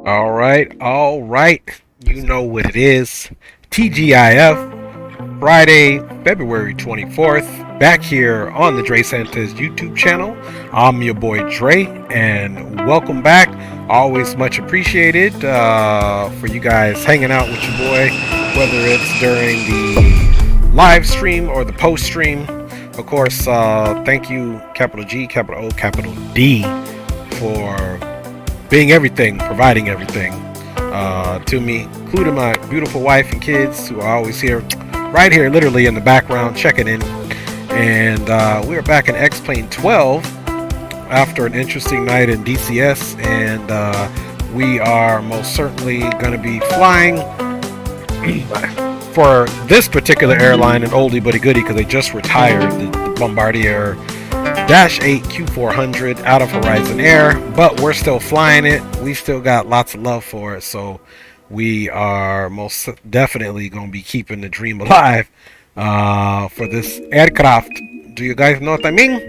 All right. You know what it is. TGIF, Friday, February 24th. Back here on the Dre Santos YouTube channel. I'm your boy Dre, and welcome back. Always much appreciated for you guys hanging out with your boy, whether it's during the live stream or the post stream. Of course, thank you, capital G, capital O, capital D, for being everything, providing everything to me, including my beautiful wife and kids who are always here, right here, literally in the background, checking in. And we are back in X-Plane 12 after an interesting night in DCS, and we are most certainly going to be flying for this particular airline, an oldie but a goodie, because they just retired the Bombardier Dash 8 Q400 out of Horizon Air, but we're still flying it. We still got lots of love for it, so we are most definitely going to be keeping the dream alive for this aircraft. Do you guys know what I mean?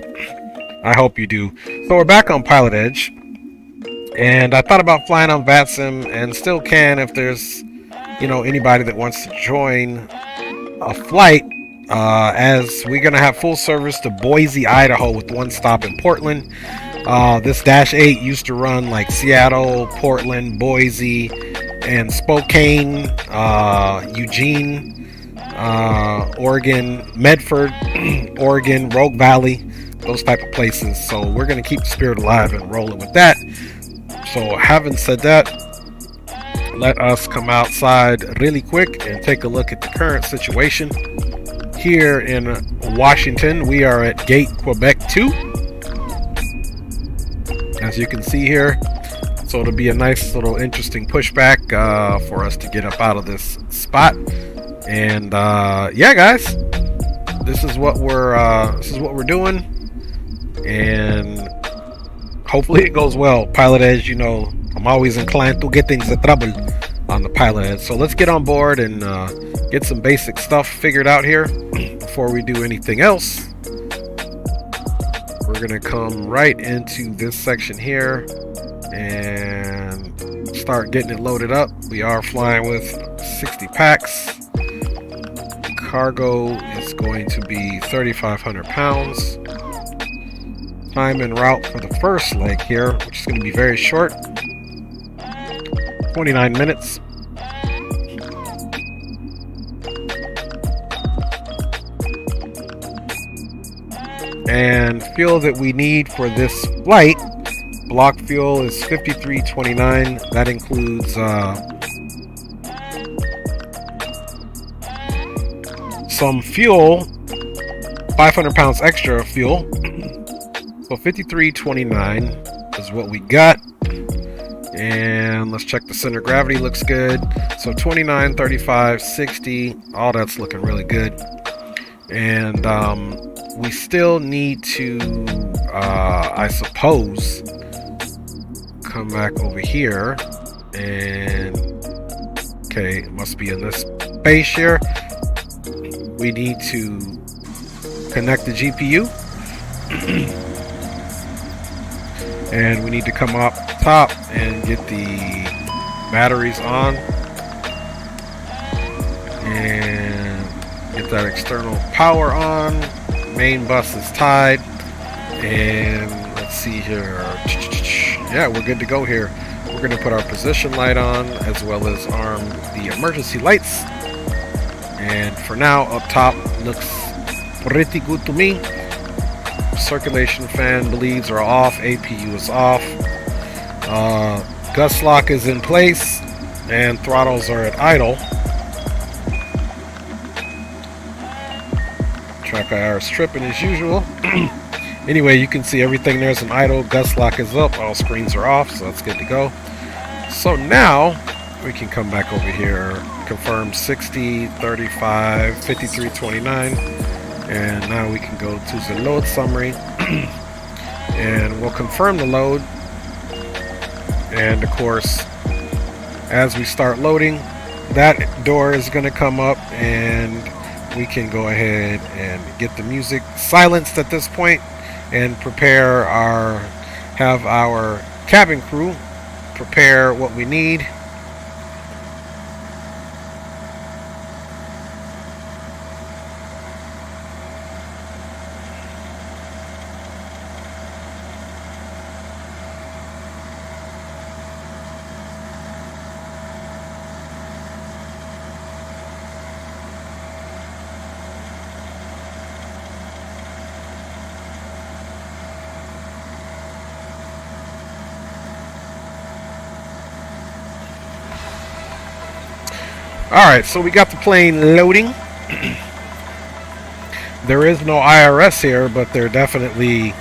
I hope you do. So we're back on PilotEdge, and I thought about flying on VATSIM, and still can if there's, you know, anybody that wants to join a flight. As we're going to have full service to Boise, Idaho with one stop in Portland. This Dash 8 used to run like Seattle, Portland, Boise, and Spokane, Eugene, Oregon, Medford, Oregon, Rogue Valley, those type of places. So we're going to keep the spirit alive and rolling with that. So having said that, let us come outside really quick and take a look at the current situation. Here in Washington, we are at Gate Quebec 2, as you can see here. So it'll be a nice little interesting pushback for us to get up out of this spot. And yeah, guys, this is what we're doing, and hopefully it goes well. PilotEdge, you know, I'm always inclined to get into trouble on the PilotEdge. So let's get on board and get some basic stuff figured out here before we do anything else. We're gonna come right into this section here and start getting it loaded up. We are flying with 60 packs. Cargo is going to be 3,500 pounds. Time en route for the first leg here, which is going to be very short, 29 minutes. And fuel that we need for this flight, block fuel is 5329. That includes some fuel, 500 pounds extra fuel. So 5329 is what we got. And let's check the center of gravity. Looks good. So 29, 35, 60, all that's looking really good. And we still need to, I suppose, come back over here and, okay, it must be in this space here. We need to connect the GPU. And we need to come up top and get the batteries on and get that external power on. Main bus is tied, and let's see here. Yeah, we're good to go here. We're going to put our position light on as well as arm the emergency lights. And for now, up top looks pretty good to me. Circulation fan bleeds are off, APU is off, gust lock is in place, and throttles are at idle. Track IR is tripping as usual. Anyway, you can see everything there's an idle, gust lock is up, all screens are off, so that's good to go. So now we can come back over here, confirm 60, 35, 5329. And now we can go to the load summary and we'll confirm the load. And of course, as we start loading, that door is going to come up and we can go ahead and get the music silenced at this point and have our cabin crew prepare what we need. Alright, so we got the plane loading. There is no IRS here, but there definitely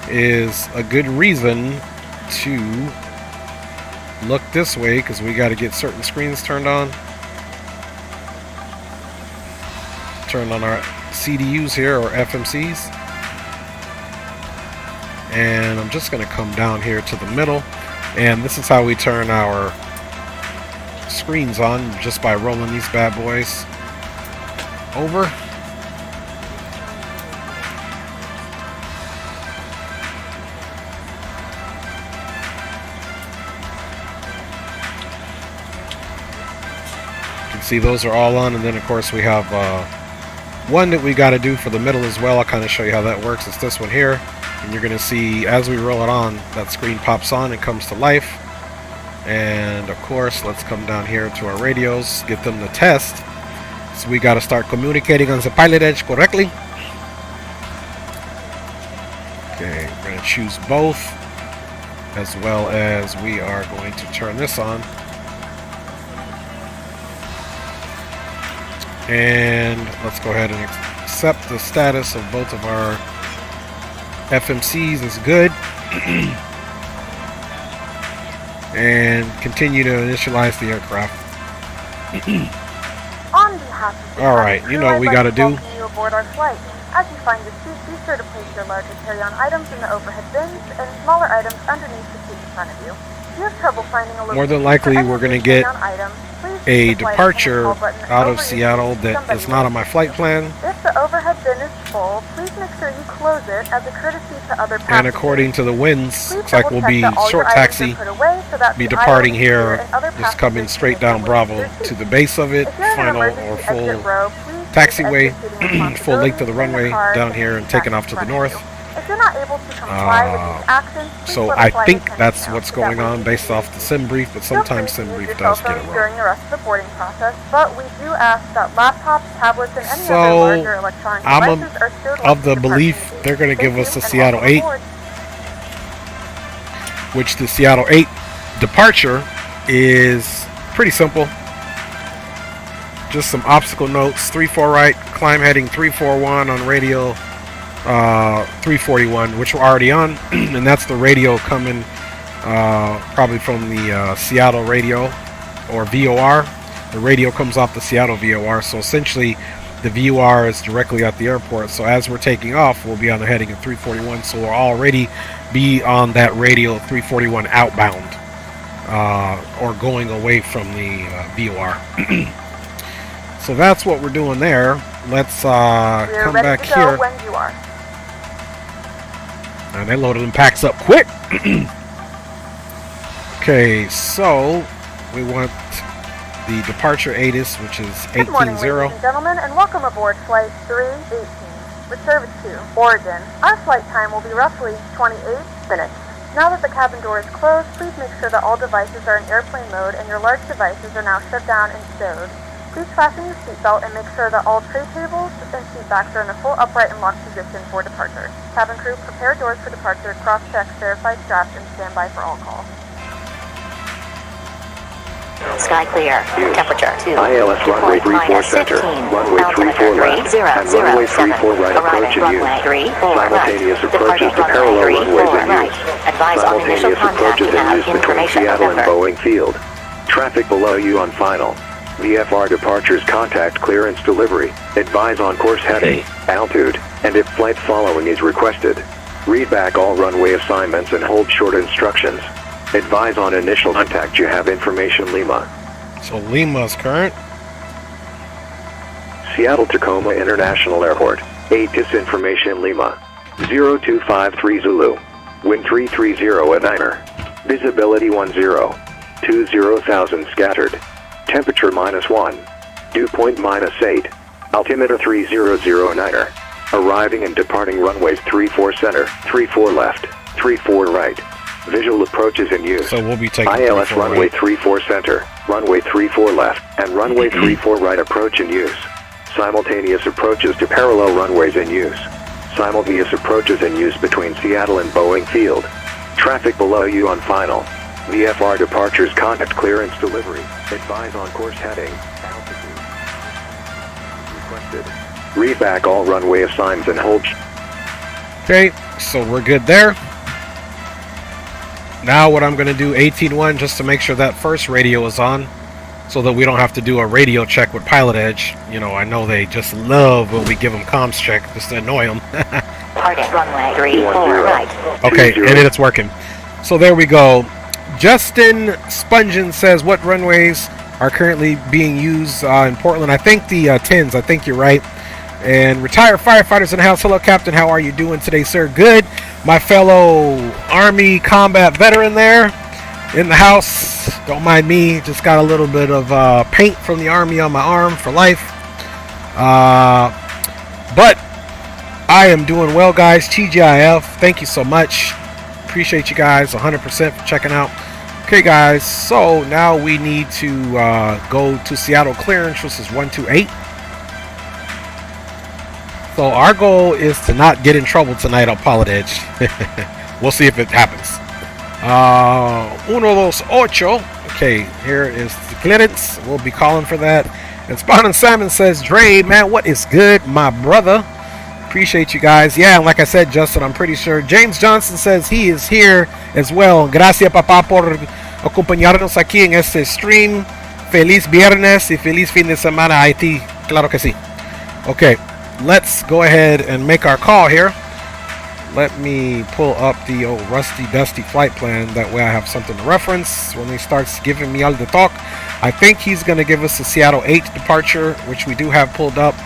is a good reason to look this way, because we got to get certain screens turned on. Turn on our CDUs here, or FMCs. And I'm just going to come down here to the middle. And this is how we turn our screens on, just by rolling these bad boys over. You can see those are all on, and then of course we have one that we got to do for the middle as well. I'll kind of show you how that works. It's this one here, and you're going to see as we roll it on, that screen pops on and comes to life. And of course, let's come down here to our radios, get them to test. So we got to start communicating on the PilotEdge correctly. Okay, we're going to choose both, as well as we are going to turn this on. And let's go ahead and accept the status of both of our FMCs as good. And continue to initialize the aircraft. On behalf of the Alright, you know what we gotta do. welcome you aboard our flight. As you find your seat, be sure to place your larger carry-on items in the overhead bins and smaller items underneath the seat in front of you. If you have trouble finding a more than likely, we're going to get a departure out of Seattle that is not on my flight plan. If the overhead bin is full, please make sure you close it as a courtesy to other passengers. And according to the winds, looks like we'll be short taxi, be departing here, just coming straight down Bravo to the base of it, final or full taxiway, full length of the runway down here, and taking off to the north. If you're not able to comply with these actions, so I think that's what's going on based off the sim brief, but sometimes sim brief does get it wrong. During the rest of the boarding process, but we do ask that laptops, tablets, and any other larger electronic devices are stowed of the belief they're going to give us the Seattle 8, which the Seattle 8 departure is pretty simple. Just some obstacle notes: 34 right, climb heading 341 on radio 341, which we're already on, and that's the radio coming probably from the Seattle radio or VOR. The radio comes off the Seattle VOR, so essentially the VOR is directly at the airport. So as we're taking off, we'll be on the heading of 341, so we'll already be on that radio 341 outbound, or going away from the VOR. So that's what we're doing there. Let's come back here. When you are. And they loaded them packs up quick. Okay, so we want the departure ATIS, which is 18-0. Good morning, ladies and gentlemen, and welcome aboard Flight 318 with service to Oregon. Our flight time will be roughly 28 minutes. Now that the cabin door is closed, please make sure that all devices are in airplane mode and your large devices are now shut down and stowed. Please fasten your seatbelt and make sure that all tray tables and seat backs are in a full upright and locked position for departure. Cabin crew, prepare doors for departure, cross-check, verify straps, and stand by for all calls. Sky clear. Temperature 2. ILS runway 34 center. Runway 34 left. And runway 34 right approach in use. Simultaneous approaches to parallel runways in use. Simultaneous approaches in use between Seattle and Boeing Field. Traffic below you on final. VFR departures, contact clearance delivery. Advise on course heading, altitude, and if flight following is requested. Read back all runway assignments and hold short instructions. Advise on initial contact. You have information Lima. So Lima's current. Seattle Tacoma International Airport. ATIS information Lima. 0253 Zulu. Wind 330 at Niner. Visibility 10. 20,000 scattered. Temperature -1. Dew point -8. Altimeter 3009er. Arriving and departing runways 34 center, 34 left, 34 right. Visual approaches in use. So we'll be taking ILS runway right. 34 center, runway 34 left, and runway 34 right approach in use. Simultaneous approaches to parallel runways in use. Simultaneous approaches in use between Seattle and Boeing Field. Traffic below you on final. VFR departures, contact clearance delivery. Advise on course heading. Altitude. Requested. Read back all runway assigns and hold. Okay, so we're good there. Now what I'm going to do, 18.1, just to make sure that first radio is on, so that we don't have to do a radio check with PilotEdge. You know, I know they just love when we give them comms check, just to annoy them. Target runway 34 right. Okay, and it's working. So there we go. Justin Spungen says, what runways are currently being used in Portland? I think the 10s, I think you're right. And retired firefighters in the house. Hello, Captain. How are you doing today, sir? Good. My fellow Army combat veteran there in the house. Don't mind me. Just got a little bit of paint from the Army on my arm for life. But I am doing well, guys. TGIF, thank you so much. Appreciate you guys 100% for checking out. Okay, guys. So now we need to go to Seattle clearance, which is 128. So our goal is to not get in trouble tonight on PilotEdge. We'll see if it happens. 128. Okay, here is the clearance. We'll be calling for that. And Spawn and Simon says, Dre, man, what is good, my brother? Appreciate you guys. Yeah, and like I said, Justin, I'm pretty sure. James Johnson says he is here as well. Gracias, papá, por acompañarnos aquí en este stream. Feliz viernes y feliz fin de semana a Haití. Claro que sí. Okay. Let's go ahead and make our call here. Let me pull up the old rusty dusty flight plan. That way I have something to reference when he starts giving me all the talk. I think he's going to give us the Seattle 8 departure, which we do have pulled up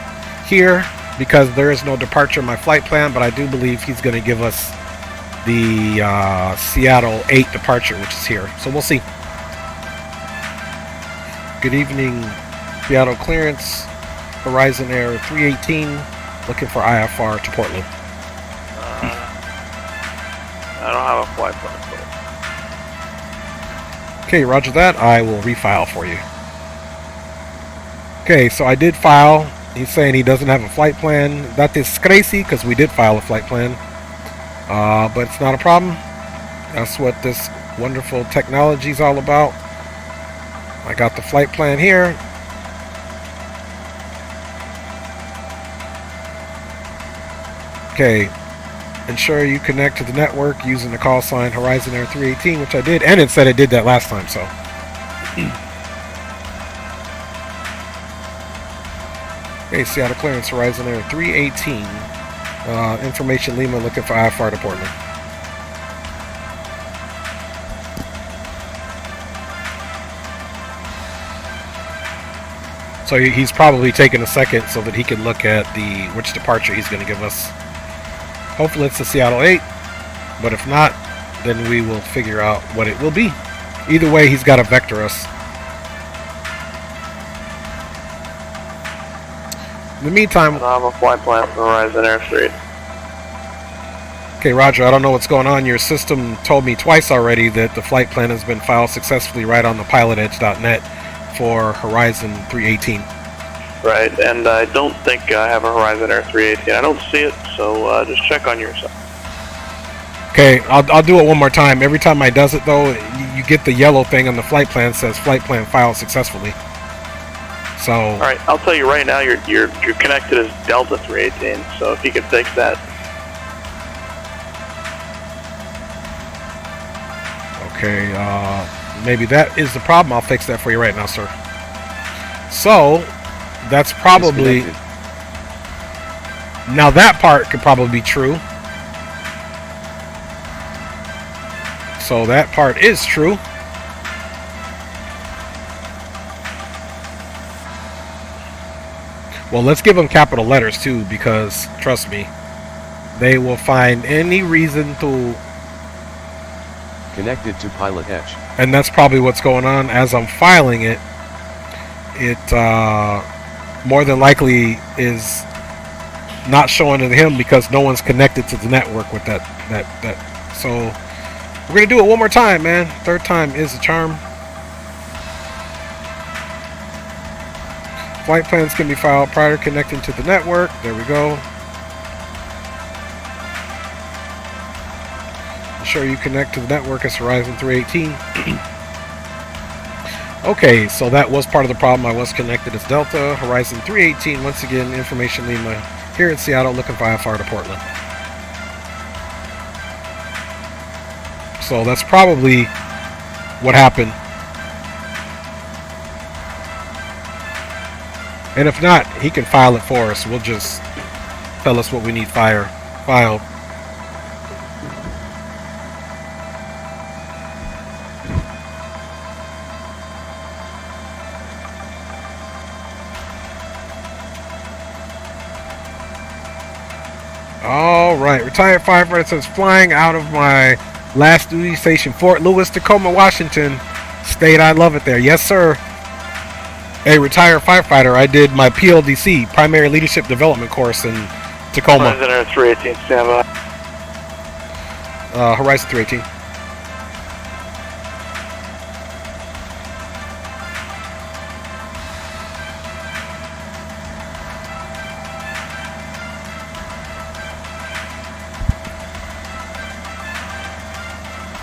here because there is no departure in my flight plan, but I do believe he's going to give us the Seattle 8 departure, which is here. So we'll see. Good evening, Seattle clearance. Horizon Air 318, looking for IFR to Portland. I don't have a flight plan for it. Okay, roger that. I will refile for you. Okay, so I did file. He's saying he doesn't have a flight plan. That is crazy because we did file a flight plan. But it's not a problem. That's what this wonderful technology is all about. I got the flight plan here. Okay, ensure you connect to the network using the call sign Horizon Air 318, which I did, and it said it did that last time, so. Okay, Seattle clearance, Horizon Air 318. Information Lima looking for IFR to Portland. So he's probably taking a second so that he can look at which departure he's going to give us. Hopefully it's the Seattle 8, but if not, then we will figure out what it will be. Either way, he's got to vector us. In the meantime, I don't have a flight plan for Horizon Air 3. Okay, Roger, I don't know what's going on. Your system told me twice already that the flight plan has been filed successfully right on the pilotedge.net for Horizon 318. Right, and I don't think I have a Horizon Air 318. I don't see it, so just check on your side. Okay, I'll do it one more time. Every time I does it, though, you get the yellow thing on the flight plan that says flight plan filed successfully. So. All right, I'll tell you right now, you're connected as Delta 318. So if you can fix that. Okay, maybe that is the problem. I'll fix that for you right now, sir. So. That's probably, now that part could probably be true. So that part is true. Well, let's give them capital letters too, because trust me, they will find any reason to Connected to PilotEdge. And that's probably what's going on. As I'm filing it, it more than likely is not showing to him because no one's connected to the network with that. So we're gonna do it one more time, man. Third time is the charm. Flight plans can be filed prior to connecting to the network. There we go. Ensure you connect to the network as Horizon 318. Okay, so that was part of the problem. I was connected as Delta. Horizon 318, once again, information Lima here in Seattle, looking for IFR to Portland. So that's probably what happened. And if not, he can file it for us. We'll just tell us what we need filed. Alright, retired firefighter says flying out of my last duty station, Fort Lewis, Tacoma, Washington. State, I love it there. Yes, sir. A retired firefighter. I did my PLDC, Primary Leadership Development course in Tacoma. Horizon 318, stand by. Horizon 318.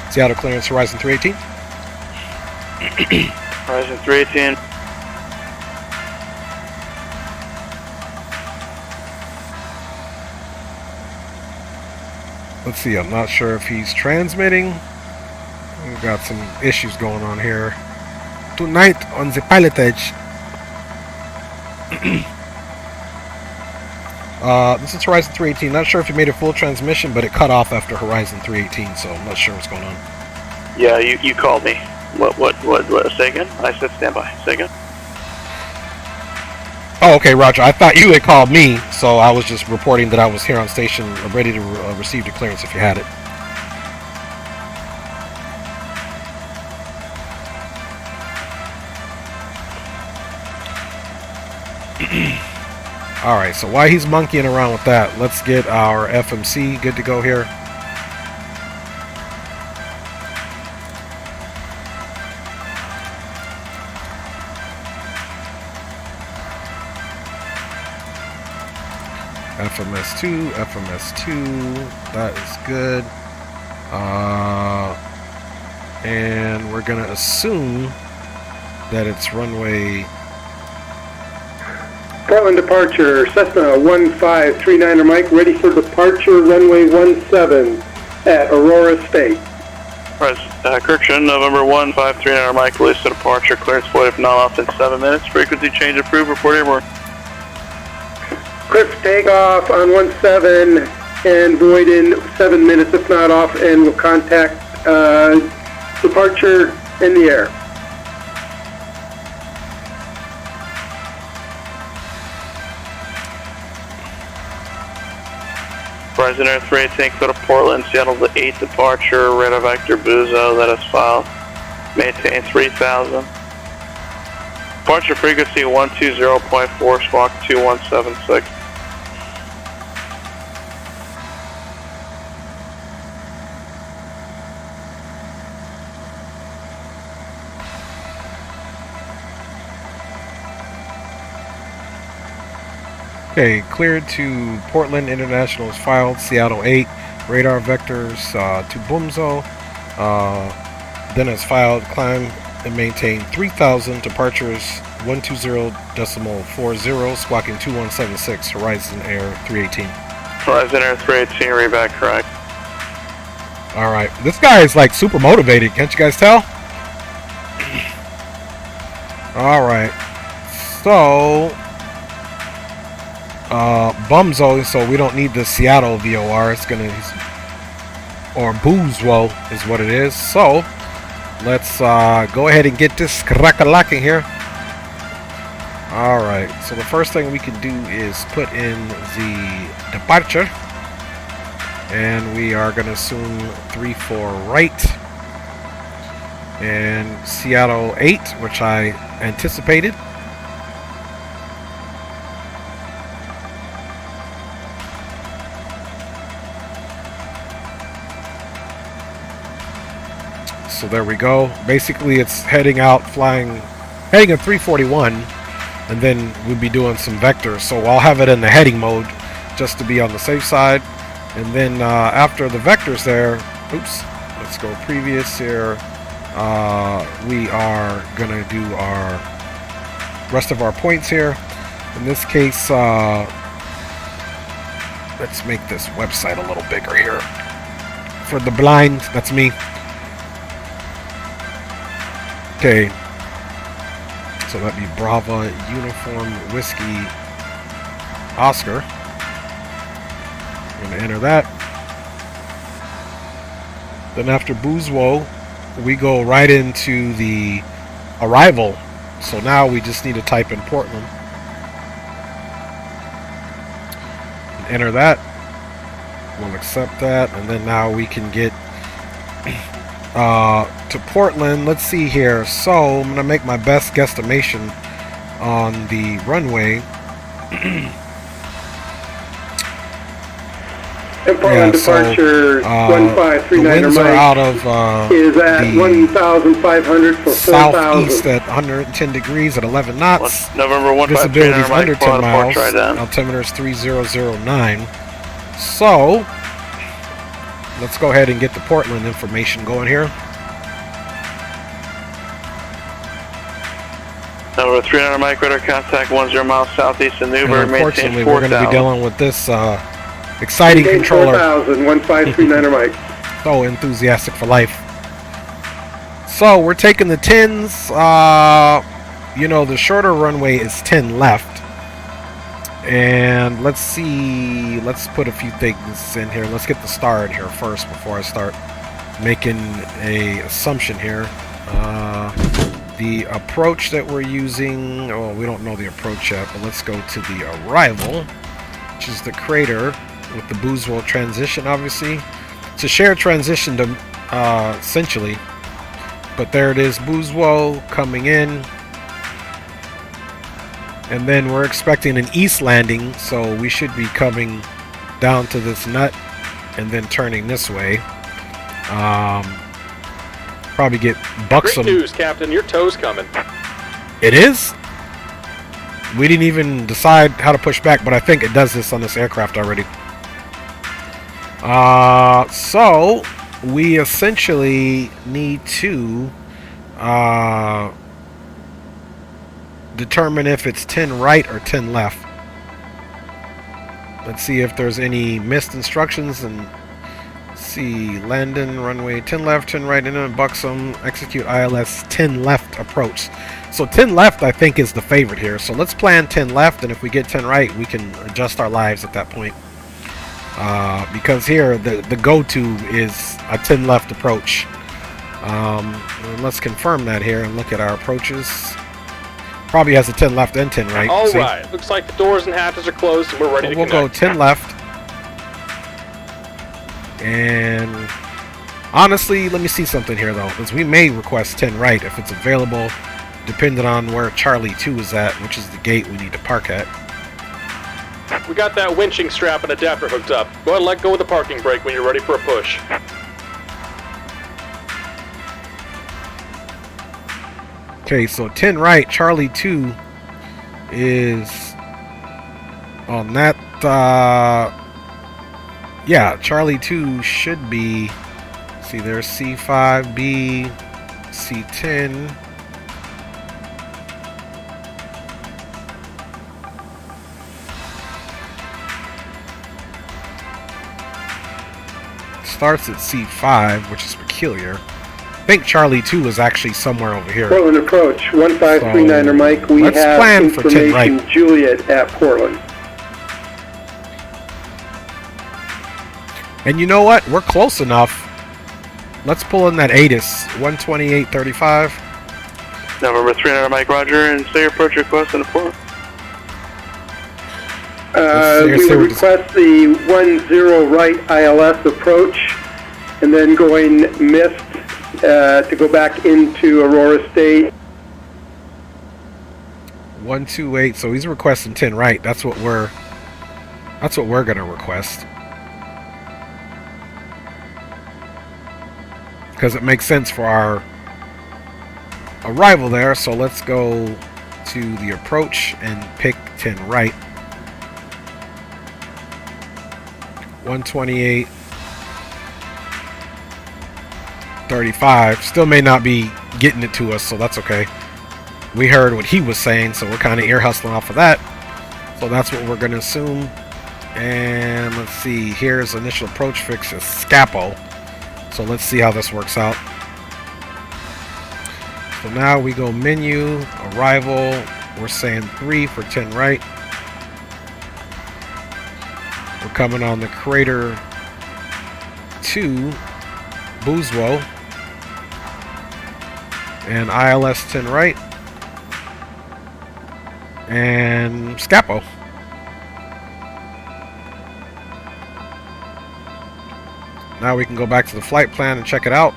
Seattle clearance, Horizon 318. Horizon 318. Let's see, I'm not sure if he's transmitting. We've got some issues going on here. Tonight on the PilotEdge. This is Horizon 318. Not sure if you made a full transmission, but it cut off after Horizon 318, so I'm not sure what's going on. Yeah, you called me. What, say again? I said standby. Say again? Oh, okay, Roger. I thought you had called me, so I was just reporting that I was here on station, ready to receive the clearance if you had it. Alright, so while he's monkeying around with that, let's get our FMC good to go here. FMS2, FMS2, that is good. And we're gonna assume that it's runway. Portland departure, Cessna 1539er Mike, ready for departure, runway 17 at Aurora State. Correction, November 1539er Mike, release to departure, clearance void if not off in 7 minutes. Frequency change approved, report airborne. Clear for takeoff on 17 and void in 7 minutes if not off, and we'll contact departure in the air. Horizon Air 318, go to Portland, Seattle the 8 departure, radar vector Buzo, that is filed. Maintain 3000. Departure frequency 120.4, squawk 2176. Okay, cleared to Portland. International is filed. Seattle 8. Radar vectors to Bumzo. Then it's filed. Climb and maintain 3000. Departures 120.40. Squawking 2176. Horizon Air 318. Horizon Air 318, read back correct. Alright. This guy is like super motivated. Can't you guys tell? Alright. So Bumzo, so we don't need the Seattle VOR. It's gonna, or Boozwo is what it is. So let's go ahead and get this crack-a-lacking here. Alright, so the first thing we can do is put in the departure, and we are gonna assume 34 right. and Seattle 8, which I anticipated. So there we go. Basically, it's heading out, heading at 341, and then we'll be doing some vectors. So I'll have it in the heading mode just to be on the safe side. And then after the vectors there, oops, let's go previous here. We are gonna do our rest of our points here. In this case, let's make this website a little bigger here. For the blind, that's me. Okay, so that'd be Bravo Uniform Whiskey Oscar. I'm gonna enter that. Then after Boozwo, we go right into the arrival. So now we just need to type in Portland. And enter that. We'll accept that, and then now we can get to Portland. Let's see here. So I'm gonna make my best guesstimation on the runway. And Portland departure 1539 the winds are out of is at 1,500 for 4,000. Southeast at 110 degrees at 11 knots. November 153 Visibility is under 10 miles. Right down. Altimeter is 3009. So let's go ahead and get the Portland information going here. Over 300 Mike, radar contact 10 miles southeast of Newburgh. And unfortunately, maintain we're going to be 4,000. dealing with this exciting Maintain controller. 4,000, 1539 Mike. So enthusiastic for life. So we're taking the 10s. You know, the shorter runway is 10 left. And let's see, let's put a few things in here. Let's get the star in here first before I start making a assumption here. The approach that we're using, oh, we don't know the approach yet, but let's go to the arrival, which is the crater with the Boozwo transition, obviously. It's a shared transition to essentially, but there it is, Boozwo coming in. And then we're expecting an east landing, so we should be coming down to this nut and then turning this way. Probably get buxom. Great news, Captain. Your tow's coming. It is? We didn't even decide how to push back, but I think it does this on this aircraft already. So we essentially need to determine if it's 10 right or 10 left. Let's see if there's any missed instructions. And see, Landon, runway 10 left, 10 right, into buxom, execute ILS 10 left approach. So 10 left I think is the favorite here. So let's plan 10 left, and if we get 10 right, we can adjust our lives at that point. Because here the go-to is a 10 left approach. Let's confirm that here and look at our approaches. Probably has a 10 left and 10 right. All right. Looks like the doors and hatches are closed, and we're ready to we'll connect. go 10 left. And honestly, let me see something here though, because we may request 10 right if it's available, depending on where Charlie 2 is at, which is the gate we need to park at. We got that winching strap and adapter hooked up. Go ahead and let go of the parking brake when you're ready for a push. Okay, so 10 right, Charlie 2 is on that, yeah, Charlie 2 should be, see there's C5B, C10. Starts at C5, which is peculiar. I think Charlie 2 is actually somewhere over here. Portland approach, 1539er So, Mike. We let's have plan for 10 information right. Juliet at Portland. And you know what? We're close enough. Let's pull in that ATIS, 128.35. November 300 Mike, roger, and say your approach request in the port. We would request the 10 right ILS approach, and then going missed to go back into Aurora State. 128. So he's requesting 10 right. That's what we're gonna request. Because it makes sense for our arrival there. So let's go to the approach and pick 10 right. 128. 35. Still may not be getting it to us, so that's okay. We heard what he was saying, so we're kind of ear hustling off of that. So that's what we're going to assume. And let's see. Here's initial approach fix is Scapo. So let's see how this works out. So now we go menu, arrival. We're saying 3 for 10 right. We're coming on the crater to Boozwo. And ILS 10 right. And Scapo. Now we can go back to the flight plan and check it out.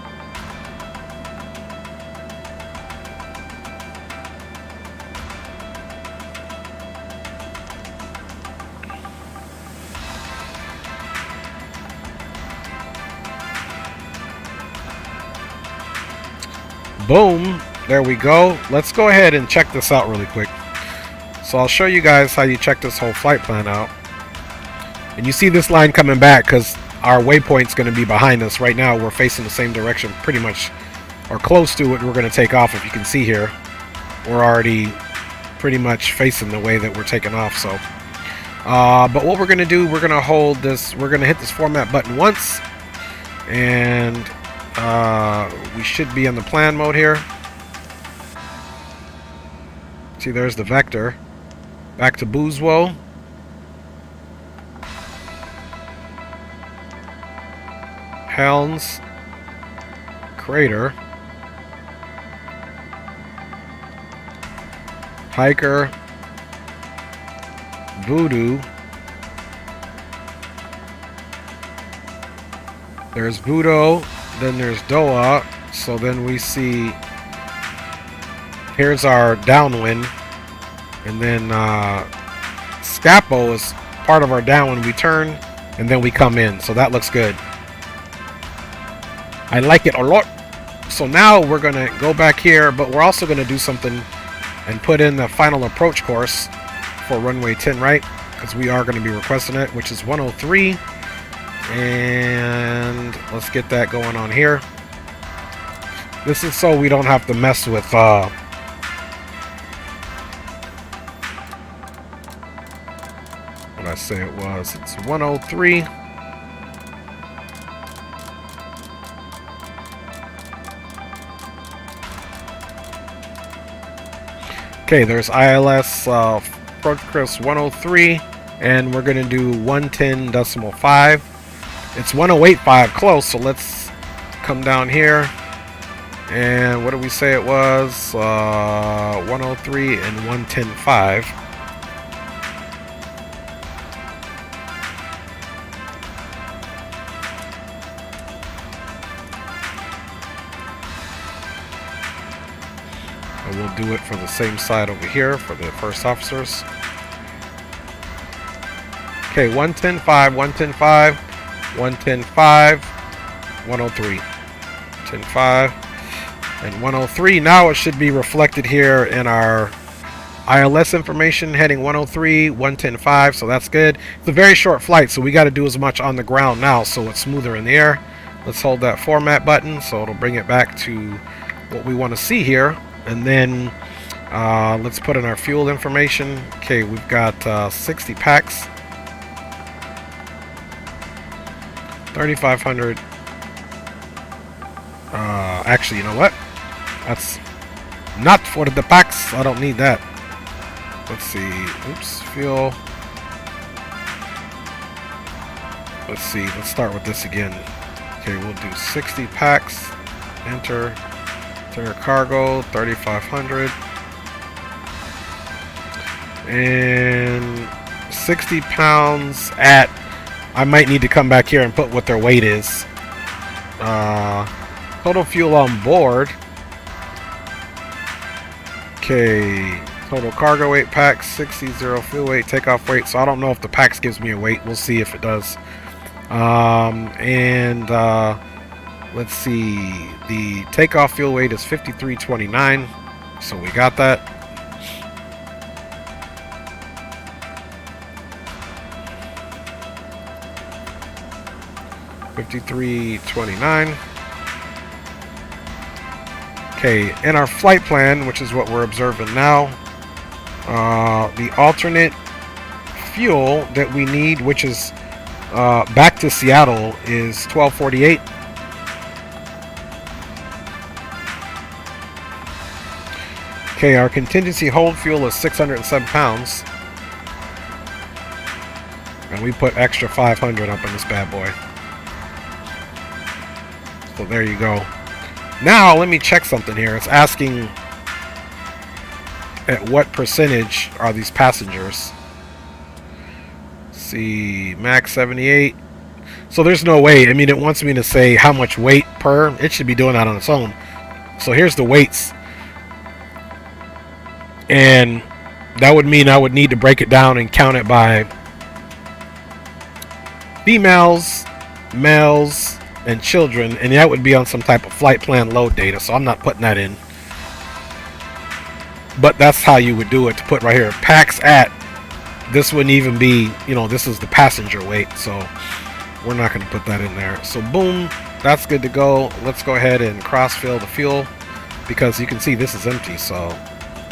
Boom, there we go. Let's go ahead and check this out really quick. So I'll show you guys how you check this whole flight plan out. And you see this line coming back because our waypoint's going to be behind us. Right now we're facing the same direction pretty much, or close to it. We're going to take off. If you can see here, we're already pretty much facing the way that we're taking off. So but what we're going to do, we're going to hold this, we're going to hit this format button once, and we should be in the plan mode here. See, there's the vector. Back to Boozwo. Helms. Crater. Hiker. Voodoo. There's Voodoo. Then there's Doa. So then we see, here's our downwind. And then Scapo is part of our downwind. We turn and then we come in. So that looks good. I like it a lot. So now we're going to go back here, but we're also going to do something and put in the final approach course for runway 10 right, because we are going to be requesting it, which is 103. And let's get that going on here. This is so we don't have to mess with what I say it was. It's 103. Okay, there's ILS approach course 103, and we're gonna do 110.5. It's 108.5 close, so let's come down here. And what did we say it was? 103 and 110.5. And we'll do it for the same side over here for the first officers. Okay, 110.5, 110.5, 110.5, 103. 110.5. And 103, now it should be reflected here in our ILS information, heading 103, 110.5, so that's good. It's a very short flight, so we got to do as much on the ground now so it's smoother in the air. Let's hold that format button so it'll bring it back to what we want to see here. And then let's put in our fuel information. Okay, we've got 60 packs. 3,500. Actually, you know what? That's not for the packs. I don't need that. Let's see. Oops, fuel. Let's see. Let's start with this again. Okay, we'll do 60 packs. Enter. Enter cargo. 3,500. And 60 pounds at. I might need to come back here and put what their weight is. Total fuel on board. Okay, total cargo weight, packs 60 fuel weight, takeoff weight. So I don't know if the packs gives me a weight. We'll see if it does. Let's see. The takeoff fuel weight is 5329. So we got that. $53.29. Okay, in our flight plan, which is what we're observing now, the alternate fuel that we need, which is back to Seattle, is 1248. Okay, our contingency hold fuel is 607 pounds. And we put extra 500 up in this bad boy. So there you go. Now let me check something here. It's asking at what percentage are these passengers. Let's see, max 78. So there's no way. I mean, it wants me to say how much weight per. It should be doing that on its own. So here's the weights. And that would mean I would need to break it down and count it by females, males, and children, and that would be on some type of flight plan load data, so I'm not putting that in. But that's how you would do it, to put right here, packs at, this wouldn't even be, you know, this is the passenger weight, so we're not going to put that in there. So boom, that's good to go. Let's go ahead and cross fill the fuel, because you can see this is empty, so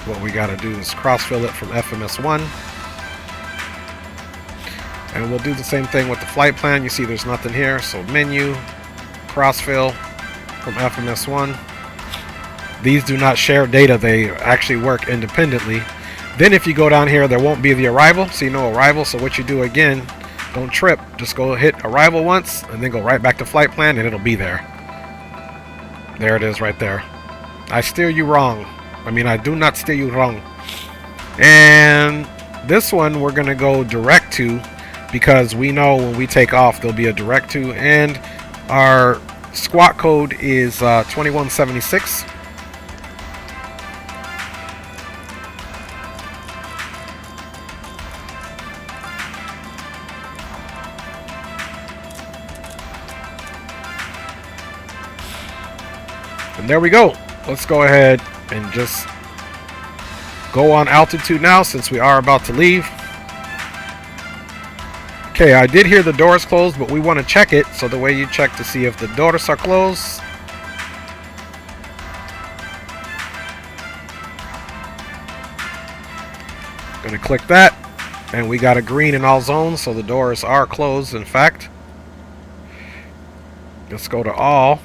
what we got to do is cross fill it from FMS1. And we'll do the same thing with the flight plan. You see there's nothing here, so menu, cross fill from FMS1. These do not share data, they actually work independently. Then if you go down here, there won't be the arrival, see no arrival. So what you do again, don't trip, just go hit arrival once and then go right back to flight plan and it'll be there. There it is right there. I steer you wrong. I mean, I do not steer you wrong. And this one we're gonna go direct to, because we know when we take off there'll be a direct to, and our squawk code is 2176. And there we go. Let's go ahead and just go on altitude now, since we are about to leave. Okay, I did hear the doors closed, but we want to check it. So the way you check to see if the doors are closed. Gonna click that, and we got a green in all zones, so the doors are closed, in fact. Let's go to all.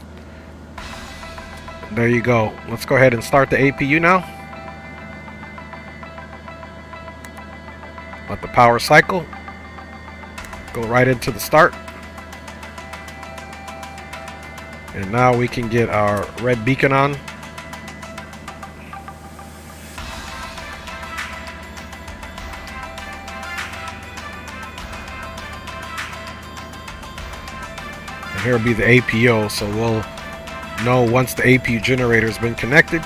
There you go. Let's go ahead and start the APU now. Let the power cycle. Go right into the start. And now we can get our red beacon on. And here will be the APO, so we'll know once the APU generator has been connected.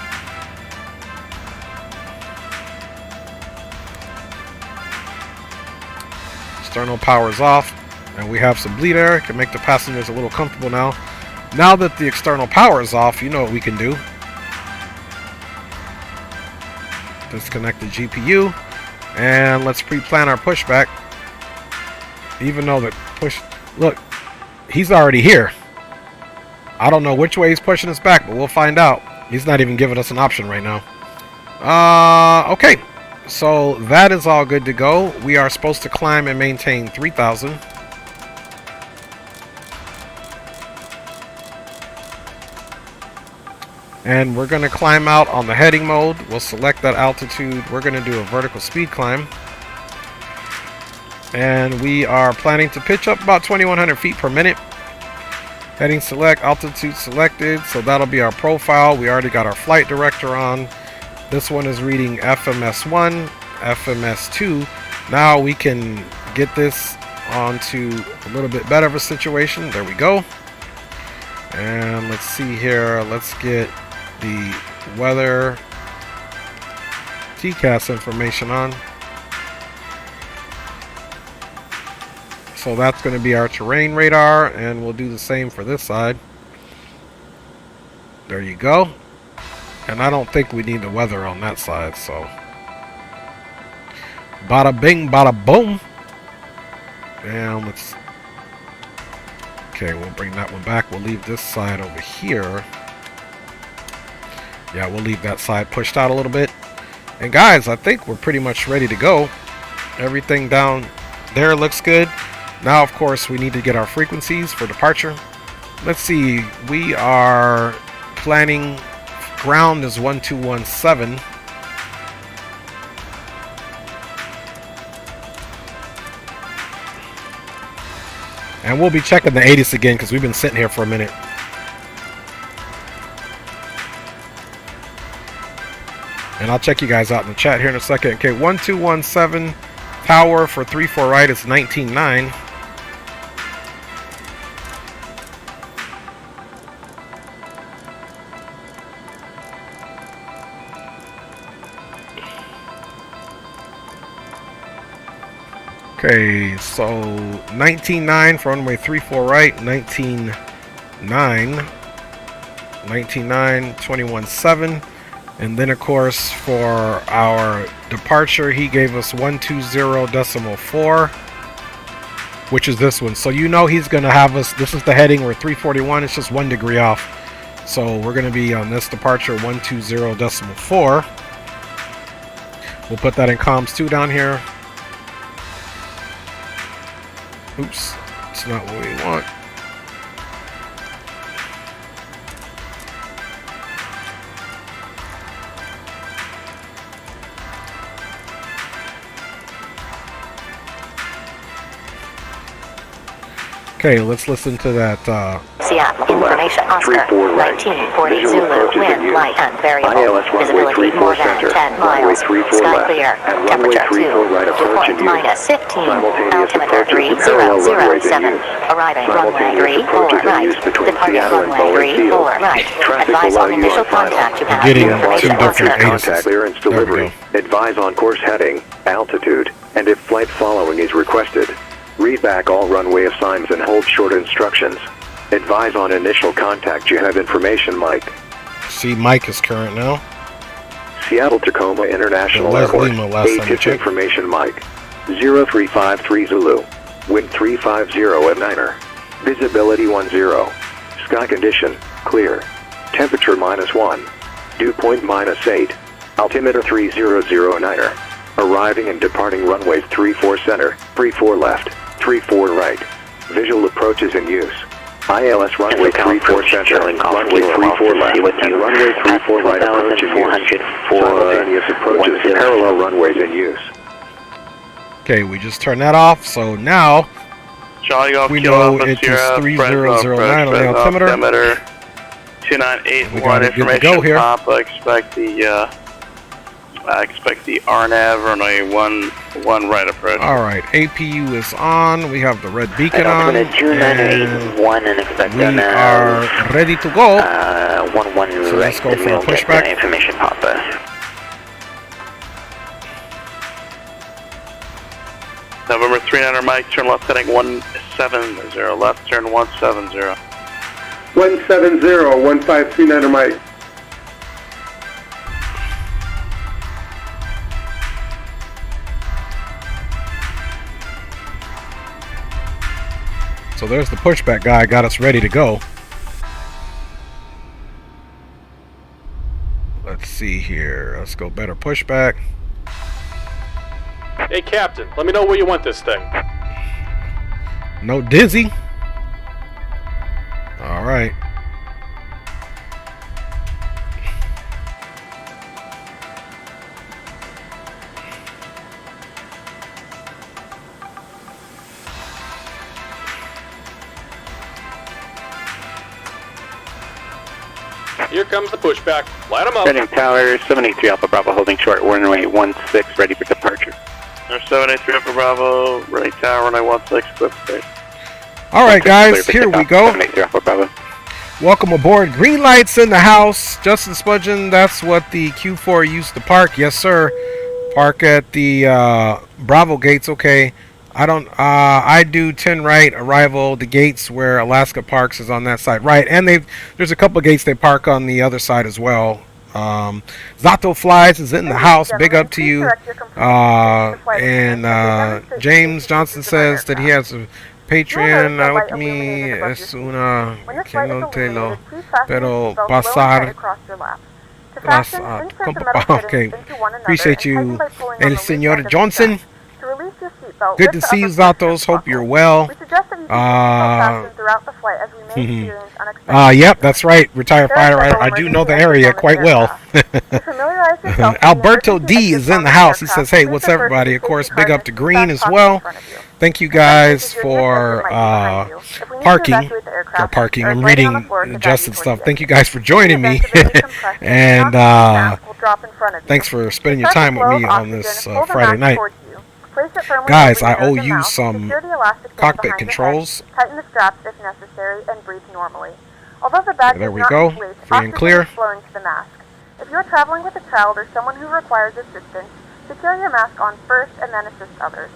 External power is off, and we have some bleed air. Can make the passengers a little comfortable now. Now that the external power is off, you know what we can do. Disconnect the GPU, and let's pre-plan our pushback. Even though the push, look, he's already here. I don't know which way he's pushing us back, but we'll find out. He's not even giving us an option right now. Okay. So that is all good to go. We are supposed to climb and maintain 3,000. And we're going to climb out on the heading mode. We'll select that altitude. We're going to do a vertical speed climb. And we are planning to pitch up about 2,100 feet per minute. Heading select, altitude selected. So that'll be our profile. We already got our flight director on. This one is reading FMS1, FMS2. Now we can get this onto a little bit better of a situation. There we go. And let's see here. Let's get the weather TCAS information on. So that's going to be our terrain radar, and we'll do the same for this side. There you go. And I don't think we need the weather on that side, so bada bing, bada boom. And let's, okay, we'll bring that one back. We'll leave this side over here. Yeah, we'll leave that side pushed out a little bit. And guys, I think we're pretty much ready to go. Everything down there looks good. Now, of course, we need to get our frequencies for departure. Let's see, we are planning, ground is 1217. And we'll be checking the ATIS again because we've been sitting here for a minute. And I'll check you guys out in the chat here in a second. Okay, 1217 power for 3-4 right is 19.9. Okay, so 19.9 for runway 34 right, 19.9, 21.7, and then of course for our departure he gave us 120.4, which is this one. So you know he's gonna have us, this is the heading, we're 341, it's just 1 degree off. So we're gonna be on this departure 120.4. We'll put that in comms 2 down here. Oops, it's not what we want. Okay, let's listen to that. Seattle information Oscar 1940 Zulu wind light and variable visibility more than 10 miles sky clear temperature 2 dew point -15 altimeter 3007 arriving runway 34 right departing runway 34 right advise on initial contact you have information Oscar contact clearance delivery advise on course heading altitude and if flight following is requested. Read back all runway assigns and hold short instructions. Advise on initial contact you have information Mike. See, Mike is current now. Seattle Tacoma International Airport. ATIS information Mike. 0353 Zulu. Wind 350 at Niner. Visibility 10. Sky condition clear. Temperature -1. Dew point -8. Altimeter 300 Niner. Arriving and departing runways 34 center, 34 left, 34 right. Visual approaches in use. ILS runway 34 center, runway 34 left, and runway 34 right approach in use. Simultaneous approaches parallel runways in use. Okay, we just turned that off, so now we know it is 3009 on the altimeter. 2981 information pop. I expect the RNAV runway 1 right approach. Alright, APU is on. We have the red beacon on. And we are ready to go. So let's go for a pushback. Information pop. November 39er Mike, turn left heading 170. Left turn 170. 170, 1539er Mike. So there's the pushback guy, got us ready to go. Let's see here. Let's go better pushback. Hey, Captain, let me know where you want this thing. No dizzy. All right. Here comes the pushback. Light them up. Reading Tower 783 Alpha Bravo holding short runway 16 ready for departure. 783 Alpha Bravo, ready tower runway 16 equipped. All right, guys, here we go. 783 Alpha Bravo. Welcome aboard. Green lights in the house. Justin Spudgeon, that's what the Q4 used to park. Yes, sir. Park at the Bravo gates. Okay. I do 10 right arrival. The gates where Alaska parks is on that side. Right. And there's a couple of gates they park on the other side as well. Zato Flies is in the house. Big up to you. And James Johnson says that he has a Patreon with me. Es una que no te lo pero pasar. Okay, appreciate you. El Señor Johnson. Good to see you, Zatos. Hope you're well. Yep, that's right. Retired fighter. I do know the area quite well. Alberto D is in the house. He says, hey, what's everybody? Of course, big up to Green as well. Thank you guys for parking. I'm reading Justin stuff. Thank you guys for joining me. And thanks for spending your time with me on this Friday night. Guys, I owe you some cockpit controls. Tighten the straps if necessary and breathe normally. Although the bag there we go. Free and clear. Flowing to the mask. If you are traveling with a child or someone who requires assistance, secure your mask on first and then assist others.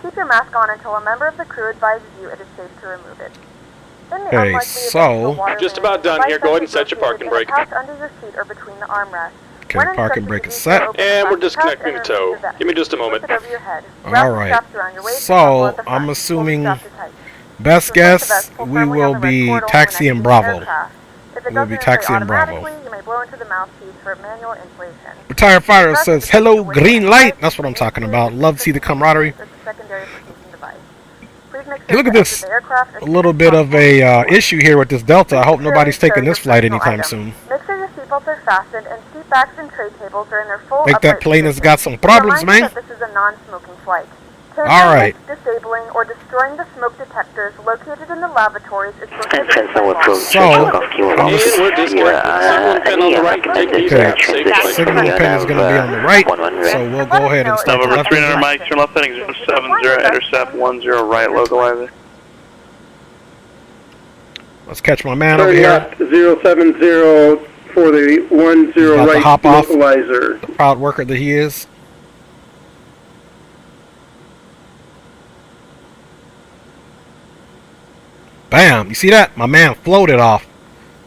Keep your mask on until a member of the crew advises you it is safe to remove it. Okay, so just about done here. Go ahead and set your parking brake. Under your seat or between the armrests. Okay, parking brake is set. And we're disconnecting the tow. Give me just a moment. Alright, so I'm assuming, best guess, we will be taxiing Bravo. We'll be taxiing Bravo. Retired Fighter says, hello, green light. That's what I'm talking about. Love to see the camaraderie. Hey, look at this. A little bit of a issue here with this Delta. I hope nobody's taking this flight anytime soon. Make sure your seatbelts are fastened and seat backs and tray tables are in their full think that plane has got some problems, man. This is a non-smoking flight. Alright. Disabling or destroying the smoke detectors located in the lavatories is prohibited. So, signal pin is going to be on the right, so we'll go ahead and start the November left. 300 Mike, turn left heading 070, intercept 10 right localizer. Let's catch my man over here. 070 for the 10 right hop off. localizer. The proud worker that he is. Bam! You see that? My man floated off.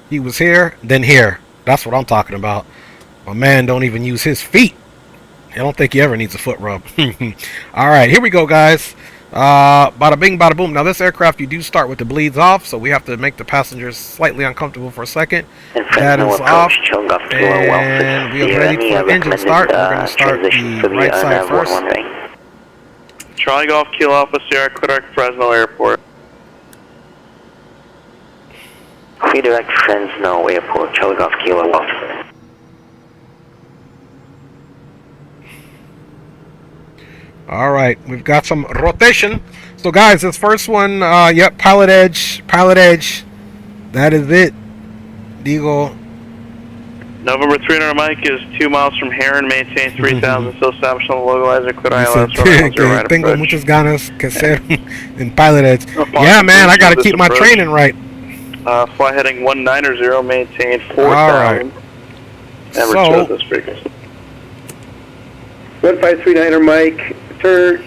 He was here, then here. That's what I'm talking about. My man don't even use his feet. I don't think he ever needs a foot rub. Alright, here we go, guys. Bada bing, bada boom. Now, this aircraft, you do start with the bleeds off, so we have to make the passengers slightly uncomfortable for a second. That is off. And we are ready for engine start. We're going to start the right side first. Charlie Golf, Kilo Alpha Sierra, Quebec, Fresno Airport. Redirect Fresno Airport, Charlie Golf Kilo Alpha. Alright, we've got some rotation. So guys, this first one, yep, PilotEdge. That is it. Digo. November 300 Mike is 2 miles from Heron, maintain 3000, still established on the localizer, clear ILS, right Tengo approach. muchas ganas que hacer in PilotEdge. Yeah, man, I gotta keep my training right. Fly heading 190, maintain 4000. Alright. And return this frequency. 1539er Mike, turn,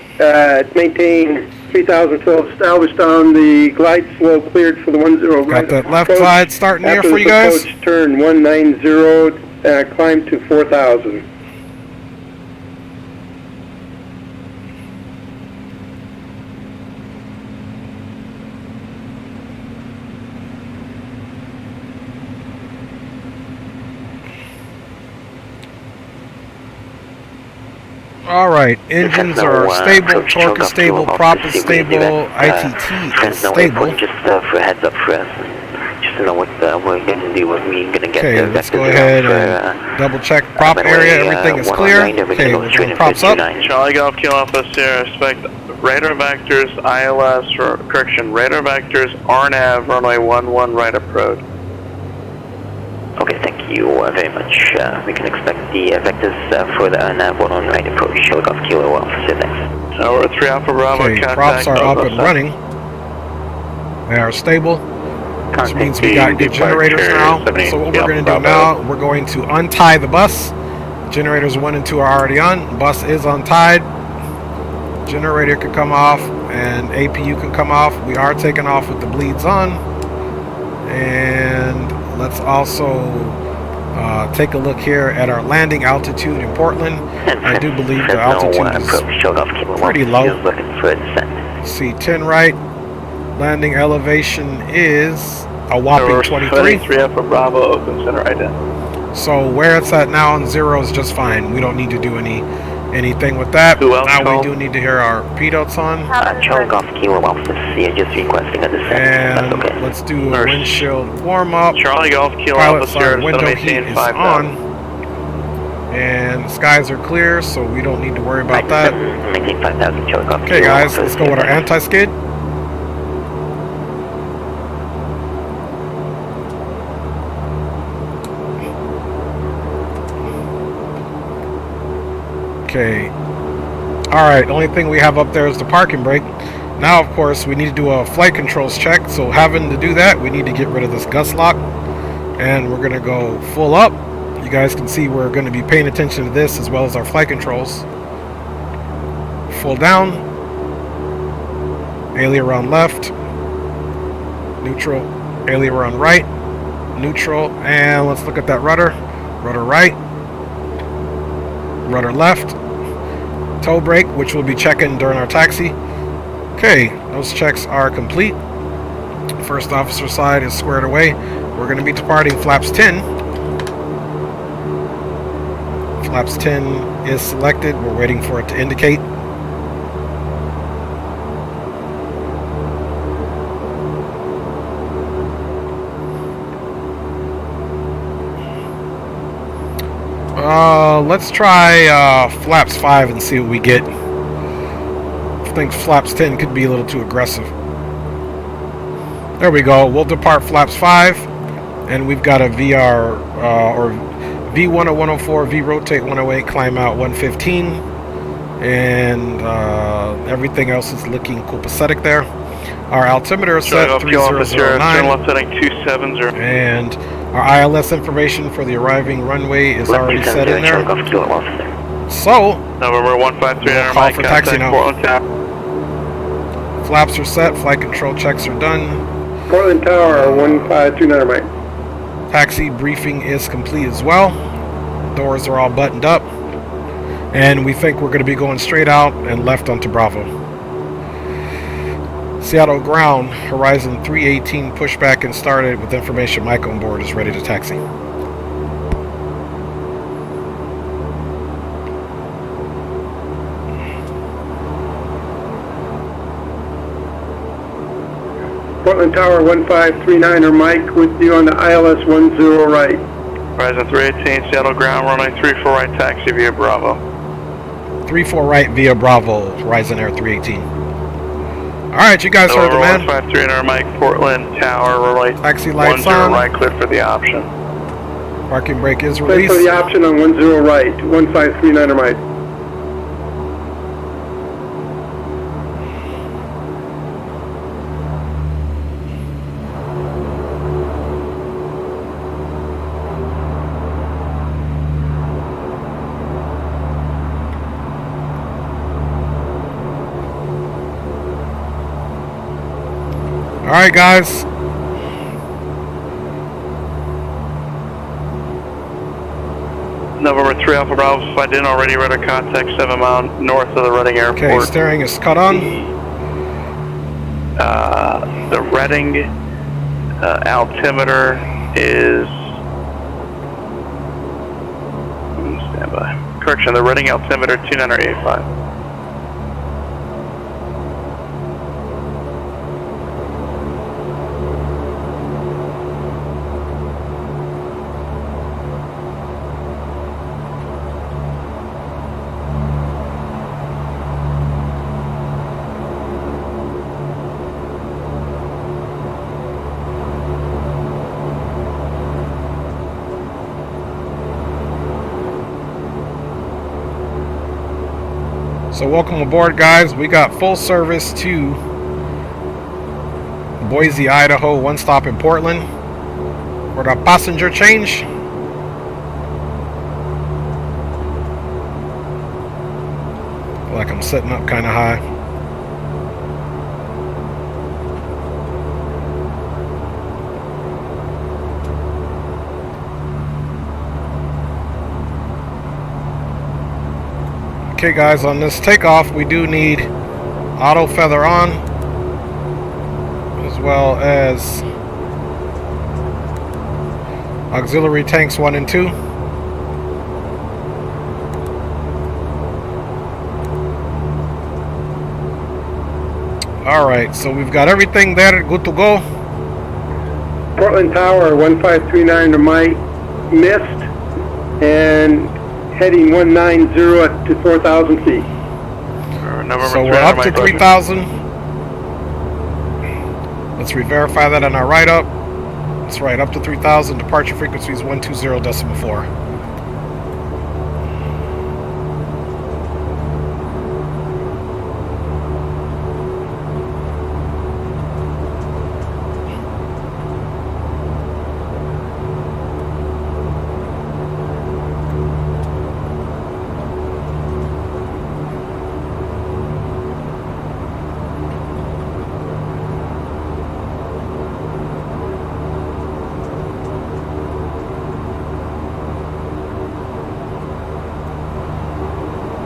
maintain 3012, established on the glide slope, cleared for the 10 right. Got that left side starting here for you guys. After the approach, turn 190, climb to 4000. Alright, engines are stable, torque is stable, prop is stable, ITT is stable. Just for a heads up for us. Just to know what we're going to do, what we're going to get. Okay, let's go ahead and double check prop area, everything is clear. Okay, we're going props up. Charlie Golf, Kilo Alpha Sierra, expect radar vectors, ILS, or correction, radar vectors, RNAV, runway 11 right approach. Okay, thank you very much. We can expect the vectors for the nav 1 on right approach. Charlie Golf Kilo Alpha next. We're 3 Alpha Bravo, okay, contact props are up and 007. running. They are stable. which means we got good generators now. So what we're going to do now, we're going to untie the bus. Generators 1 and 2 are already on. Bus is untied. Generator can come off and APU can come off. We are taking off with the bleeds on. And let's also take a look here at our landing altitude in Portland. I do believe the altitude is pretty low. See, 10 right. Landing elevation is a whopping 23. 3 Alpha Bravo, open center right in. So where it's at now on 0 is just fine. We don't need to do anything with that. Now we do need to hear our pilots on. Charlie Golf Kilo Alpha C, just requesting a descent. And let's do a windshield warm up. Charlie Golf Kilo Pilot Alpha side window heat maintain is 5,000. on. And the skies are clear, so we don't need to worry about that. Maintain 5,000, Charlie Golf Okay guys, let's go with our anti-skid. Okay. Alright, the only thing we have up there is the parking brake. Now, of course, we need to do a flight controls check. So having to do that, we need to get rid of this gust lock. And we're going to go full up. You guys can see we're going to be paying attention to this as well as our flight controls. Full down. Aileron left. Neutral. Aileron right. Neutral. And let's look at that rudder. Rudder right. Rudder left. Toe brake, which we'll be checking during our taxi. Okay, those checks are complete. First officer side is squared away. We're going to be departing flaps 10. Flaps 10 is selected. We're waiting for it to indicate. Let's try flaps 5 and see what we get. I think flaps 10 could be a little too aggressive. There we go. We'll depart flaps 5, and we've got a VR or V10104, V rotate 108, climb out 115, and everything else is looking copacetic there. Our altimeter is set 3009, and our ILS information for the arriving runway is already set in there. So, November 153 we'll call for taxi now. Flaps are set, flight control checks are done. Portland Tower, 1529 Mike. Taxi briefing is complete as well. Doors are all buttoned up. And we think we're going to be going straight out and left onto Bravo. Seattle ground, horizon 318 pushback and started with information. Mike on board is ready to taxi. Portland Tower 1539er Mike with you on the ILS 10 right. Horizon 318, Seattle ground, runway 34 right, taxi via Bravo. 34 right via Bravo, Horizon Air 318. Alright, you guys heard the man. 153 Mike, Portland Tower, runway Taxi lights 10 on. right, clear for the option. Parking brake is Clear released. for the option on 10 right, 1539er Mike. Alright guys. November 3 Alpha Bravo, if I didn't already, radar contact 7 mile north of the Reading Airport. Okay, steering is cut on. The Reading altimeter is... Stand by. Correction, the Reading altimeter 2985. So welcome aboard guys. We got full service to Boise, Idaho, one stop in Portland for the passenger change. Feel like I'm sitting up kind of high. Okay guys, on this takeoff we do need auto feather on, as well as auxiliary tanks 1 and 2. Alright, so we've got everything there, good to go. Portland Tower 1539 to Mike, missed, and heading 190 to 4,000 feet. So we're up to 3,000. Let's re-verify that on our write-up. That's right, up to 3,000. Departure frequency is 120.4.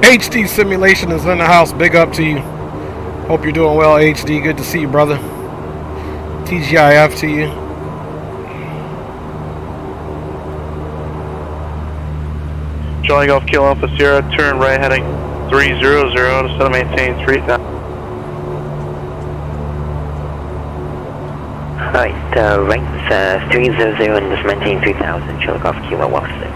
HD Simulation is in the house. Big up to you. Hope you're doing well, HD. Good to see you, brother. TGIF to you. Charlie Golf Kilo Alpha Sierra, turn right heading 300 to set and maintain 3,000. Alright, right, 300 and just maintain 3,000, Charlie Golf Kilo Alpha.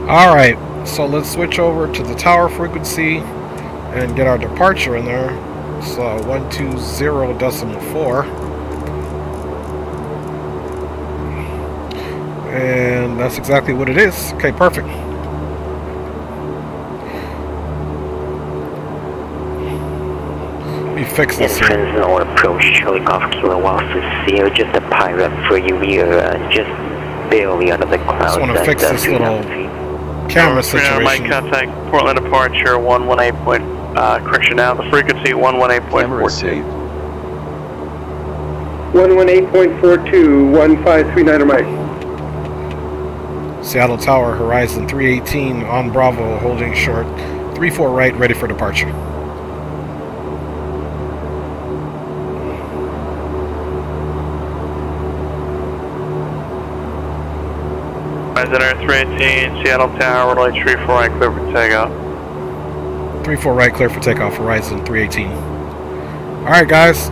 Alright, so let's switch over to the tower frequency and get our departure in there. So 120.4. And that's exactly what it is. Okay, perfect. Let me fix this here. Transnode approach, Charlie Golf Kilo Alpha Sierra, just a pilot for you. We are just barely out of the clouds. I just want to fix this little camera situation. Mike, contact Portland departure 118. Correction now, the frequency 118.42. 118.42, 1539 Mike. Seattle Tower, horizon 318 on Bravo, holding short 34 right, ready for departure. Horizon 318, Seattle Tower, runway 34 right, clear for takeoff. 34 right, clear for takeoff, horizon 318. Alright guys,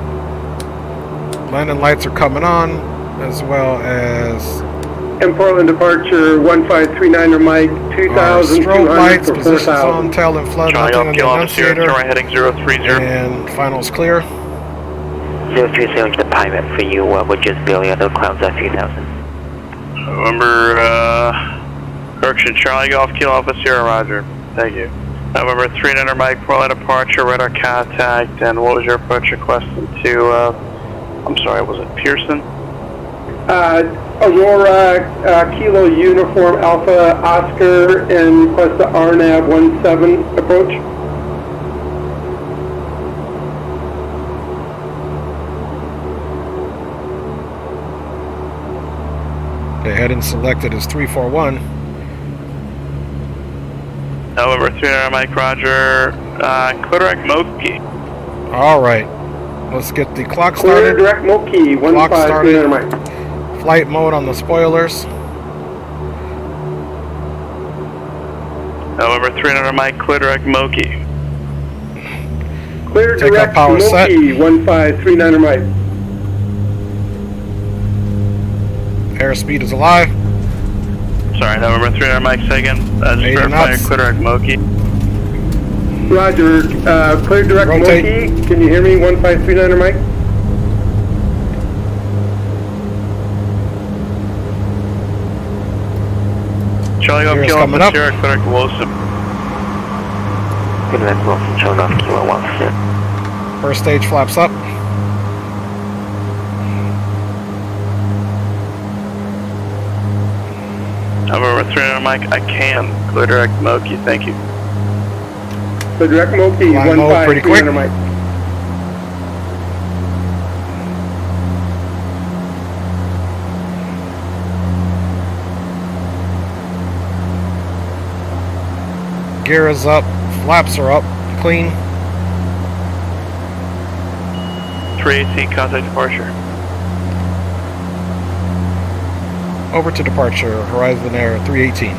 landing lights are coming on, as well as And Portland departure 1539 Mike, 2,200 strobe lights, for positions 4,000. on, tail and flood, Charlie nothing on Golf the Kilo Sierra, turn annunciator, right heading 030. and finals clear. 030 to the pilot for you, we're just barely out of the clouds at 3,000. Remember, correction, Charlie Golf Kilo Alpha Sierra, roger. Thank you. November 300 Mike, Portland departure, radar contact, and what was your approach request to, I'm sorry, was it Pearson? Aurora, Kilo Uniform Alpha Oscar, and request the RNAV 17 approach. Okay, heading selected is 341. November 300 Mike, Roger, clear direct Moki. Alright, let's get the clock Clear started. direct Moki, Clock 15 started. Mike. Flight mode on the spoilers. November 300 Mike, clear direct Moki. Clear Take up direct power set. Moki, 1539 Mike. Airspeed is alive. Sorry, November 300 Mike, second. Just 80 verify knots. clear direct Moki. Roger, clear direct Rotate. Moki, can you hear me, 1539 Mike? Charlie Golf Here's Kilo coming Alpha up. Sierra, clear direct Wilson. Good night, Wilson, Charlie Golf Kilo 16. First stage flaps up. November 300 Mike, I can. Clear direct Moki, thank you. Clear direct Moki, Flying mode pretty quick. 1539 Mike. Gear is up. Flaps are up. Clean. 318, contact departure. Over to departure. Horizon Air 318.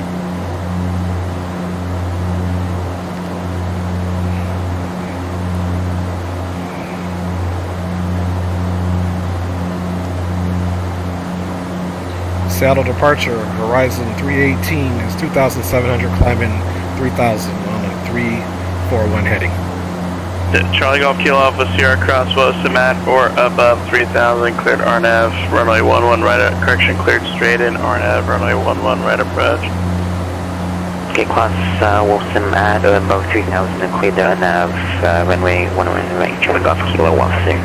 Seattle departure. Horizon 318 is 2,700, climbing 3,000 on a 341 heading. Charlie Golf Kilo Alpha Sierra Crossbow Cement or above 3,000, cleared RNAV, runway 11 right at, correction, cleared straight in, RNAV, runway 11 right approach. Okay, class Wilson at above 3,000 and cleared the nav, runway 11 right, Charlie Golf Kilo 16.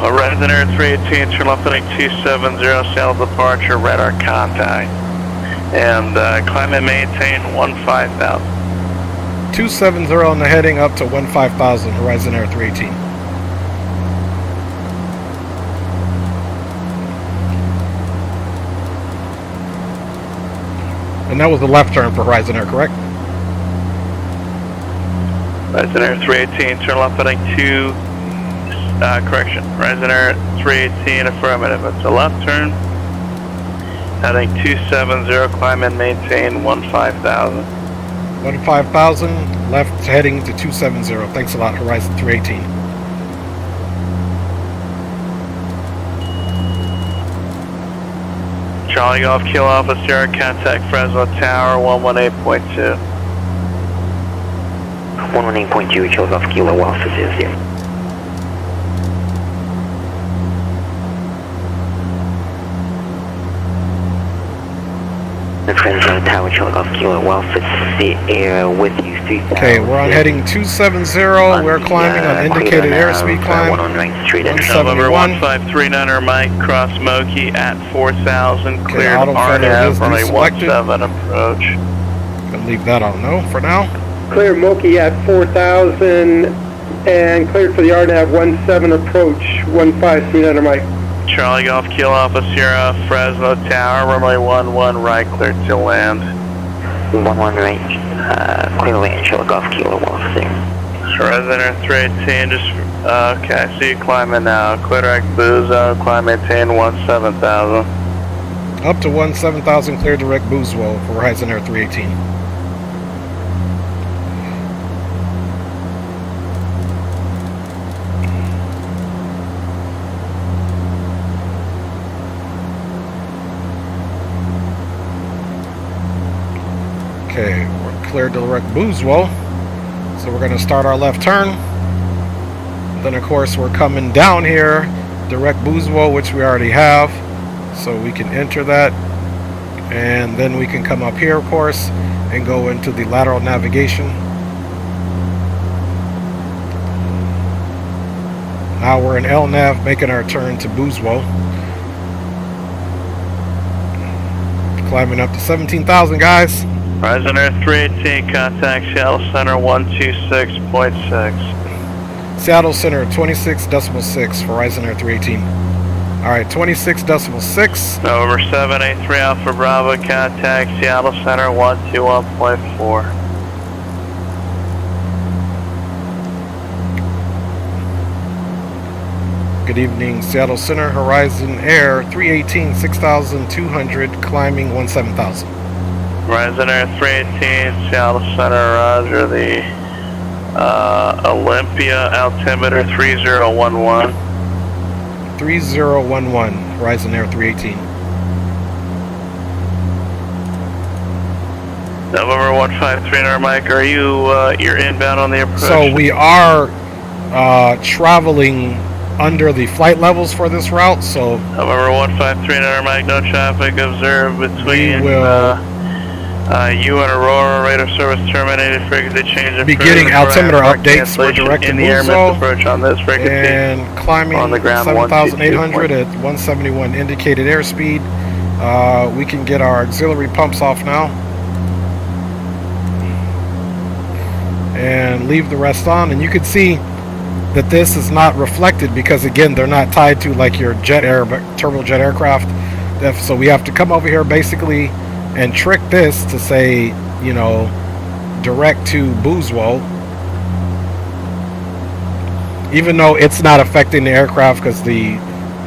Horizon Air 318, turn left heading 270, Seattle departure, radar contact. And climb and maintain 15,000. 270 on the heading up to 15,000, Horizon Air 318. And that was the left turn for Horizon Air, correct? Horizon Air 318, turn left heading 2, correction, Horizon Air 318, affirmative, it's a left turn. Heading 270, climb and maintain 15,000. 15,000, left heading to 270. Thanks a lot, Horizon 318. Charlie Golf Kilo Alpha Sierra, contact Fresno Tower 118.2. 118.2, Charlie Golf Kilo Alpha 00. The Fresno Tower, Charlie Golf Kilo Alpha Sierra with you 3,000. Okay, we're on heading 270. We're climbing on indicated airspeed climb. November 1539 Mike, cross Moki at 4,000, Okay, cleared auto feather RNAV, is runway deselected. 17 approach. Gonna leave that on no for now. Clear Moki at 4,000 and cleared for the RNAV 17 approach, 1539 Mike. Charlie Golf Kilo Alpha Sierra, Fresno Tower, runway 11 right, cleared to land. 11 right, clear land, Charlie Golf Kilo Alpha 0. Horizon Air 318, just, okay, I see you climbing now. Clear direct Buzo, climb maintain 17,000. Up to 17,000, clear direct Boozewell for Horizon Air 318. Okay, we're cleared direct Boozewell. So we're going to start our left turn. Then of course we're coming down here, direct Boozewell, which we already have. So we can enter that. And then we can come up here, of course, and go into the lateral navigation. Now we're in LNAV, making our turn to Boozwo. Climbing up to 17,000, guys. Horizon Air 318, contact Seattle Center 126.6. Seattle Center 26.6 for Horizon Air 318. Alright, 26.6. November 783 Alpha Bravo, contact Seattle Center 121.4. Good evening, Seattle Center, Horizon Air 318, 6,200, climbing 17,000. Horizon Air 318, Seattle Center, roger. The Olympia altimeter 3011. 3011, Horizon Air 318. November 153, Mike, are you, you're inbound on the approach? So we are traveling under the flight levels for this route, so November 153, Mike, no traffic observed between you and Aurora. Rate of service terminated. Frequency change. Be getting altimeter updates. We're directing in the air approach on this frequency. And climbing on the ground 7,800 at 171 indicated airspeed. We can get our auxiliary pumps off now. And leave the rest on. And you can see that this is not reflected because, again, they're not tied to like your turbojet aircraft. So we have to come over here basically and trick this to say, you know, direct to Boozwo, even though it's not affecting the aircraft because the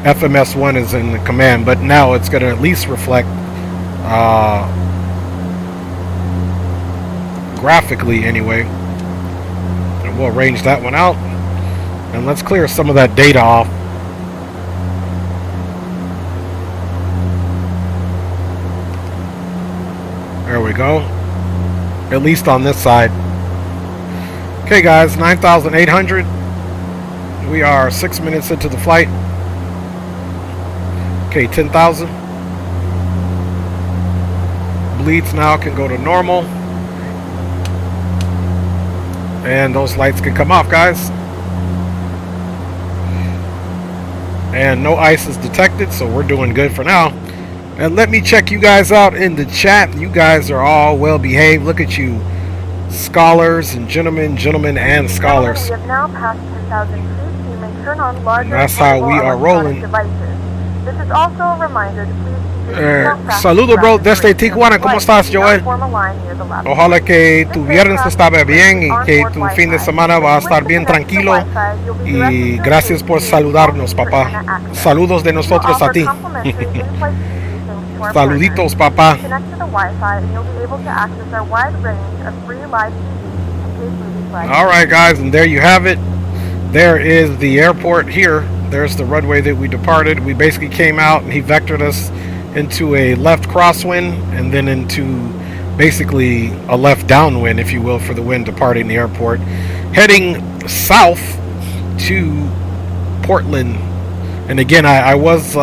FMS1 is in the command, but now it's going to at least reflect graphically anyway. And we'll arrange that one out, and let's clear some of that data off. There we go. At least on this side. Okay, guys, 9,800. We are 6 minutes into the flight. Okay, 10,000. Bleeds now can go to normal. And those lights can come off, guys. And no ice is detected, so we're doing good for now. And let me check you guys out in the chat. You guys are all well behaved. Look at you, scholars and gentlemen and scholars. We have now passed 10,000 feet. You may turn on larger. That's how we are rolling. Devices. This is also a reminder to please. Saludos, bro, desde Tijuana. ¿Cómo estás, Joel? Ojalá que tu viernes estaba bien y que tu fin de semana va a estar bien tranquilo. Y gracias por saludarnos, papá. Saludos de nosotros a ti. Saluditos, papá. Alright, guys, and there you have it. There is the airport here. There's the runway that we departed. We basically came out and he vectored us into a left crosswind and then into basically a left downwind, if you will, for the wind departing the airport. Heading south to Portland. And again, I was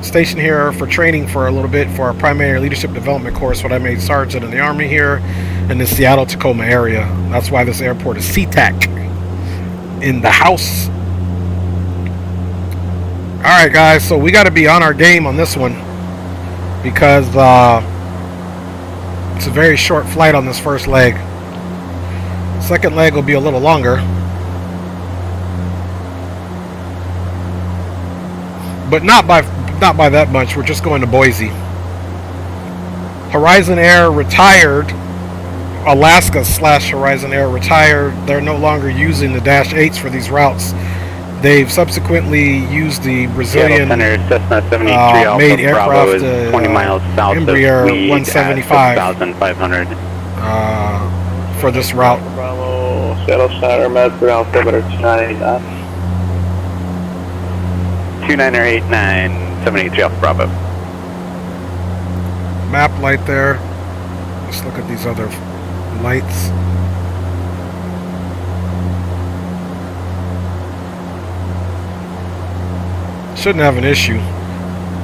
stationed here for training for a little bit for our primary leadership development course when I made sergeant in the Army here in the Seattle-Tacoma area. That's why this airport is SeaTac in the house. Alright, guys, so we got to be on our game on this one because it's a very short flight on this first leg. Second leg will be a little longer, but not by that much. We're just going to Boise. Horizon Air retired. Alaska / Horizon Air retired. They're no longer using the Dash 8s for these routes. They've subsequently used the Brazilian made aircraft, 20 miles south Embraer 175 for this route. Bravo, Seattle Center, Medford, altimeter 2989. 2989, 783 Alpha Bravo. Map light there. Let's look at these other lights. Shouldn't have an issue.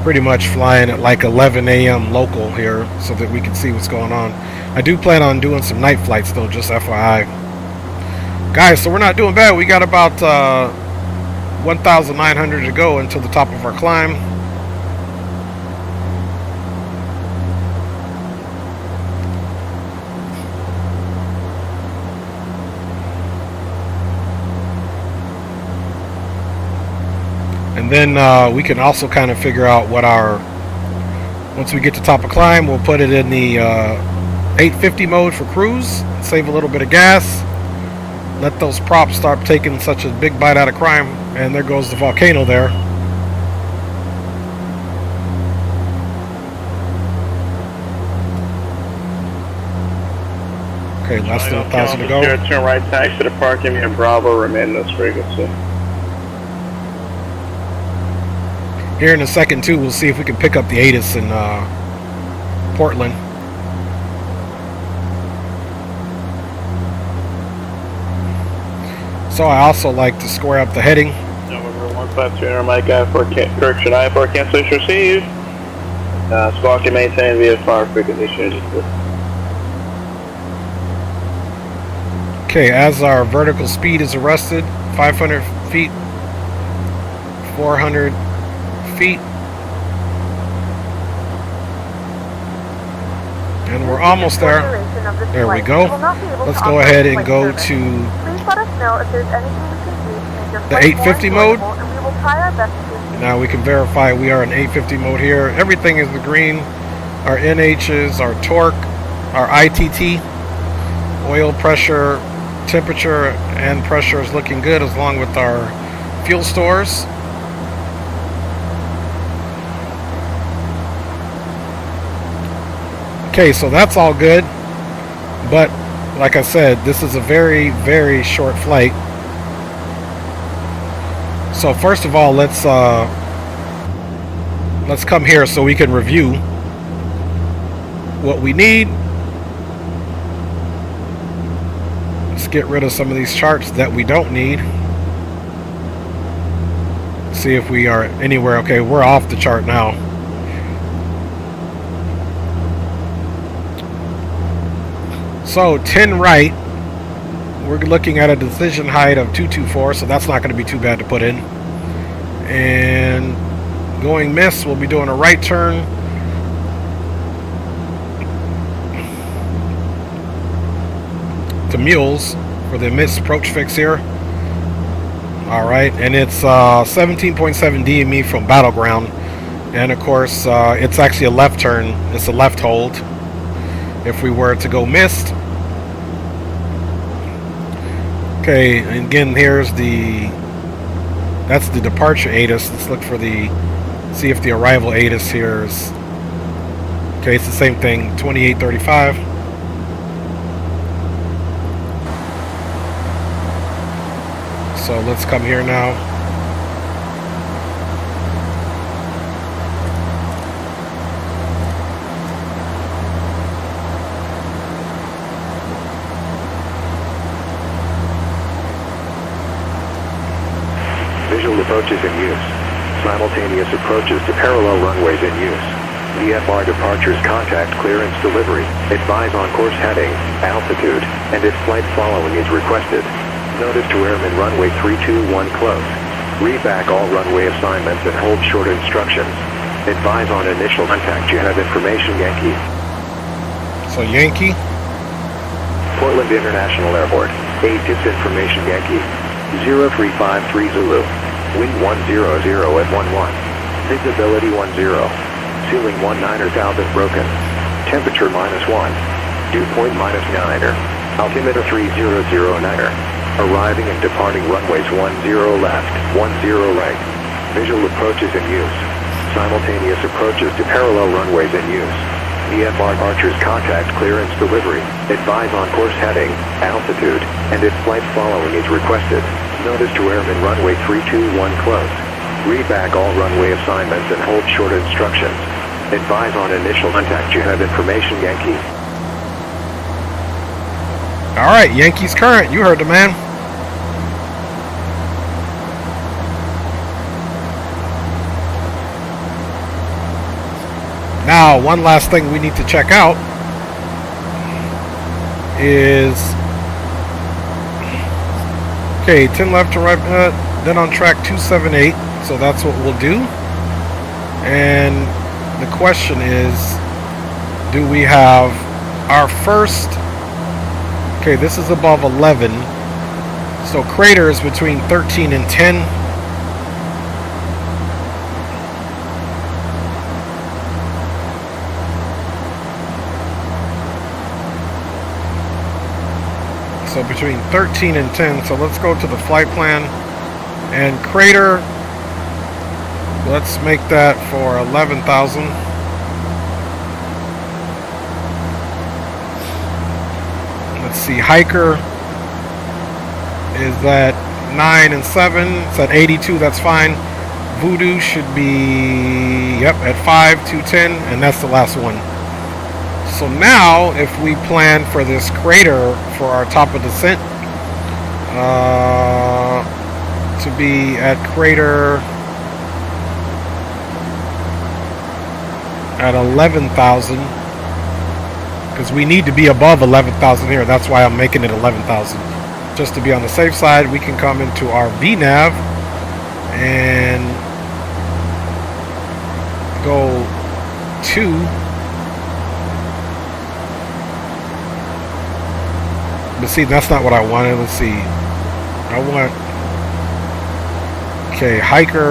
Pretty much flying at like 11 a.m. local here so that we can see what's going on. I do plan on doing some night flights though, just FYI. Guys, so we're not doing bad. We got about 1,900 to go until the top of our climb. And then we can also kind of figure out what our, once we get to top of climb, we'll put it in the 850 mode for cruise, save a little bit of gas, let those props start taking such a big bite out of crime, and there goes the volcano there. Okay, less than 1,000 to go. Turn right taxi to parking in Bravo, remain this frequency. Here in a second too, we'll see if we can pick up the HOTAS in Portland. So I also like to square up the heading. November 152, Mike I4, correction, I4 cancellation received. Squawk and maintain via fire frequency changes. Okay, as our vertical speed is arrested, 500 feet, 400 feet, and we're almost there. There we go. Let's go ahead and go to the 850 mode. Now we can verify we are in 850 mode here. Everything is the green. Our NHs, our torque, our ITT, oil pressure, temperature, and pressure is looking good, as long with our fuel stores. Okay, so that's all good, but like I said, this is a very, very short flight. So first of all, let's come here so we can review what we need. Let's get rid of some of these charts that we don't need. See if we are anywhere. Okay, we're off the chart now. So 10 right, we're looking at a decision height of 224, so that's not going to be too bad to put in. And going miss, we'll be doing a right turn. To Mules for the miss approach fix here. Alright, and it's 17.7 DME from Battleground. And of course, it's actually a left turn. It's a left hold. If we were to go missed. Okay, and again, here's that's the departure HOTAS. Let's look for see if the arrival HOTAS here is, okay, it's the same thing, 2835. So let's come here now. Visual approaches in use. Simultaneous approaches to parallel runways in use. VFR departures, contact clearance delivery. Advise on course heading, altitude, and if flight following is requested. Notice to airmen runway 321 close. Read back all runway assignments and hold short instructions. Advise on initial contact. You have information, Yankee. So Yankee. Portland International Airport. 8 disinformation, Yankee. 0353 Zulu. Wind 100 at 11. Visibility 10. Ceiling 19,000 broken. Temperature -1. Dew point -9er. Altimeter 3009er. Arriving and departing runways 10 left, 10 right. Visual approaches in use. Simultaneous approaches to parallel runways in use. VFR departures, contact clearance delivery. Advise on course heading, altitude, and if flight following is requested. Notice to airmen runway 321 close. Read back all runway assignments and hold short instructions. Advise on initial contact. You have information, Yankee. Alright, Yankees current. You heard the man. Now, one last thing we need to check out is, okay, 10 left to right, then on track 278. So that's what we'll do. And the question is, do we have our first... Okay, this is above 11. So crater is between 13 and 10. So between 13 and 10. So let's go to the flight plan. And crater, let's make that for 11,000. Let's see, hiker is at 9 and 7. It's at 82, that's fine. Voodoo should be, yep, at 5, 210, and that's the last one. So now, if we plan for this crater for our top of descent, to be at crater at 11,000, because we need to be above 11,000 here. That's why I'm making it 11,000. Just to be on the safe side, we can come into our VNav and go to... But see, that's not what I wanted. Let's see. I want... Okay, hiker...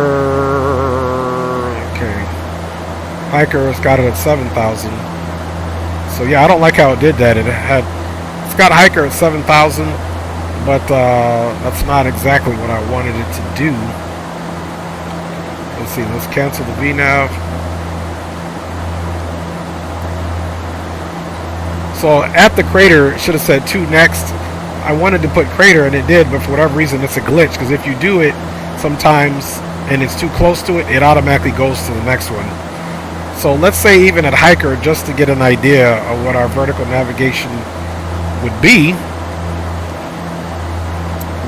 Okay. Hiker's got it at 7,000. So yeah, I don't like how it did that. It's got hiker at 7,000, but that's not exactly what I wanted it to do. Let's see, let's cancel the VNav. So at the crater, it should have said 2 next. I wanted to put crater and it did, but for whatever reason it's a glitch, because if you do it sometimes and it's too close to it, it automatically goes to the next one. So let's say even at hiker, just to get an idea of what our vertical navigation would be,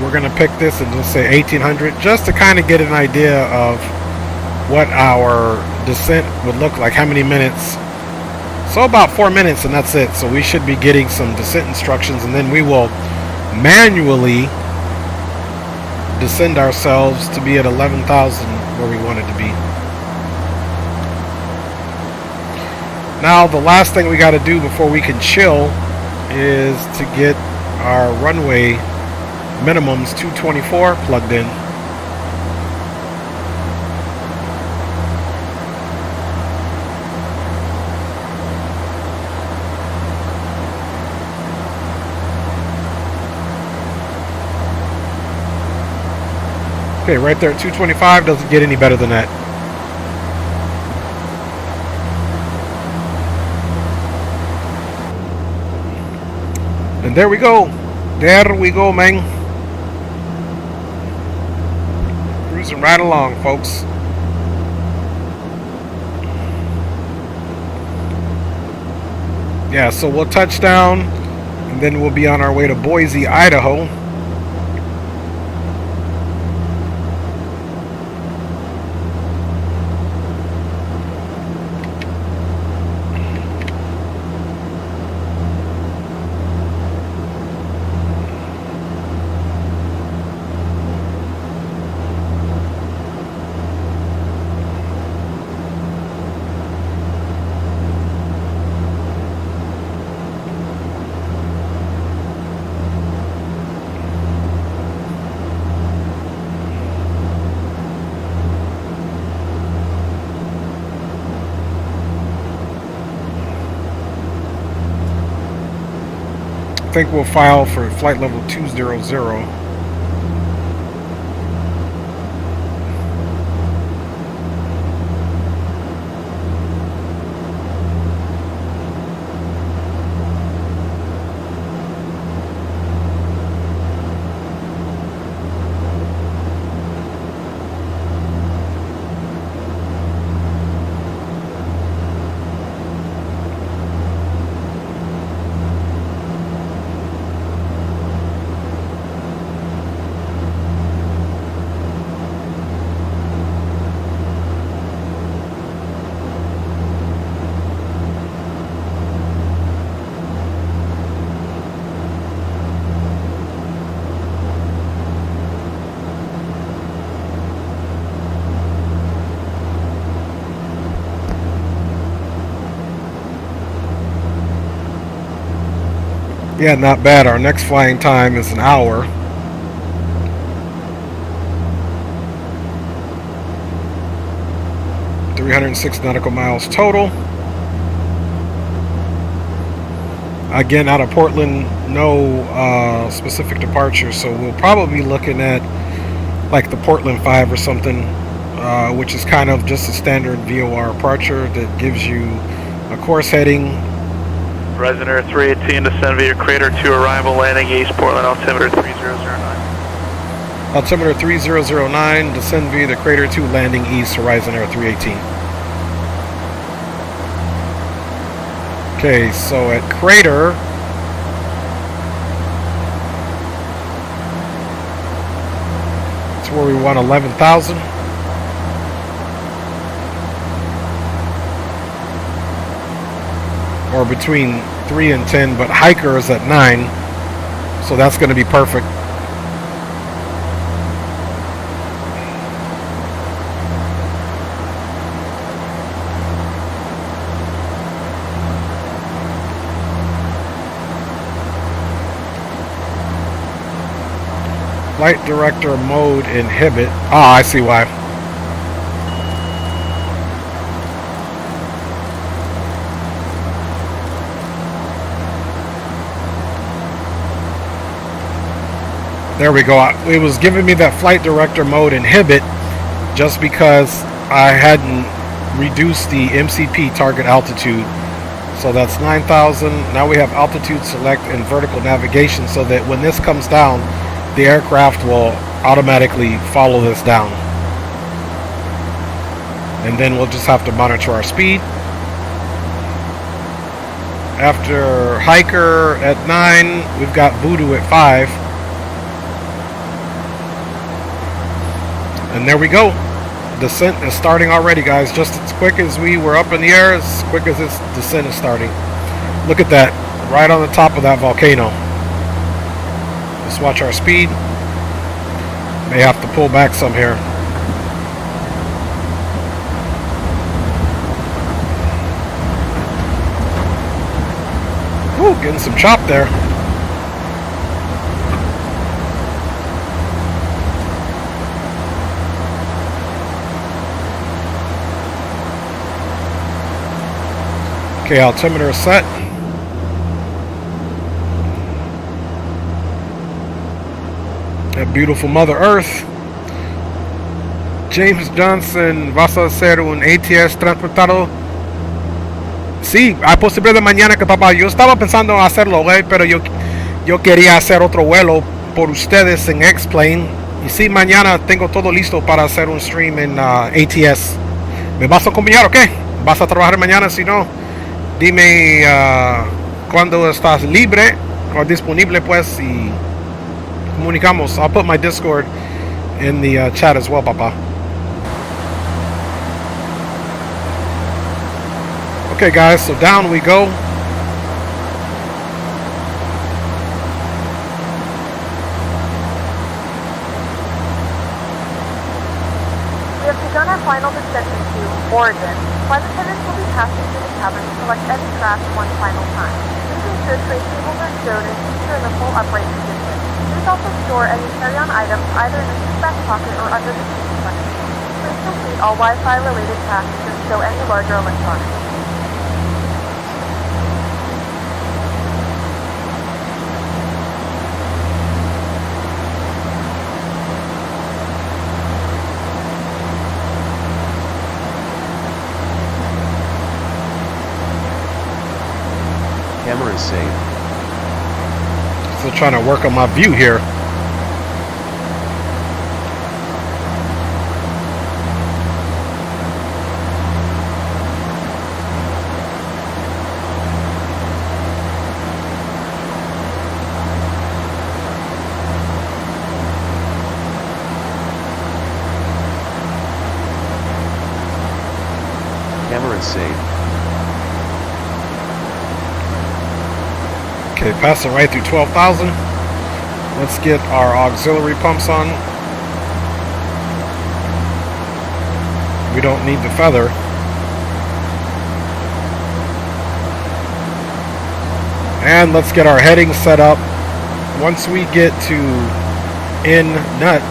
we're going to pick this and just say 1800, just to kind of get an idea of what our descent would look like, how many minutes. So about 4 minutes and that's it. So we should be getting some descent instructions, and then we will manually descend ourselves to be at 11,000 where we want it to be. Now the last thing we got to do before we can chill is to get our runway minimums 224 plugged in. Okay, right there at 225, doesn't get any better than that. And there we go. There we go, man. Cruising right along, folks. Yeah, so we'll touch down, and then we'll be on our way to Boise, Idaho. I think we'll file for flight level 200. Yeah, not bad. Our next flying time is an hour. .306 nautical miles total. Again, out of Portland, no specific departure, so we'll probably be looking at like the Portland 5 or something, which is kind of just a standard VOR departure that gives you a course heading. Horizon Air 318, descend via crater to arrival, landing east, Portland, altimeter 3009. Altimeter 3009, descend via the crater to landing east, Horizon Air 318. Okay, so at crater, it's where we want 11,000. Or between 3 and 10, but hiker is at 9, so that's going to be perfect. Flight director mode inhibit. Ah, I see why. There we go. It was giving me that flight director mode inhibit just because I hadn't reduced the MCP target altitude. So that's 9,000. Now we have altitude select and vertical navigation so that when this comes down, the aircraft will automatically follow this down. And then we'll just have to monitor our speed. After hiker at 9, we've got voodoo at 5. And there we go. Descent is starting already, guys. Just as quick as we were up in the air, as quick as this descent is starting. Look at that. Right on the top of that volcano. Let's watch our speed. May have to pull back some here. Woo, getting some chop there. Okay, altimeter is set. That beautiful Mother Earth. James Johnson, ¿vas a hacer un ATS transportado? Sí, hay posibilidad de mañana que papá. Yo estaba pensando en hacerlo, güey, pero yo quería hacer otro vuelo por ustedes en X-Plane. Y sí, mañana tengo todo listo para hacer un stream en ATS. ¿Me vas a acompañar o qué? ¿Vas a trabajar mañana? Si no, dime cuando estás libre o disponible, pues, y comunicamos. I'll put my Discord in the chat as well, papá. Okay, guys, so down we go. We have begun our final descent to Oregon. Flight attendants will be passing through the cabin to select any craft one final time. Please ensure tray tables are stowed and seats are in the full upright position. Please also store any carry-on items either in the seat back pocket or under the seat section. Please complete all Wi-Fi related tasks and stow any larger electronics. Camera is safe. Still trying to work on my view here. Camera is safe. Okay, passing right through 12,000. Let's get our auxiliary pumps on. We don't need the feather. And let's get our heading set up. Once we get to in nut,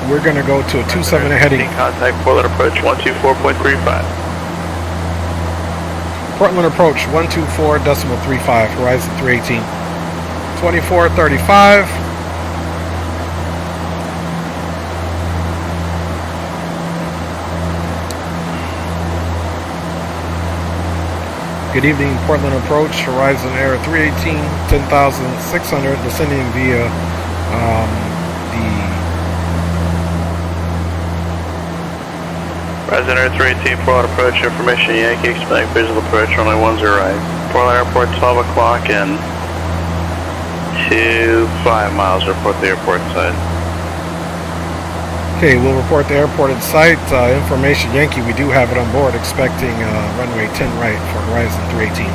we're going to go to a 27 heading. Contact Portland approach 124.35. Portland approach 124.35, horizon 318. 2435. Good evening, Portland approach, horizon air 318, 10,600, descending via Horizon air 318, Portland approach, information Yankee, expect visual approach, runway 10 right. Portland airport 12 o'clock and 25 miles, report the airport side. Okay, we'll report the airport in sight. Information Yankee, we do have it on board, expecting runway 10 right for horizon 318.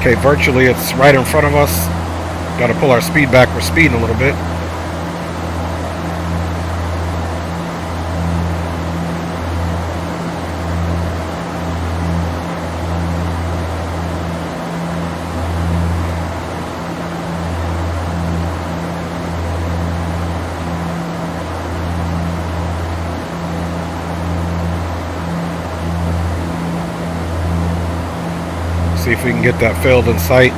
Okay, virtually it's right in front of us. Got to pull our speed back. We're speeding a little bit. See if we can get that filled in sight.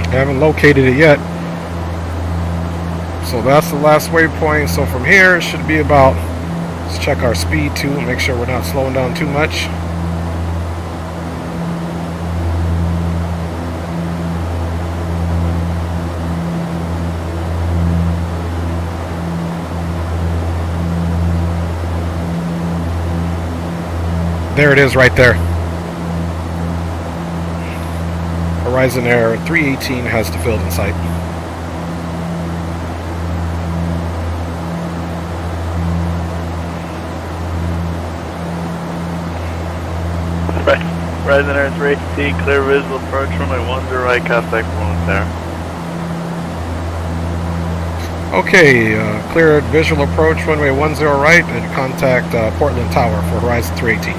Haven't located it yet. So that's the last waypoint. So from here it should be about, let's check our speed too and make sure we're not slowing down too much. There it is right there. Horizon Air 318 has the field in sight. Horizon Air 318, clear visual approach, runway 10 right, contact Portland Tower. Okay, cleared visual approach, runway 10 right, and contact Portland Tower for Horizon 318.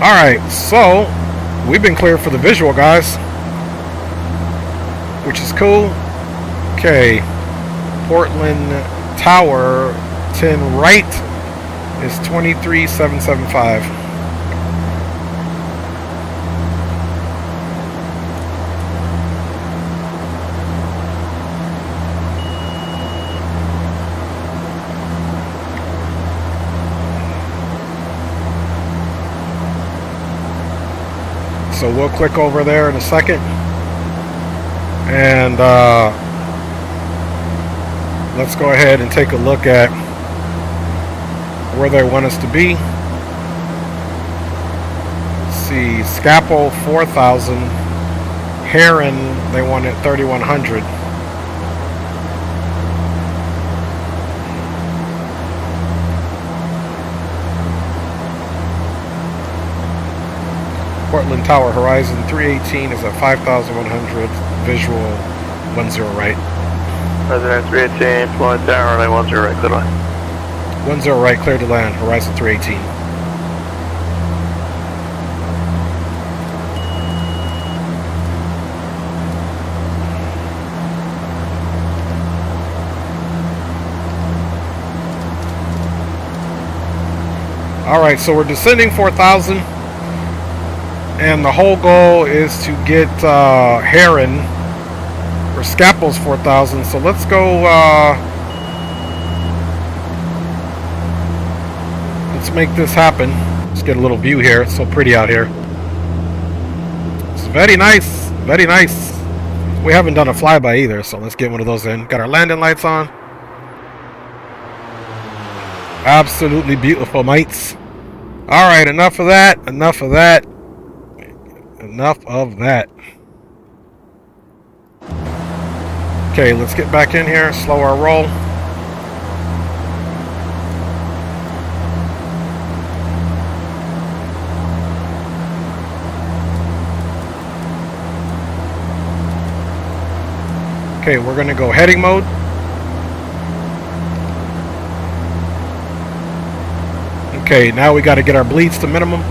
Alright, so we've been cleared for the visual, guys, which is cool. Okay, Portland Tower 10 right is 23,775. So we'll click over there in a second, and let's go ahead and take a look at where they want us to be. Let's see, Scapel 4,000, Heron they want at 3,100. Portland Tower, Horizon 318 is at 5,100, visual 10 right. Horizon 318, Portland Tower, runway 10 right, clear to land. 10 right, clear to land, Horizon 318. Alright, so we're descending 4,000. And the whole goal is to get Heron, or Scapel's 4,000. So let's go let's make this happen. Let's get a little view here. It's so pretty out here. It's very nice. Very nice. We haven't done a flyby either, so let's get one of those in. Got our landing lights on. Absolutely beautiful, mates. Alright, enough of that. Enough of that. Enough of that. Okay, let's get back in here. Slow our roll. Okay, we're going to go heading mode. Okay, now we got to get our bleeds to minimum.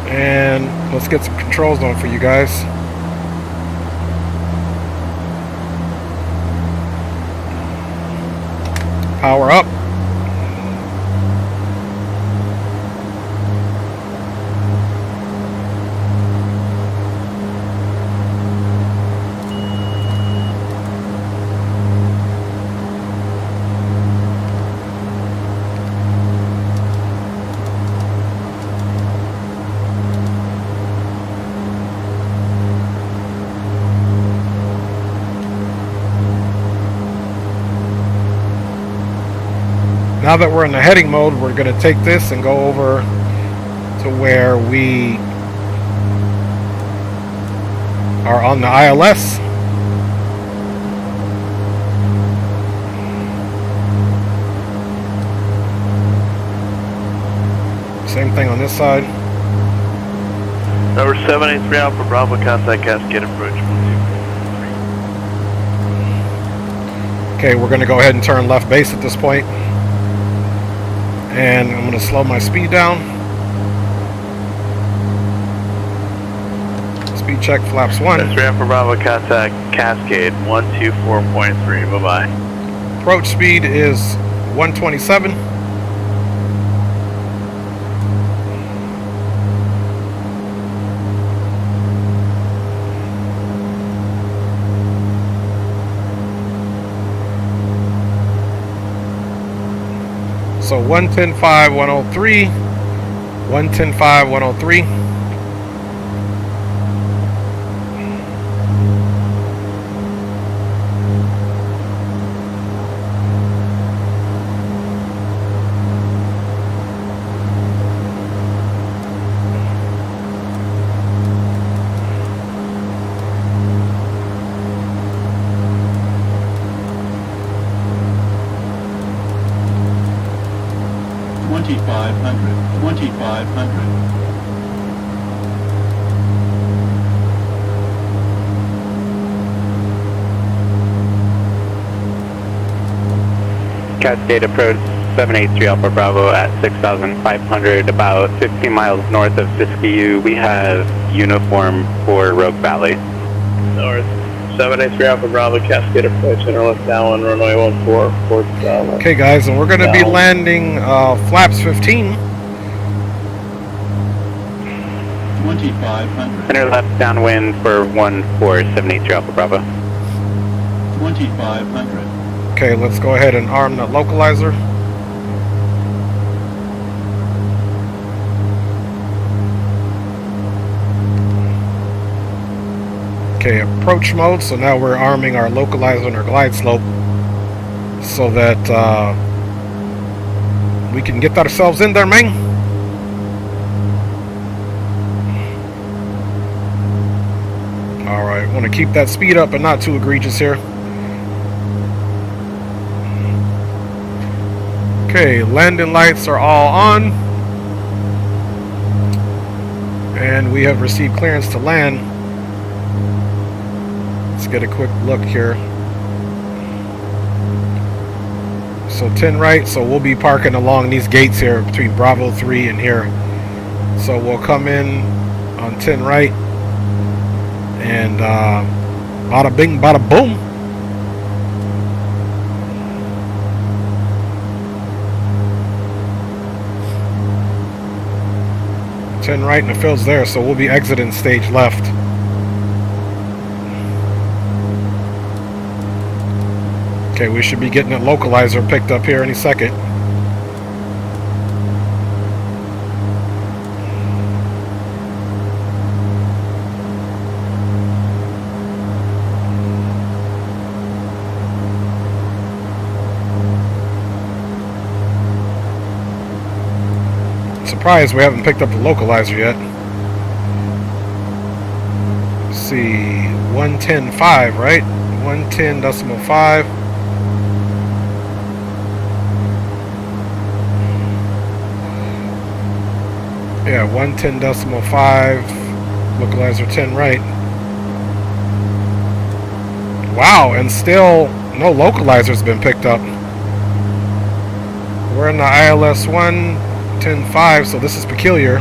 And let's get some controls on for you guys. Power up. Now that we're in the heading mode, we're going to take this and go over to where we are on the ILS. Same thing on this side. Number 783 Alpha Bravo, contact Cascade approach. Okay, we're going to go ahead and turn left base at this point. And I'm going to slow my speed down. Speed check, flaps 1. 3 Alpha Bravo, contact Cascade 124.3. Bye-bye. Approach speed is 127. So 110.5, 103, 110.5, 103. Cascade approach 783 Alpha Bravo at 6,500, about 15 miles north of Siskiyou. We have uniform for Rogue Valley. North 783 Alpha Bravo, Cascade approach, interlift down runway 14, port Okay guys, and we're going to be landing flaps 15. 2,500. Center left downwind for 14783 Alpha Bravo. 2,500. Okay, let's go ahead and arm the localizer. Okay, approach mode. So now we're arming our localizer and our glide slope so that we can get ourselves in there, man. Alright, want to keep that speed up but not too egregious here. Okay, landing lights are all on. And we have received clearance to land. Let's get a quick look here. So 10 right, so we'll be parking along these gates here between Bravo 3 and here. So we'll come in on 10 right. And bada bing, bada boom. Right, and the field's there, so we'll be exiting stage left. Okay, we should be getting a localizer picked up here any second. surprised we haven't picked up the localizer yet. Let's see, 110.5, right? 110.5. Yeah, 110.5, localizer 10 right. Wow, and still no localizer's been picked up. We're in the ILS 110.5, so this is peculiar.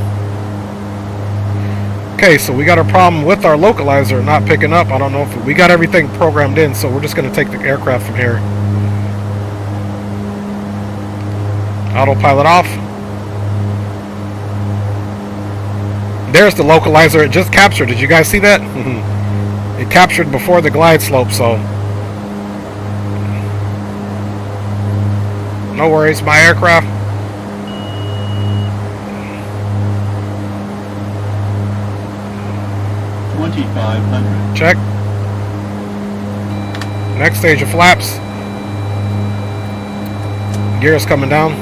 Okay, so we got a problem with our localizer not picking up. I don't know if we got everything programmed in, so we're just going to take the aircraft from here. Autopilot off. There's the localizer. It just captured. Did you guys see that? It captured before the glide slope, so no worries. My aircraft. Check. Next stage of flaps. Gears coming down.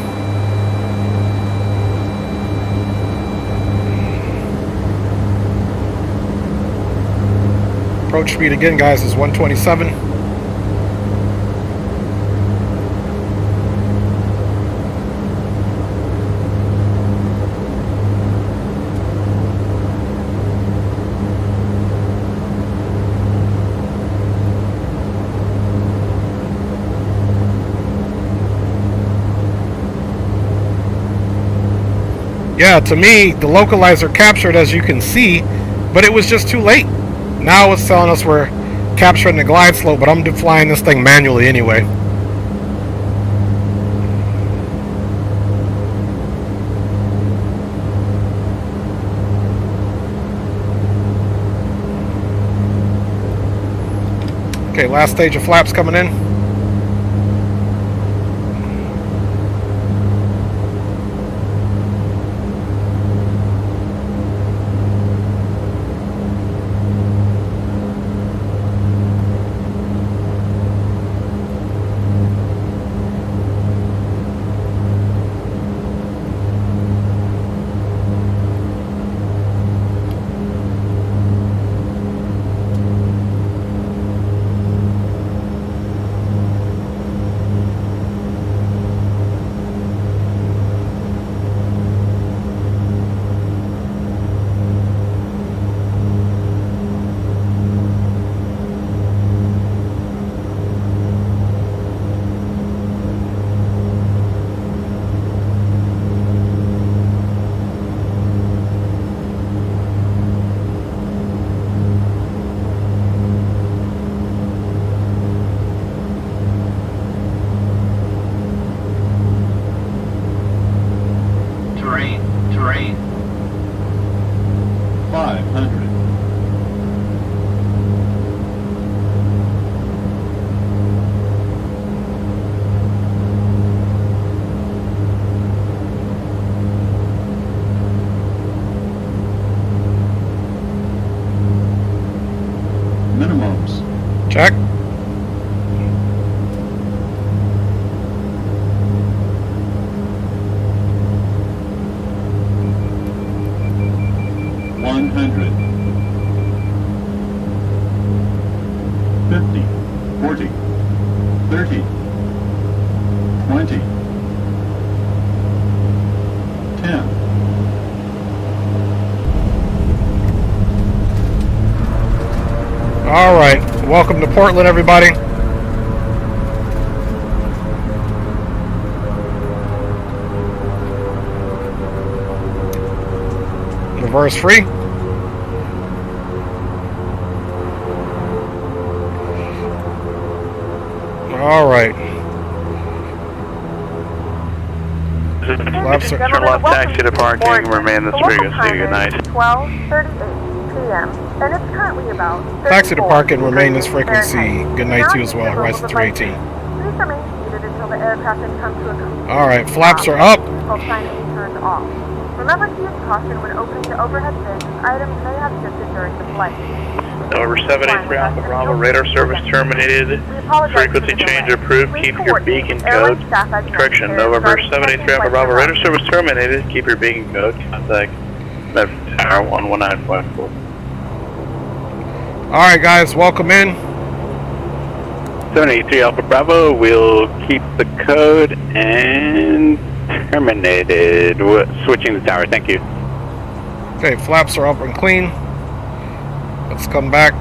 Approach speed again, guys, is 127. Yeah, to me, the localizer captured, as you can see, but it was just too late. Now it's telling us we're capturing the glide slope, but I'm flying this thing manually anyway. Okay, last stage of flaps coming in. Terrain. 500. Minimums. Check. All right, welcome to Portland, everybody. Reverse free. All right. Turn left, taxi to parking, remain this frequency. Good night. 12:38 p.m. and it's currently about Taxi to parking, remain this frequency. Good night to you as well. Rise to 318. Please remain seated until the aircraft has come to a complete All right, flaps are up. Sign is turned off. Remember to use caution when opening the overhead bins, as items may have shifted during the flight. Over 783 Alpha Bravo, radar service terminated. Frequency change approved. Keep your beacon code. Correction, November 783 Alpha Bravo, radar service terminated. Keep your beacon code. Contact Medford Tower 11954. Alright guys, welcome in. 783 Alpha Bravo, we'll keep the code and terminated. Switching the tower, thank you. Okay, flaps are up and clean. Let's come back.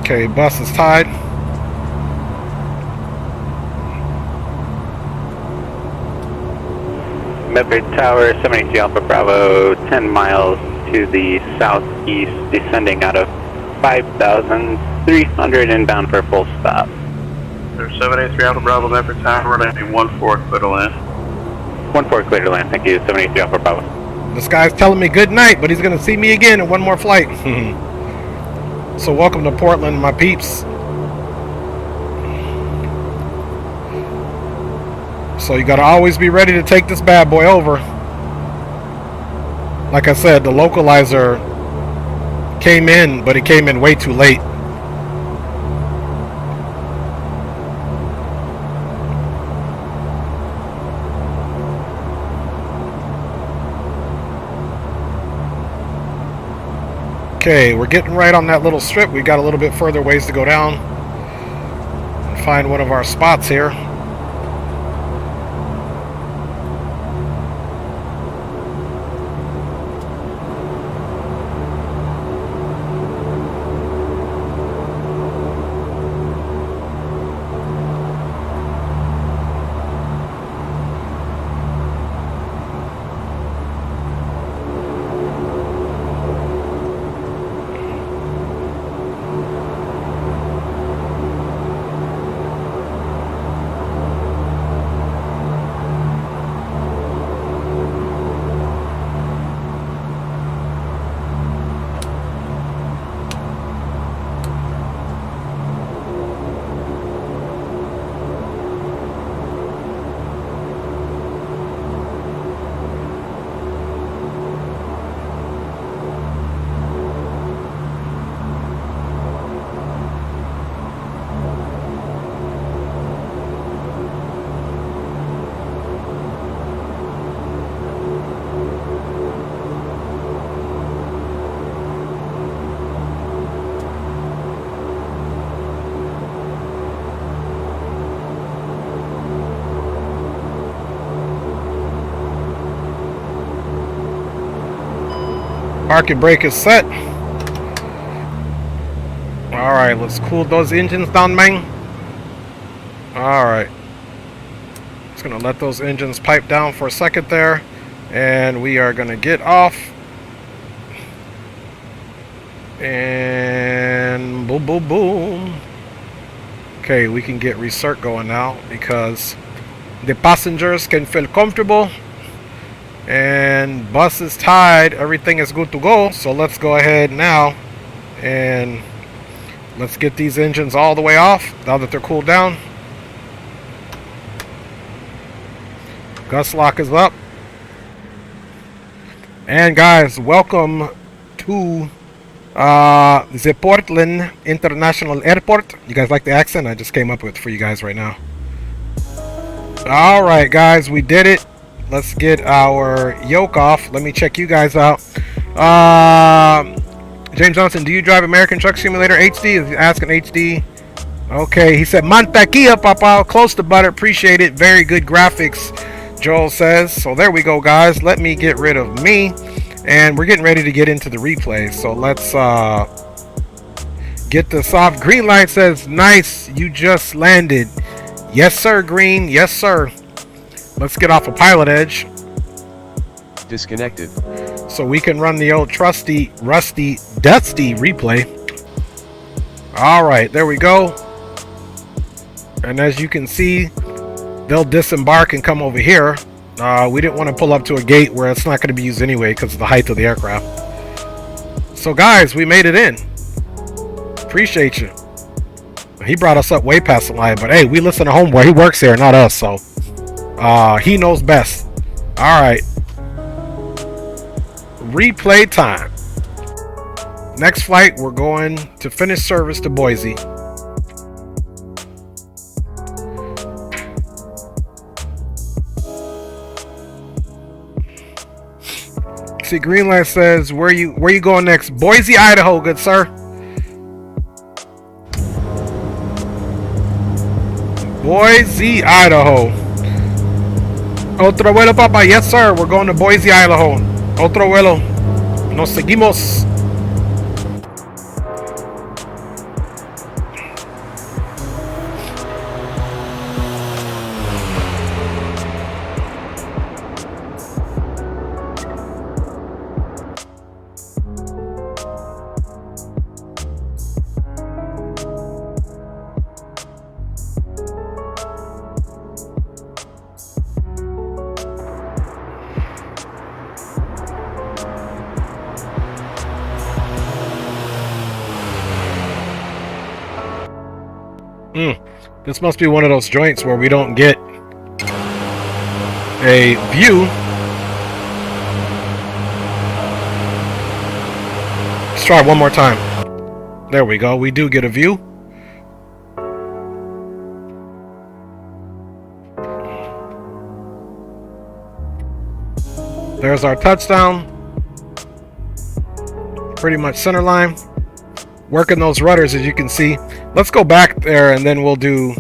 Okay, bus is tied. Medford Tower, 783 Alpha Bravo, 10 miles to the southeast, descending out of 5,300 inbound for full stop. There's 783 Alpha Bravo, Medford Tower, landing 14 clear to land. 14 clear to land, thank you, 783 Alpha Bravo. This guy's telling me good night, but he's gonna see me again in one more flight. So welcome to Portland, my peeps. So you gotta always be ready to take this bad boy over. Like I said, the localizer came in, but it came in way too late. Okay, we're getting right on that little strip. We got a little bit further ways to go down and find one of our spots here. Parking brake is set. Alright, let's cool those engines down, man. Alright. Just gonna let those engines pipe down for a second there. And we are gonna get off. And boom, boom, boom. Okay, we can get recirc going now because the passengers can feel comfortable. And bus is tied, everything is good to go. So let's go ahead now and let's get these engines all the way off now that they're cooled down. Gust lock is up. And guys, welcome to the Portland International Airport. You guys like the accent I just came up with for you guys right now? Alright guys, we did it. Let's get our yoke off. Let me check you guys out. James Johnson, do you drive American Truck Simulator HD? Is he asking HD? Okay, he said Mantequilla, Papa. Close to butter. Appreciate it. Very good graphics, Joel says. So there we go, guys. Let me get rid of me. And we're getting ready to get into the replay. So let's get this off. Green light says, nice. You just landed. Yes, sir, Green. Yes, sir. Let's get off of PilotEdge. Disconnected. So we can run the old trusty, rusty, dusty replay. Alright, there we go. And as you can see, they'll disembark and come over here. We didn't want to pull up to a gate where it's not going to be used anyway because of the height of the aircraft. So guys, we made it in. Appreciate you. He brought us up way past the line, but hey, we listen to homeboy. He works here, not us, so he knows best. All right. Replay time. Next flight, we're going to finish service to Boise. See, Greenlight says, where you going next? Boise, Idaho, good sir. Boise, Idaho. Otro vuelo, papa. Yes, sir. We're going to Boise, Idaho. Otro vuelo. Nos seguimos. This must be one of those joints where we don't get a view. Let's try one more time. There we go. We do get a view. There's our touchdown. Pretty much center line. Working those rudders, as you can see. Let's go back there and then we'll do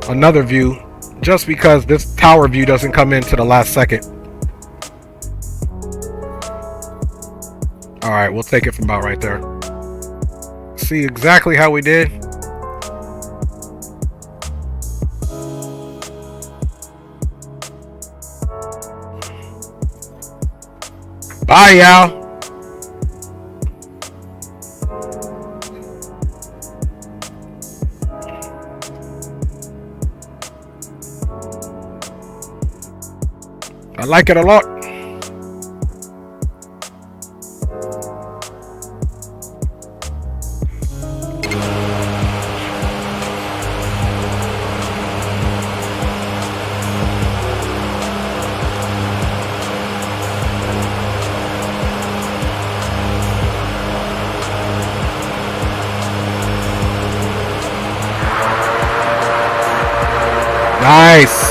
another view, just because this tower view doesn't come in to the last second. All right, we'll take it from about right there. See exactly how we did. Bye, y'all. I like it a lot. Nice.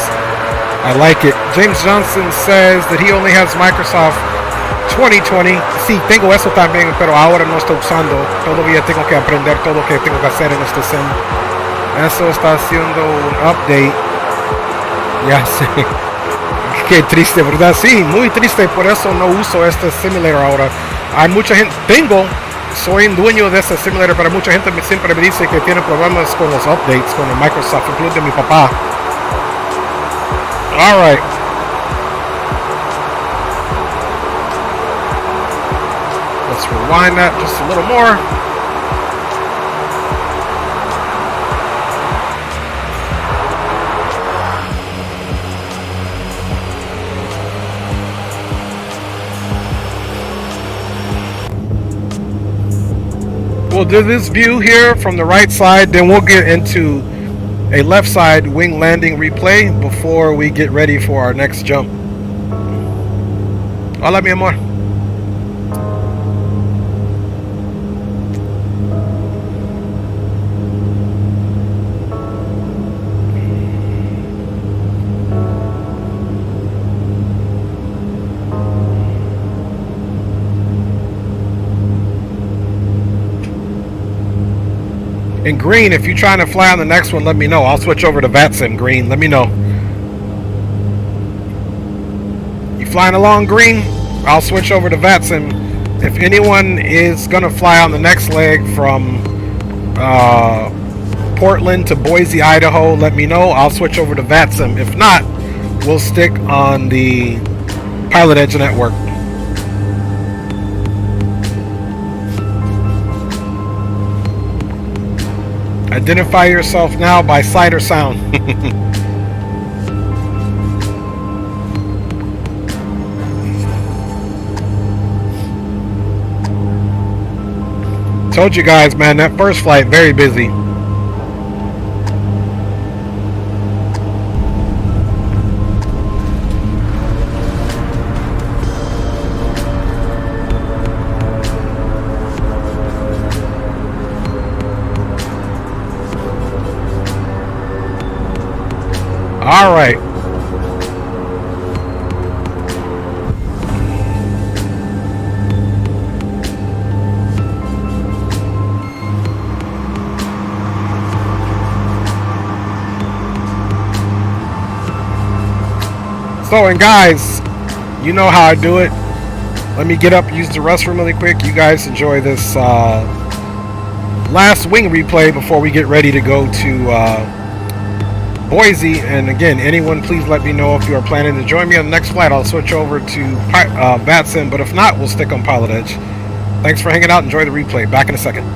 I like it. James Johnson says that he only has Microsoft 2020. Sí, tengo eso también, pero ahora no estoy usando. Todavía tengo que aprender todo lo que tengo que hacer en este sim. Eso está haciendo un update. Ya sé. Qué triste, ¿verdad? Sí, muy triste. Por eso no uso este simulator ahora. Hay mucha gente. Soy un dueño de este simulator, pero mucha gente siempre me dice que tiene problemas con los updates, con el Microsoft, incluido mi papá. All right. Let's rewind that just a little more. We'll do this view here from the right side, then we'll get into a left side wing landing replay before we get ready for our next jump. Hola, mi amor. And green, if you're trying to fly on the next one, let me know. I'll switch over to VATSIM green. Let me know. You flying along green? I'll switch over to VATSIM. If anyone is going to fly on the next leg from Portland to Boise, Idaho, let me know. I'll switch over to VATSIM. If not, we'll stick on the PilotEdge network. Identify yourself now by sight or sound. Told you guys, man, that first flight, very busy. All right. So, and guys, you know how I do it. Let me get up, use the restroom really quick. You guys enjoy this last wing replay before we get ready to go to Boise. And again, anyone, please let me know if you are planning to join me on the next flight. I'll switch over to VATSIM, but if not, we'll stick on PilotEdge. Thanks for hanging out. Enjoy the replay. Back in a second.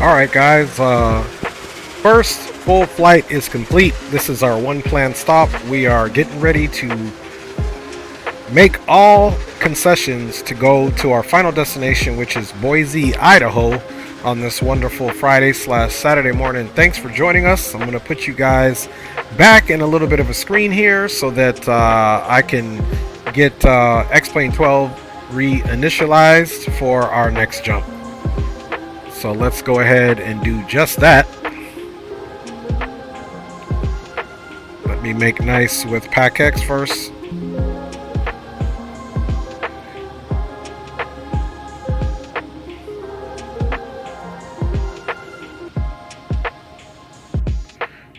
Alright guys, first full flight is complete. This is our one planned stop. We are getting ready to make all concessions to go to our final destination, which is Boise, Idaho, on this wonderful Friday/Saturday morning. Thanks for joining us. I'm going to put you guys back in a little bit of a screen here so that I can get X-Plane 12 reinitialized for our next jump. So let's go ahead and do just that. Let me make nice with PAC-X first.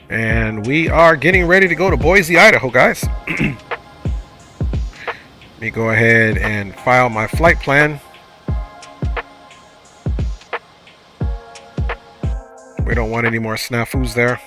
And we are getting ready to go to Boise, Idaho, guys. Let me go ahead and file my flight plan. We don't want any more snafus there.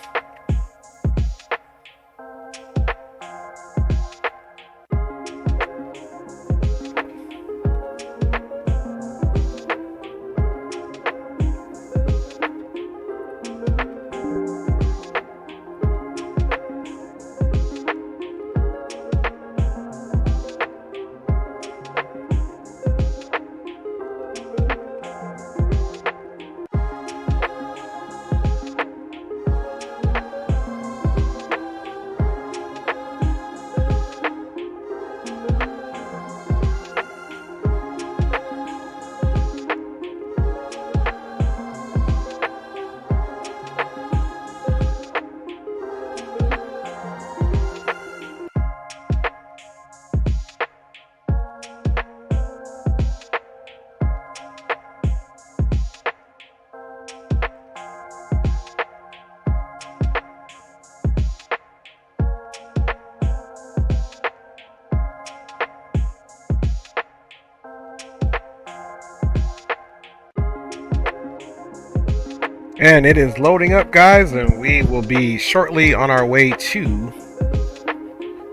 And it is loading up, guys, and we will be shortly on our way to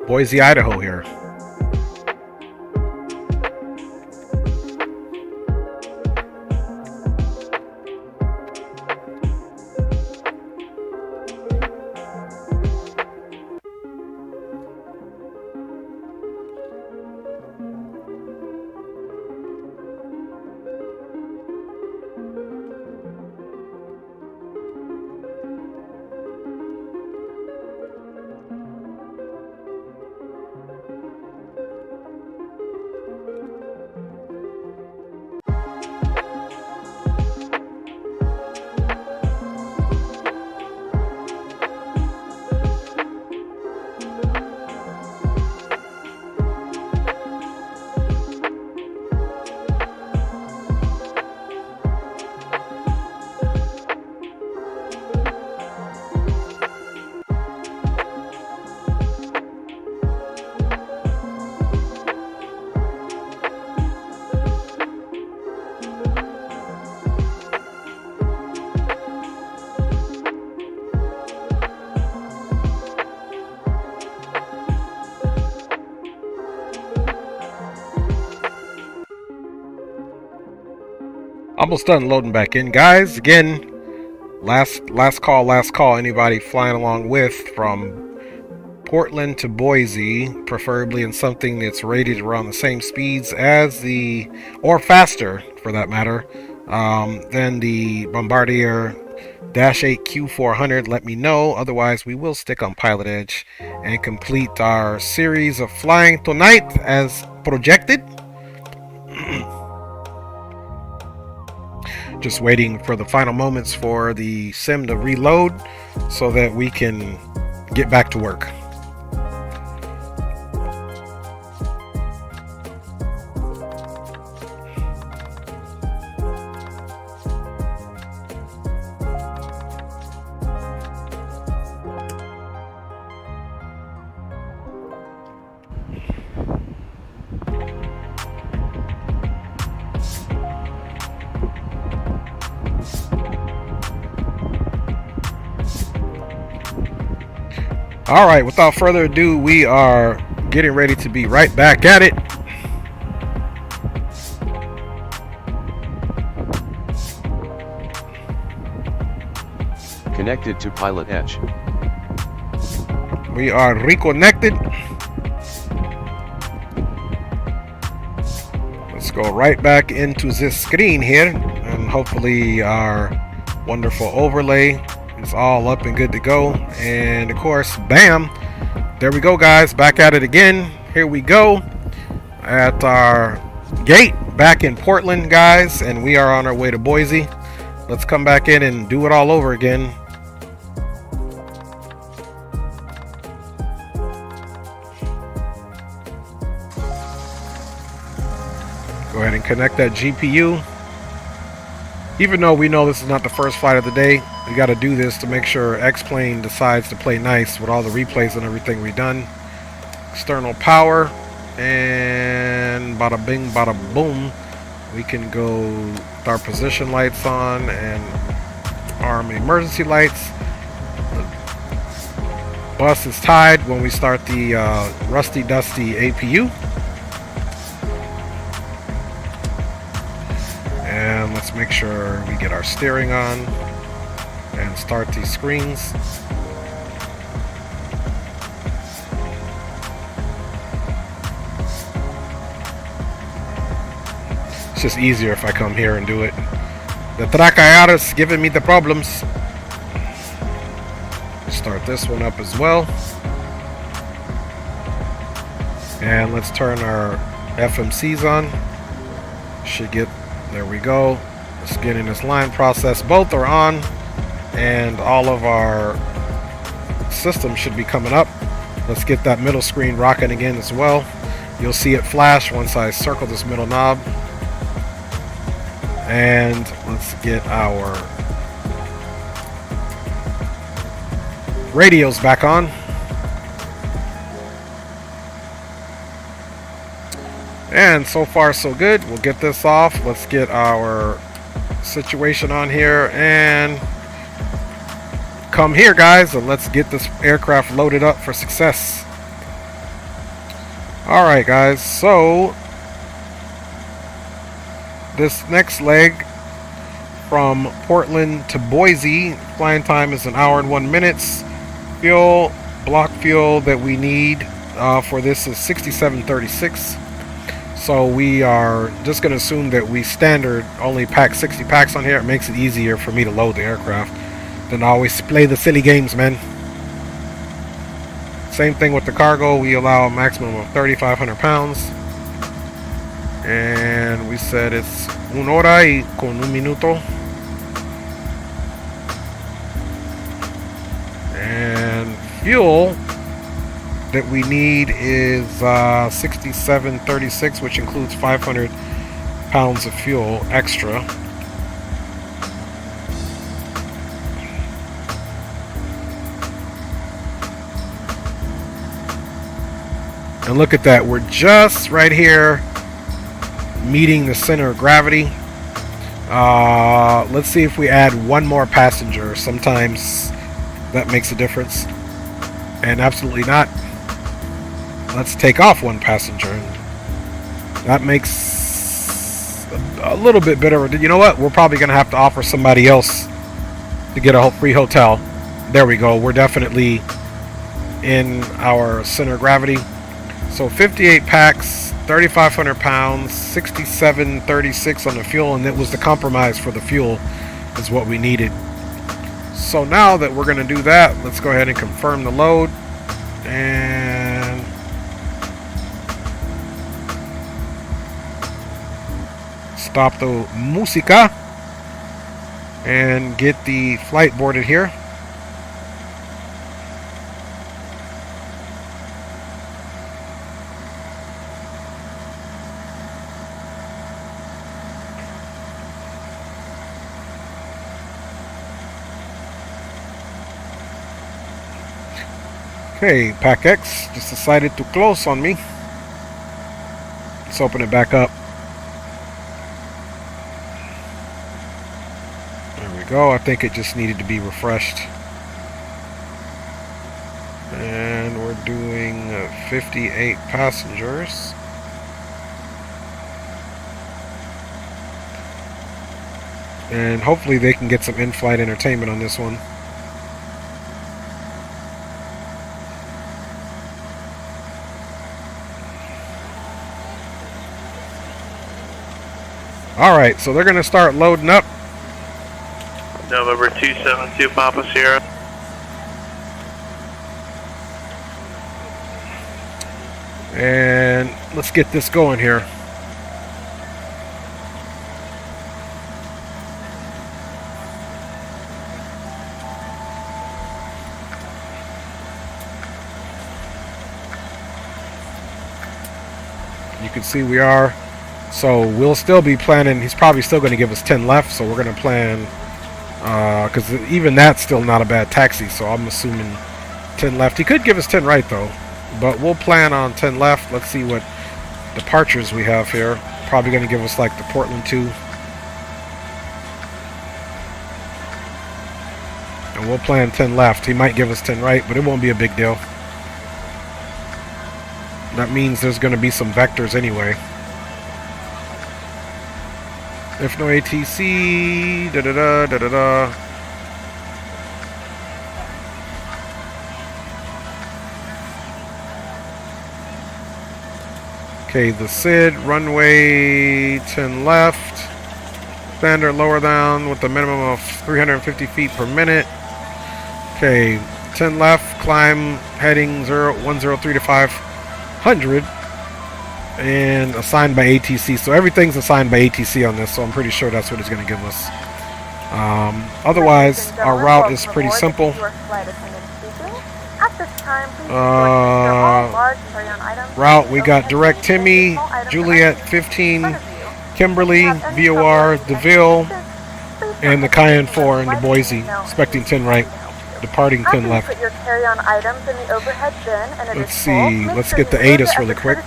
Boise, Idaho here. Almost done loading back in, guys. Again, last call. Anybody flying along with from Portland to Boise, preferably in something that's rated around the same speeds as the, or faster for that matter, than the Bombardier Dash 8 Q400, let me know. Otherwise, we will stick on PilotEdge and complete our series of flying tonight as projected. Just waiting for the final moments for the sim to reload so that we can get back to work. All right, without further ado, we are getting ready to be right back at it. Connected to PilotEdge. We are reconnected. Let's go right back into this screen here, and hopefully our wonderful overlay is all up and good to go. And of course, bam, there we go, guys, back at it again. Here we go at our gate back in Portland, guys, and we are on our way to Boise. Let's come back in and do it all over again. Go ahead and connect that GPU. Even though we know this is not the first flight of the day, we got to do this to make sure X-Plane decides to play nice with all the replays and everything we've done. External power, and bada bing, bada boom. We can go with our position lights on and arm emergency lights. The bus is tied when we start the rusty dusty APU. And let's make sure we get our steering on and start these screens. It's just easier if I come here and do it. The Tracayaras giving me the problems. Start this one up as well. And let's turn our FMCs on. Should get, there we go. Let's get in this line process. Both are on, and all of our systems should be coming up. Let's get that middle screen rocking again as well. You'll see it flash once I circle this middle knob. And let's get our radios back on. And so far so good. We'll get this off. Let's get our situation on here and come here, guys, and let's get this aircraft loaded up for success. Alright, guys, so this next leg from Portland to Boise, flying time is 1 hour and 1 minute. Fuel, block fuel that we need for this is 6736. So we are just going to assume that we standard only pack 60 packs on here. It makes it easier for me to load the aircraft than always play the silly games, man. Same thing with the cargo. We allow a maximum of 3,500 pounds. And we said it's 1 hora y con 1 minuto. And fuel that we need is 6736, which includes 500 pounds of fuel extra. And look at that, we're just right here meeting the center of gravity. Let's see if we add one more passenger. Sometimes that makes a difference, and absolutely not. Let's take off one passenger. That makes a little bit better. You know what? We're probably going to have to offer somebody else to get a free hotel. There we go. We're definitely in our center of gravity. So 58 packs, 3,500 pounds, 6736 on the fuel, and it was the compromise for the fuel is what we needed. So now that we're going to do that, let's go ahead and confirm the load. And stop the música and get the flight boarded here. Okay, Pack X just decided to close on me. Let's open it back up. There we go. I think it just needed to be refreshed. And we're doing 58 passengers. And hopefully they can get some in-flight entertainment on this one. Alright, so they're going to start loading up. November 272 Papa Sierra. And let's get this going here. You can see we are. So we'll still be planning. He's probably still going to give us 10 left. So we're going to plan, because even that's still not a bad taxi. So I'm assuming 10 left. He could give us 10 right though. But we'll plan on 10 left. Let's see what departures we have here. Probably going to give us like the Portland 2. And we'll plan 10 left. He might give us 10 right, but it won't be a big deal. That means there's going to be some vectors anyway. If no ATC, da-da-da, da-da-da. Okay, the SID, runway 10 left. Standard lower down with a minimum of 350 feet per minute. Okay, 10 left, climb heading 103 to 500. And assigned by ATC. So everything's assigned by ATC on this, so I'm pretty sure that's what it's going to give us. Otherwise, our route is pretty simple. Route, we got direct Timmy, Juliet 15, Kimberly, VOR, DeVille, and the Cayenne 4 into Boise, expecting 10 right, departing 10 left. Let's see, let's get the ATIS really quick.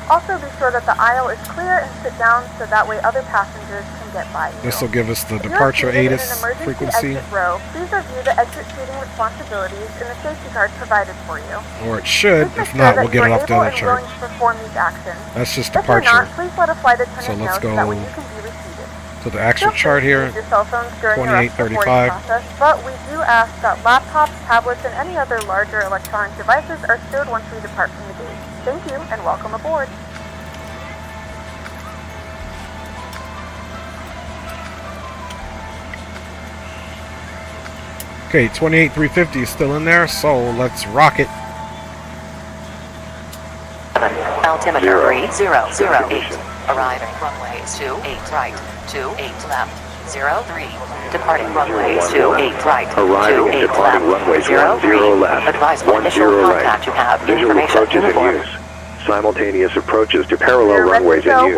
Also be sure that the aisle is clear and sit down so that way other passengers can get by you. This will give us the departure ATIS frequency. Please review the exit seating responsibilities in the safety card provided for you. Or it should. If not, we'll get it off the other chart. That's just departure. So let's go to the actual chart here, 2835. But we do ask that laptops, tablets, and any other larger electronic devices are stowed once we depart from the gate. Thank you, and welcome aboard. Okay, 28350 is still in there, so let's rock it. Altimeter 3008. Arriving runways 28 right, 28 left, 03. Departing runways 28 right, 28 left, 03. left, Advisable initial contact you have. Visual approaches in use. Simultaneous approaches to parallel runways in use.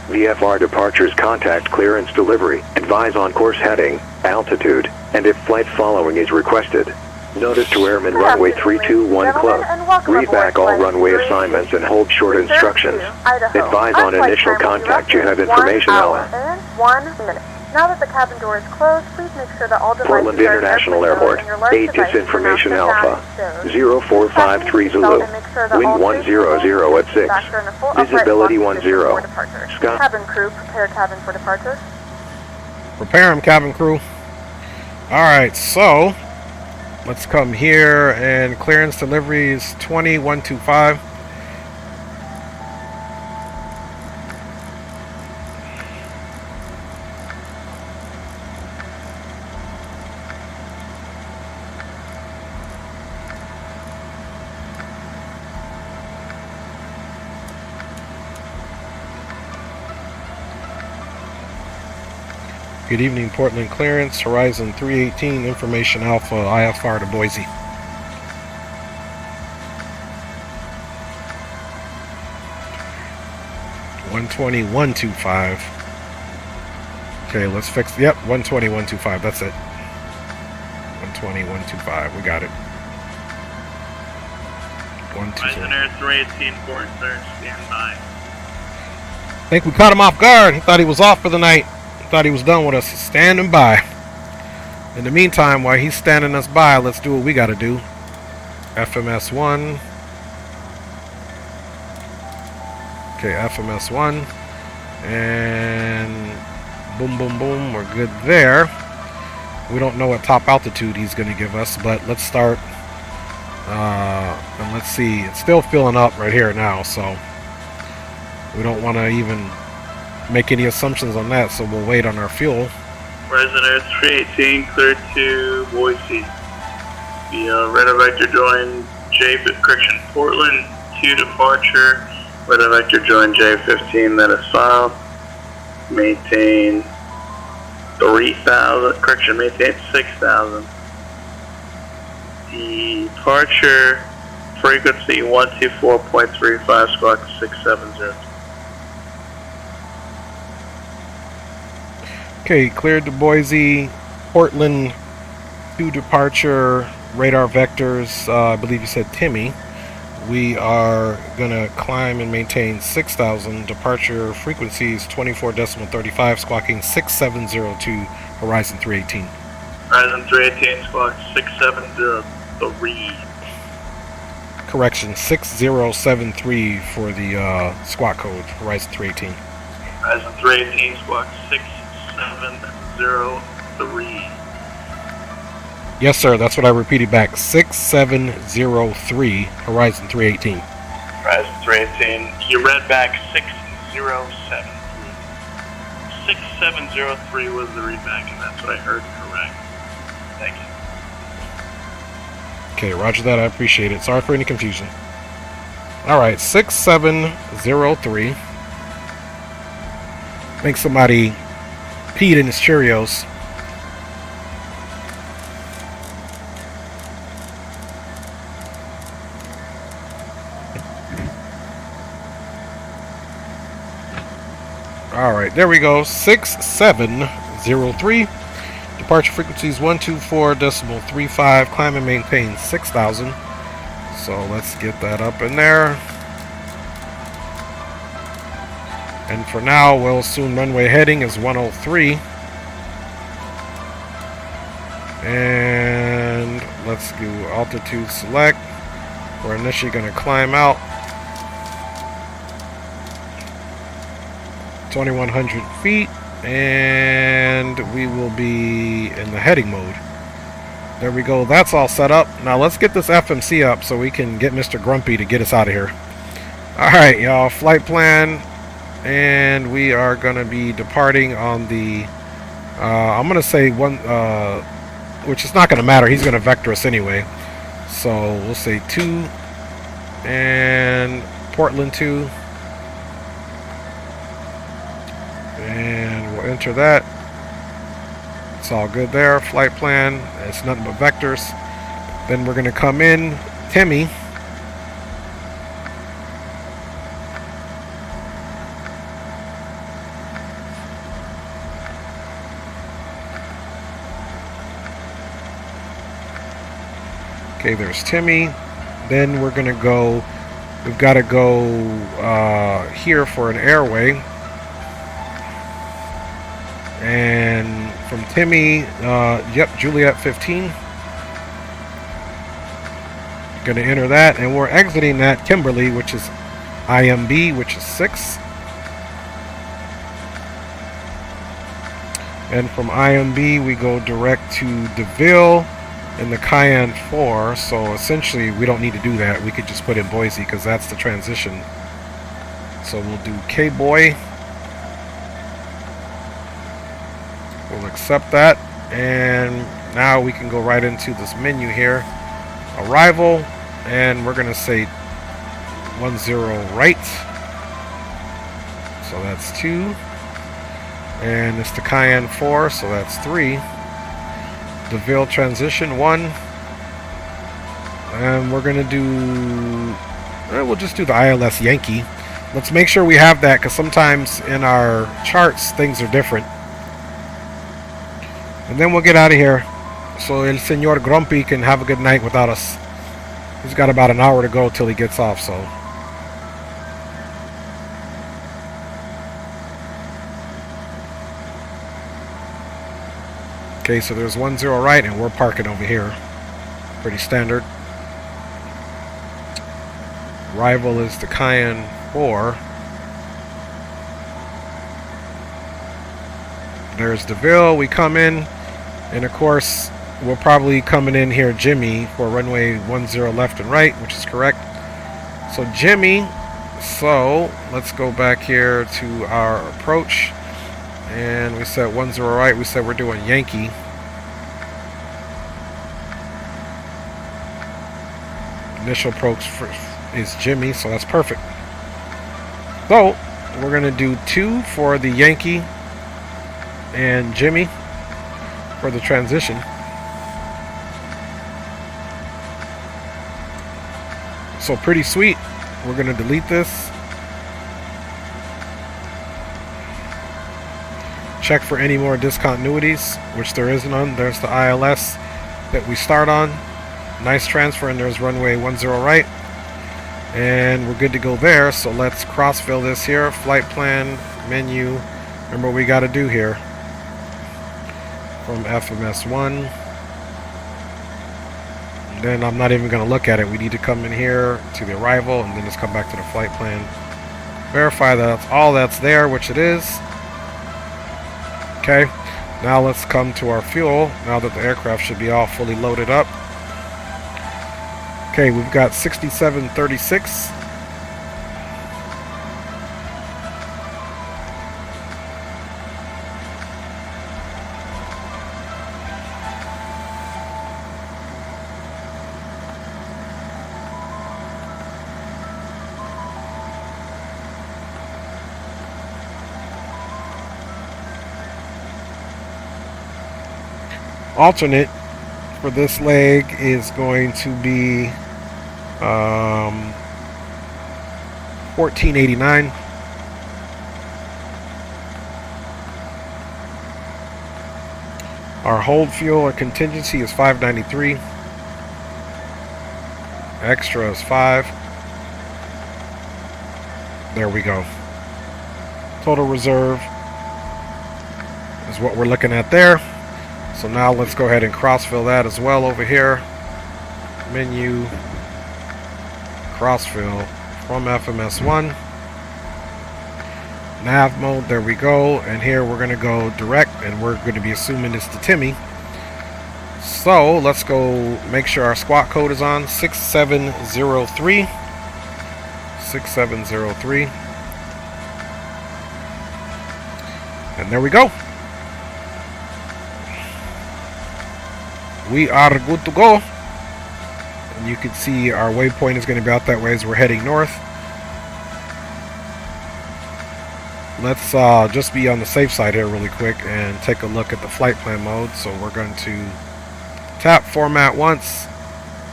VFR departures, contact clearance delivery. Advise on course heading, altitude, and if flight following is requested. Notice to airmen runway 321 close. Read back all runway assignments and hold short instructions. Advise on initial contact. You have information and 1 minute. Now that the cabin door is closed, please make sure that all devices Portland International Airport. ATIS information Alpha 0453 Zulu. Wind 100 at 6. Visibility 10. Scott. Cabin crew, prepare cabin for departure. Prepare him, cabin crew. Alright, so let's come here, and clearance delivery is 20125. Good evening, Portland clearance, Horizon 318, information Alpha, IFR to Boise. $120,125. Okay, let's fix, yep, $120,125, that's it. $120,125, we got it. Horizon Air 318, Corsair, stand by. I think we caught him off guard. He thought he was off for the night. Thought he was done with us. He's standing by. In the meantime, while he's standing us by, let's do what we got to do. FMS1. Okay, FMS1. And boom, boom, boom. We're good there. We don't know what top altitude he's going to give us, but let's start. And let's see. It's still filling up right here now, so we don't want to even make any assumptions on that, so we'll wait on our fuel. Resident 318, clear to Boise. The radar vector join Portland 2 departure. Radar vector join J15, that is filed. Maintain 3,000, correction, maintain 6,000. Departure frequency 124.35, squawk 670. Okay, cleared to Boise, Portland 2 departure, radar vectors, I believe you said Timmy. We are going to climb and maintain 6,000, departure frequencies 24.35, squawking 6702, horizon 318. Horizon 318, squawk 6703. Correction, 6073 for the squawk code, horizon 318. Horizon 318, squawk 6703. Yes, sir, that's what I repeated back. 6703, horizon 318. Horizon 318, you read back 6073. 6703 was the readback, and that's what I heard correct. Thank you. Okay, roger that, I appreciate it. Sorry for any confusion. Alright, 6703. I think somebody peed in his Cheerios. Alright, there we go. 6703. Departure frequencies 124.35. Climb and maintain 6,000. So let's get that up in there. And for now, we'll assume runway heading is 103. And let's do altitude select. We're initially going to climb out 2,100 feet, and we will be in the heading mode. There we go, that's all set up. Now let's get this FMC up so we can get Mr. Grumpy to get us out of here. Alright, y'all, flight plan, and we are going to be departing on the, I'm going to say one, which is not going to matter, he's going to vector us anyway. So we'll say 2, and Portland 2. And we'll enter that. It's all good there. Flight plan. It's nothing but vectors. Then we're going to come in. Timmy. Okay, there's Timmy. Then we're going to go. We've got to go here for an airway. And from Timmy, yep, Juliet 15. Going to enter that, and we're exiting at Kimberly, which is IMB, which is 6. And from IMB, we go direct to DeVille in the Cayenne 4. So essentially, we don't need to do that. We could just put in Boise because that's the transition. So we'll do K-Boy. We'll accept that, and now we can go right into this menu here. Arrival, and we're going to say 10 right. So that's 2. And it's the Cayenne 4, so that's 3. DeVille transition 1. And we're going to do, we'll just do the ILS Yankee. Let's make sure we have that, because sometimes in our charts things are different. And then we'll get out of here so El Señor Grumpy can have a good night without us. He's got about an hour to go till he gets off, so. Okay, so there's 10 right, and we're parking over here. Pretty standard. Rival is the Cayenne 4. There's DeVille. We come in. And of course, we're probably coming in here, Jimmy, for runway 10 left and right, which is correct. So Jimmy, So let's go back here to our approach, and we set 10 right. We said we're doing Yankee. Initial approach is Jimmy, so that's perfect. So we're gonna do 2 for the Yankee and Jimmy for the transition. So pretty sweet. We're gonna delete this. Check for any more discontinuities, which there is none. There's the ILS that we start on. Nice transfer, and there's runway 10 right. And we're good to go there. So let's cross-fill this here. Flight plan, menu. Remember what we got to do here. From FMS1. And then I'm not even going to look at it. We need to come in here to the arrival, and then just come back to the flight plan. Verify that that's all that's there, which it is. Okay. Now let's come to our fuel, now that the aircraft should be all fully loaded up. Okay, we've got 6736. Alternate for this leg is going to be 1489. Our hold fuel or contingency is 593. Extra is 5. There we go. Total reserve is what we're looking at there. So now let's go ahead and cross-fill that as well over here. Menu, cross-fill from FMS1. Nav mode, there we go. And here we're going to go direct, and we're going to be assuming it's to Timmy. So let's go make sure our squawk code is on. 6703. 6703. And there we go. We are good to go. And you can see our waypoint is going to be out that way as we're heading north. Let's just be on the safe side here really quick and take a look at the flight plan mode. So we're going to tap format once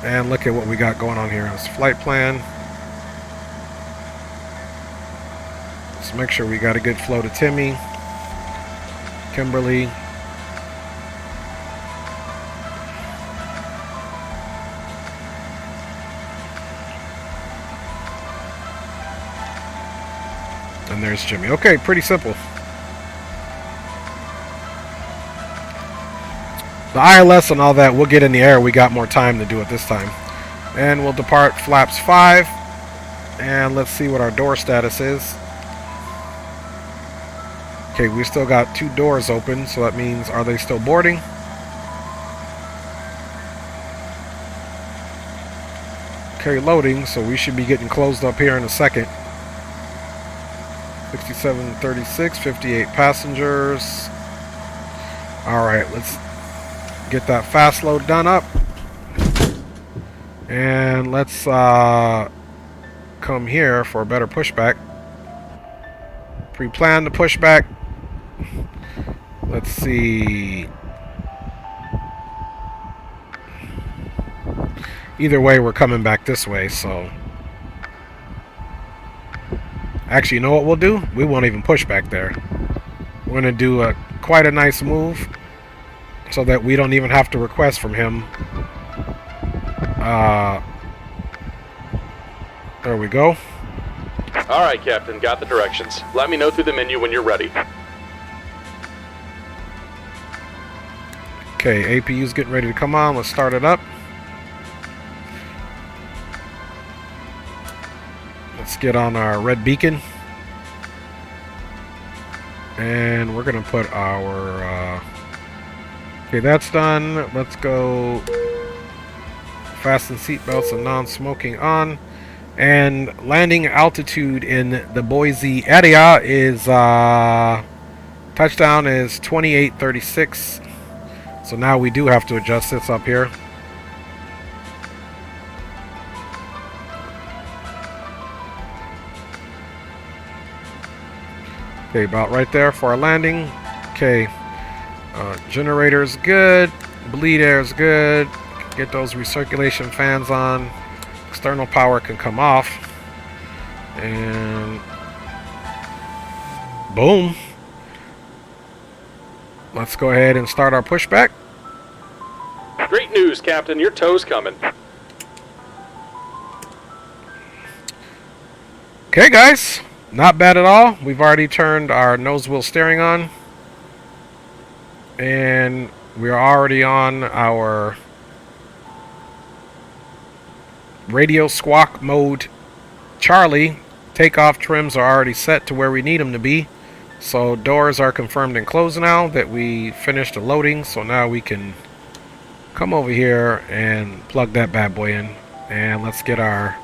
and look at what we got going on here. It's flight plan. Let's make sure we got a good flow to Timmy, Kimberly, and there's Jimmy. Okay, pretty simple. The ILS and all that, we'll get in the air. We got more time to do it this time. And we'll depart flaps 5. And let's see what our door status is. Okay, we still got 2 doors open, so that means, are they still boarding? Okay, loading, so we should be getting closed up here in a second. 6736, 58 passengers. Alright, let's get that fast load done up. And let's come here for a better pushback. Pre-plan the pushback. Let's see. Either way, we're coming back this way, so. Actually, you know what we'll do? We won't even push back there. We're going to do quite a nice move so that we don't even have to request from him. There we go. All right, Captain. Got the directions. Let me know through the menu when you're ready. Okay, APU's getting ready to come on. Let's start it up. Let's get on our red beacon. And we're going to put our... okay, that's done. Let's go fasten seatbelts and non-smoking on. And landing altitude in the Boise area is touchdown is 2836. So now we do have to adjust this up here. Okay, about right there for our landing. Okay, generator's good, bleed air's good. Get those recirculation fans on. External power can come off. And boom. Let's go ahead and start our pushback. Great news, Captain. Your tow's coming. Okay, guys. Not bad at all. We've already turned our nose wheel steering on. And we're already on our radio squawk mode. Charlie. Takeoff trims are already set to where we need them to be. So doors are confirmed and closed now that we finished the loading. So now we can come over here and plug that bad boy in. And let's get our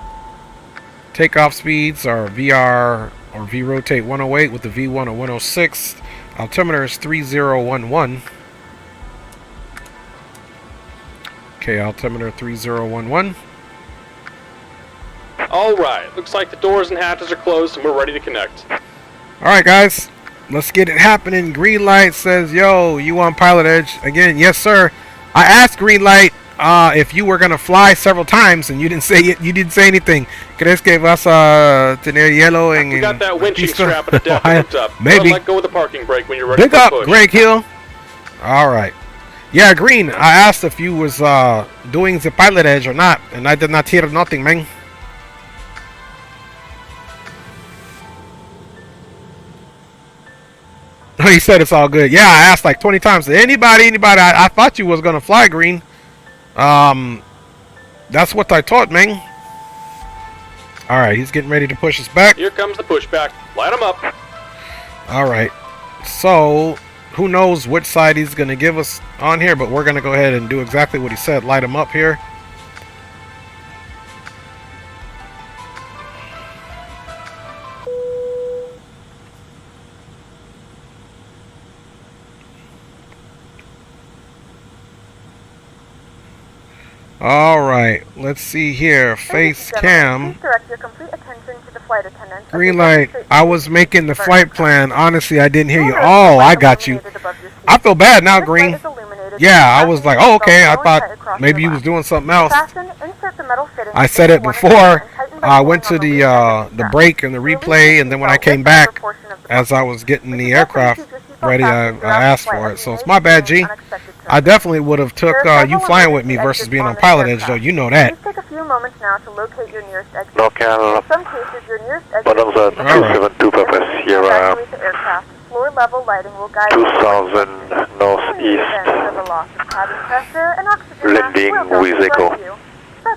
takeoff speeds, our VR or V-rotate 108 with the V1 at 106. Altimeter is 3011. Okay, altimeter 3011. All right. Looks like the doors and hatches are closed and we're ready to connect. All right, guys. Let's get it happening. Green light says, yo, you on PilotEdge? Again, yes, sir. I asked Green light if you were gonna fly several times, and you didn't say it. You didn't say anything. ¿Crees que vas a tener hielo en? We got that winching strap and a depth hooked up. Maybe. Let go of the parking brake when you're ready. Big to up, push. Greg Hill. All right. Yeah, Green. I asked if you was doing the PilotEdge or not, and I did not hear nothing, man. He said it's all good. Yeah, I asked like 20 times. Anybody? I thought you was gonna fly, Green. That's what I thought, man. All right, he's getting ready to push us back. Here comes the pushback. Light him up. All right. So who knows which side he's gonna give us on here, but we're gonna go ahead and do exactly what he said. Light him up here. All right, let's see here. Face cam. Please direct your complete attention to the flight attendant. Green light. I was making the flight plan. Honestly, I didn't hear you. Oh, I got you. I feel bad now, Green. Yeah, I was like, oh, okay. I thought maybe you was doing something else. I said it before. I went to the break and the replay, and then when I came back, as I was getting the aircraft ready, I asked for it. So it's my bad, G. I definitely would have took you flying with me versus being on PilotEdge, though. You know that. Please take a few moments now to locate your nearest exit. Local. In some cases, your nearest exit Bottoms at 272 Papa Sierra. Aircraft. Floor level lighting will guide 2000 northeast. Landing with echo.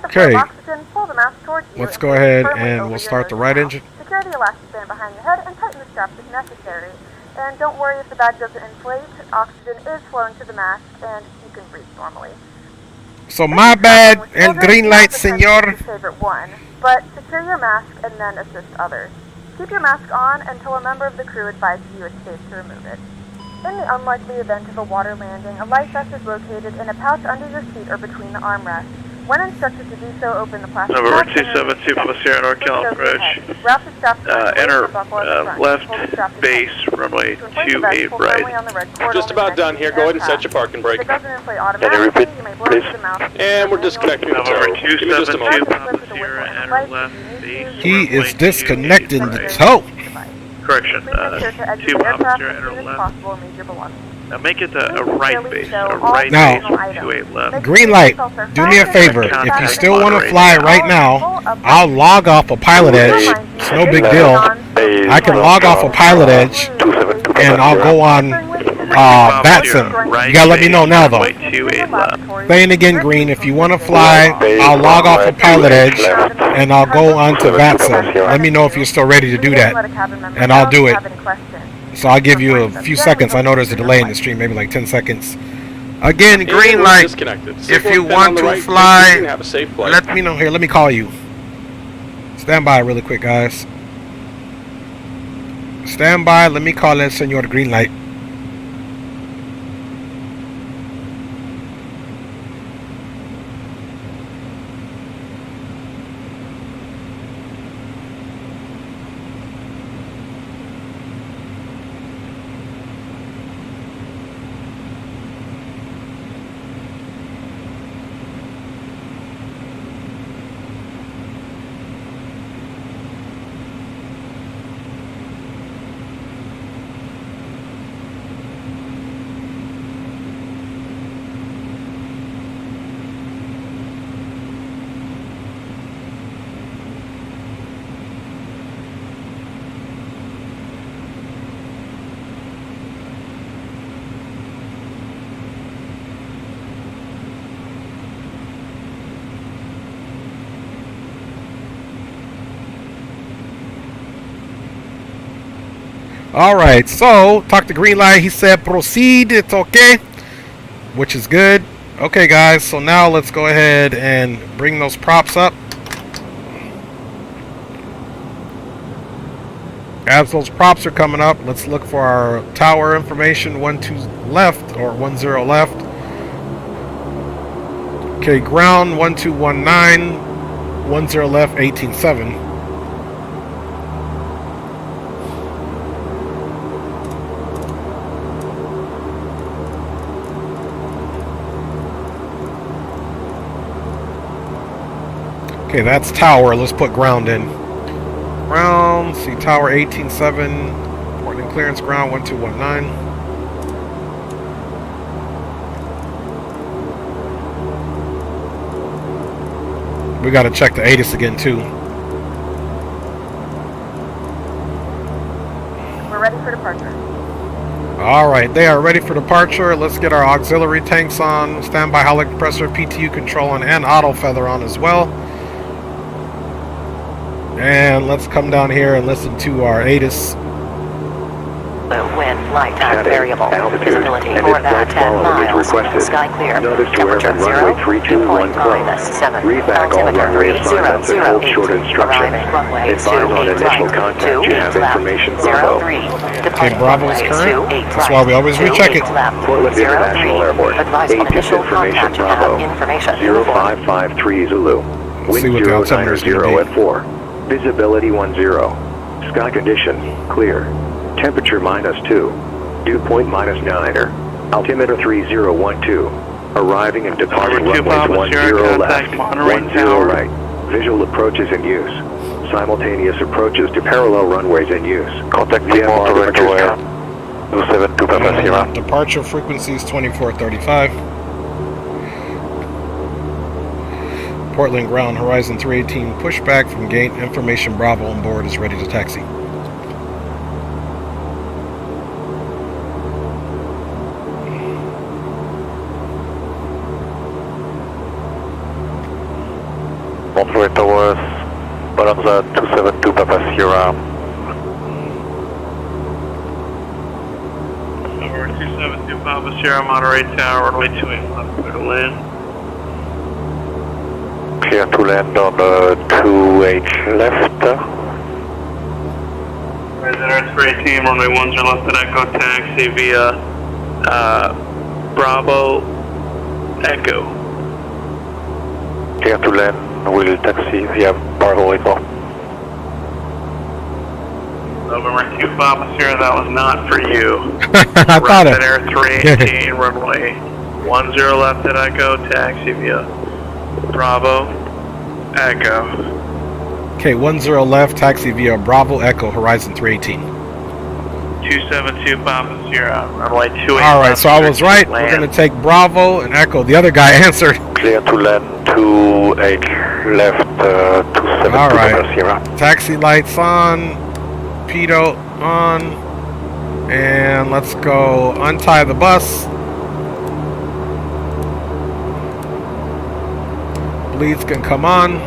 Okay. Let's go ahead and we'll start the right engine. Secure the elastic band behind your head and tighten the straps if necessary. And don't worry if the bag doesn't inflate. Oxygen is flowing to the mask, and you can breathe normally. So my bad, El Green Light, senor. Favorite one, but secure your mask and then assist others. Keep your mask on until a member of the crew advises you it's safe to remove it. In the unlikely event of a water landing, a life vest is located in a pouch under your seat or between the armrests. When instructed to do so, open the plastic Number pouch 272 Papa Sierra North Cal approach. Enter left base, runway 28 right. Just about done here. Go ahead and set your parking brake. If it doesn't inflate automatically, you may blow it to the mouth. And we're disconnecting the Number tow. Give me just a 272 moment. Papa Sierra, enter left base. He is runway disconnecting 28 the right. tow. Correction, Please make sure to exit 2 the Papa aircraft Sierra, as enter soon as left. possible and leave your belongings. Now make it a right base, a right Now, base, 28 left. Green light, do me a favor. If you still want to fly right now, I'll log off of PilotEdge. It's no big deal. I can log off of PilotEdge and I'll go on Batson. You gotta let me know now though. Saying again, Green, if you want to fly, I'll log off of PilotEdge and I'll go on to Batson. Let me know if you're still ready to do that, and I'll do it. So I'll give you a few seconds. I know there's a delay in the stream, maybe like 10 seconds. Again, green light. If you want to fly, let me know here. Let me call you. Stand by really quick, guys. Stand by. Let me call in Senor the green light. Alright, so talk to green light. He said proceed, it's okay, which is good. Okay guys, so now let's go ahead and bring those props up. As those props are coming up, let's look for our tower information. 12 left, or 10 left. Okay, ground 1219, 10 left, 187. Okay, that's tower. Let's put ground in. Ground, see tower 187, Portland clearance ground 1219. We got to check the ATIS again too. We're ready for departure. Alright, they are ready for departure. Let's get our auxiliary tanks on. Standby hydraulic compressor, PTU control on, and auto feather on as well. And let's come down here and listen to our ATIS. Wind, light, and variable. Visibility more than 10 miles. Sky clear. Temperature 0, dew point -7. Altimeter 3008. Arriving runway 28 right. 2 left. 03. Okay, Bravo is current. That's why we always recheck it. Portland International Airport. ATIS information Bravo. 0553 Zulu. Wind 090 at 4. Visibility 10. Sky condition clear. Temperature -2. Dew point -9. Altimeter 3012. Arriving and departing runways 10 left, 10 right. Visual approaches in use. Simultaneous approaches to parallel runways in use. Contact VFR departure. 272 Papa Sierra. Departure frequencies 2435. Portland ground, horizon 318, pushback from gate. Information Bravo on board is ready to taxi. Monterey Towers, Baranza 272 Papa Sierra. Over 272 Papa Sierra, Monterey Tower, runway 28 clear to land. Clear to land on 28 left. Resident 318, runway 10 left at Echo, taxi via Bravo Echo. Clear to land, will taxi via Bravo Echo. November 2 Papa Sierra, that was not for you. I thought it. Air 318, runway 10 left at Echo, taxi via Bravo Echo. Okay, 10 left, taxi via Bravo Echo, horizon 318. 272 Papa Sierra, runway 28. Alright, so I was right. We're going to take Bravo and Echo. The other guy answered. Clear to land 28 left, 272 Papa Sierra. Taxi lights on, pedo on, and let's go untie the bus. Bleeds can come on,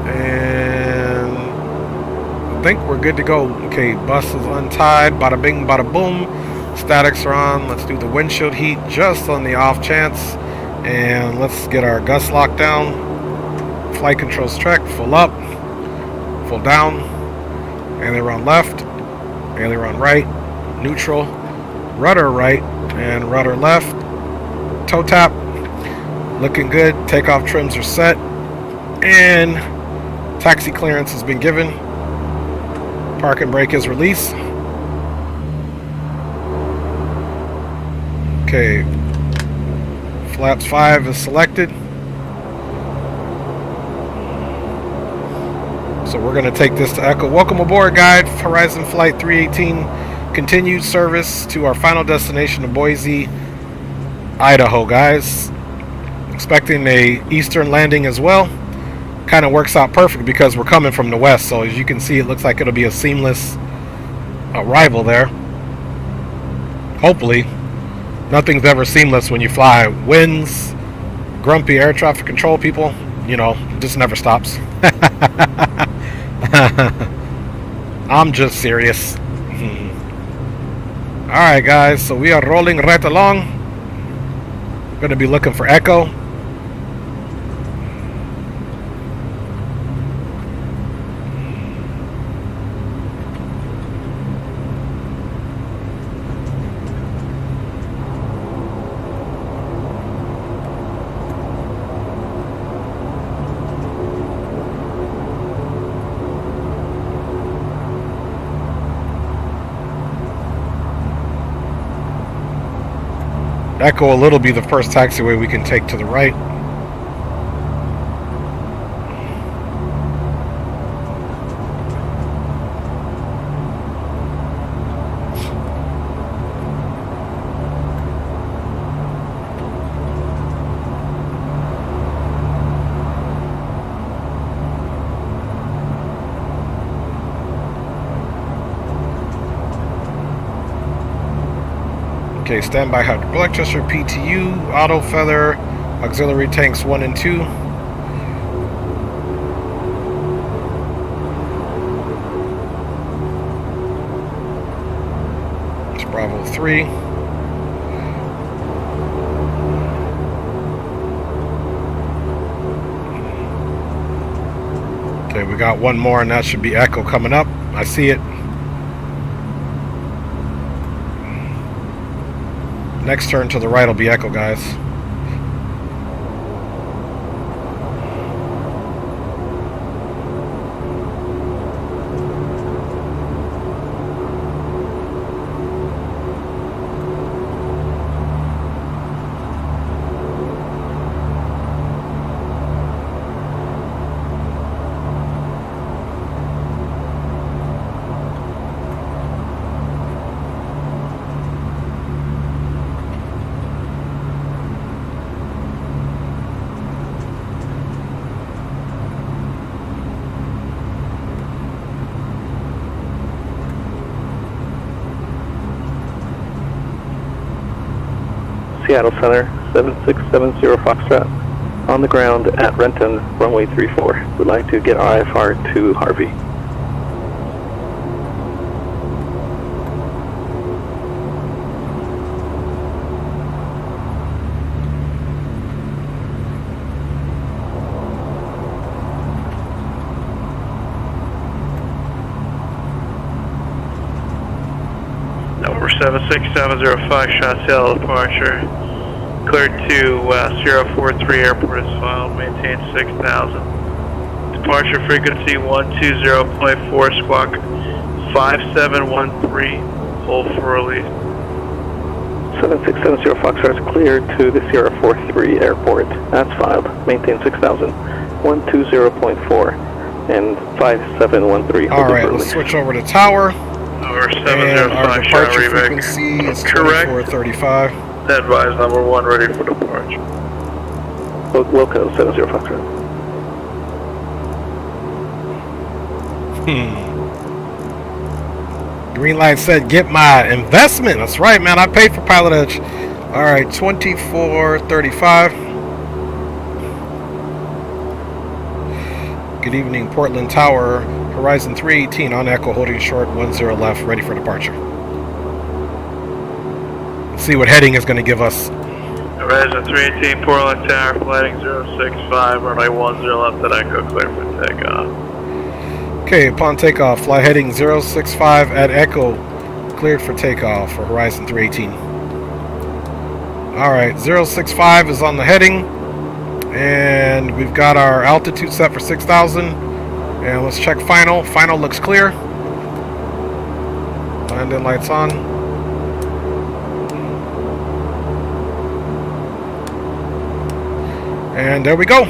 and I think we're good to go. Okay, bus is untied, bada bing, bada boom. Statics are on. Let's do the windshield heat just on the off chance, and let's get our gust locked down. Flight controls check, full up. full down, aileron left, aileron right, neutral, rudder right, and rudder left, toe tap, looking good, takeoff trims are set, and taxi clearance has been given, park and brake is released. Okay, flaps 5 is selected. So we're going to take this to Echo. Welcome aboard, guide. Horizon Flight 318 continued service to our final destination of Boise, Idaho, guys. Expecting a eastern landing as well. Kind of works out perfect because we're coming from the west. So as you can see, it looks like it'll be a seamless arrival there. Hopefully. Nothing's ever seamless when you fly. Winds, grumpy air traffic control people, you know, just never stops. I'm just serious. Alright guys, so we are rolling right along. Going to be looking for Echo. Echo a little be the first taxiway we can take to the right. Okay, standby hydraulic thruster, PTU, auto feather, auxiliary tanks 1 and 2. It's Bravo 3. Okay, we got one more and that should be Echo coming up. I see it. Next turn to the right will be Echo, guys. Seattle Center, 7670 Foxtrot, on the ground at Renton, runway 34. Would like to get IFR to Harvey. Number 76705, shot Seattle departure. Cleared to 043 airport is filed, maintain 6,000. Departure frequency 120.4, squawk 5713, hold for release. 7670 Foxtrot is cleared to the Sierra 43 airport. That's filed, maintain 6,000. 120.4 and 5713. Alright, let's switch over to tower. Number And 705, our shot departure Rebec. frequency is Correct. 2435. Advise number 1 ready for departure. Loco 70 Foxtrot. Green light said, get my investment. That's right, man. I paid for PilotEdge. Alright, 2435. Good evening, Portland Tower. Horizon 318 on Echo, holding short, 10 left, ready for departure. Let's see what heading is going to give us. Horizon 318, Portland Tower, flighting 065, runway 10 left at Echo, clear for takeoff. Okay, upon takeoff, fly heading 065 at Echo. Cleared for takeoff for Horizon 318. Alright, 065 is on the heading. And we've got our altitude set for 6,000. And let's check final. Final looks clear. Landing lights on. And there we go.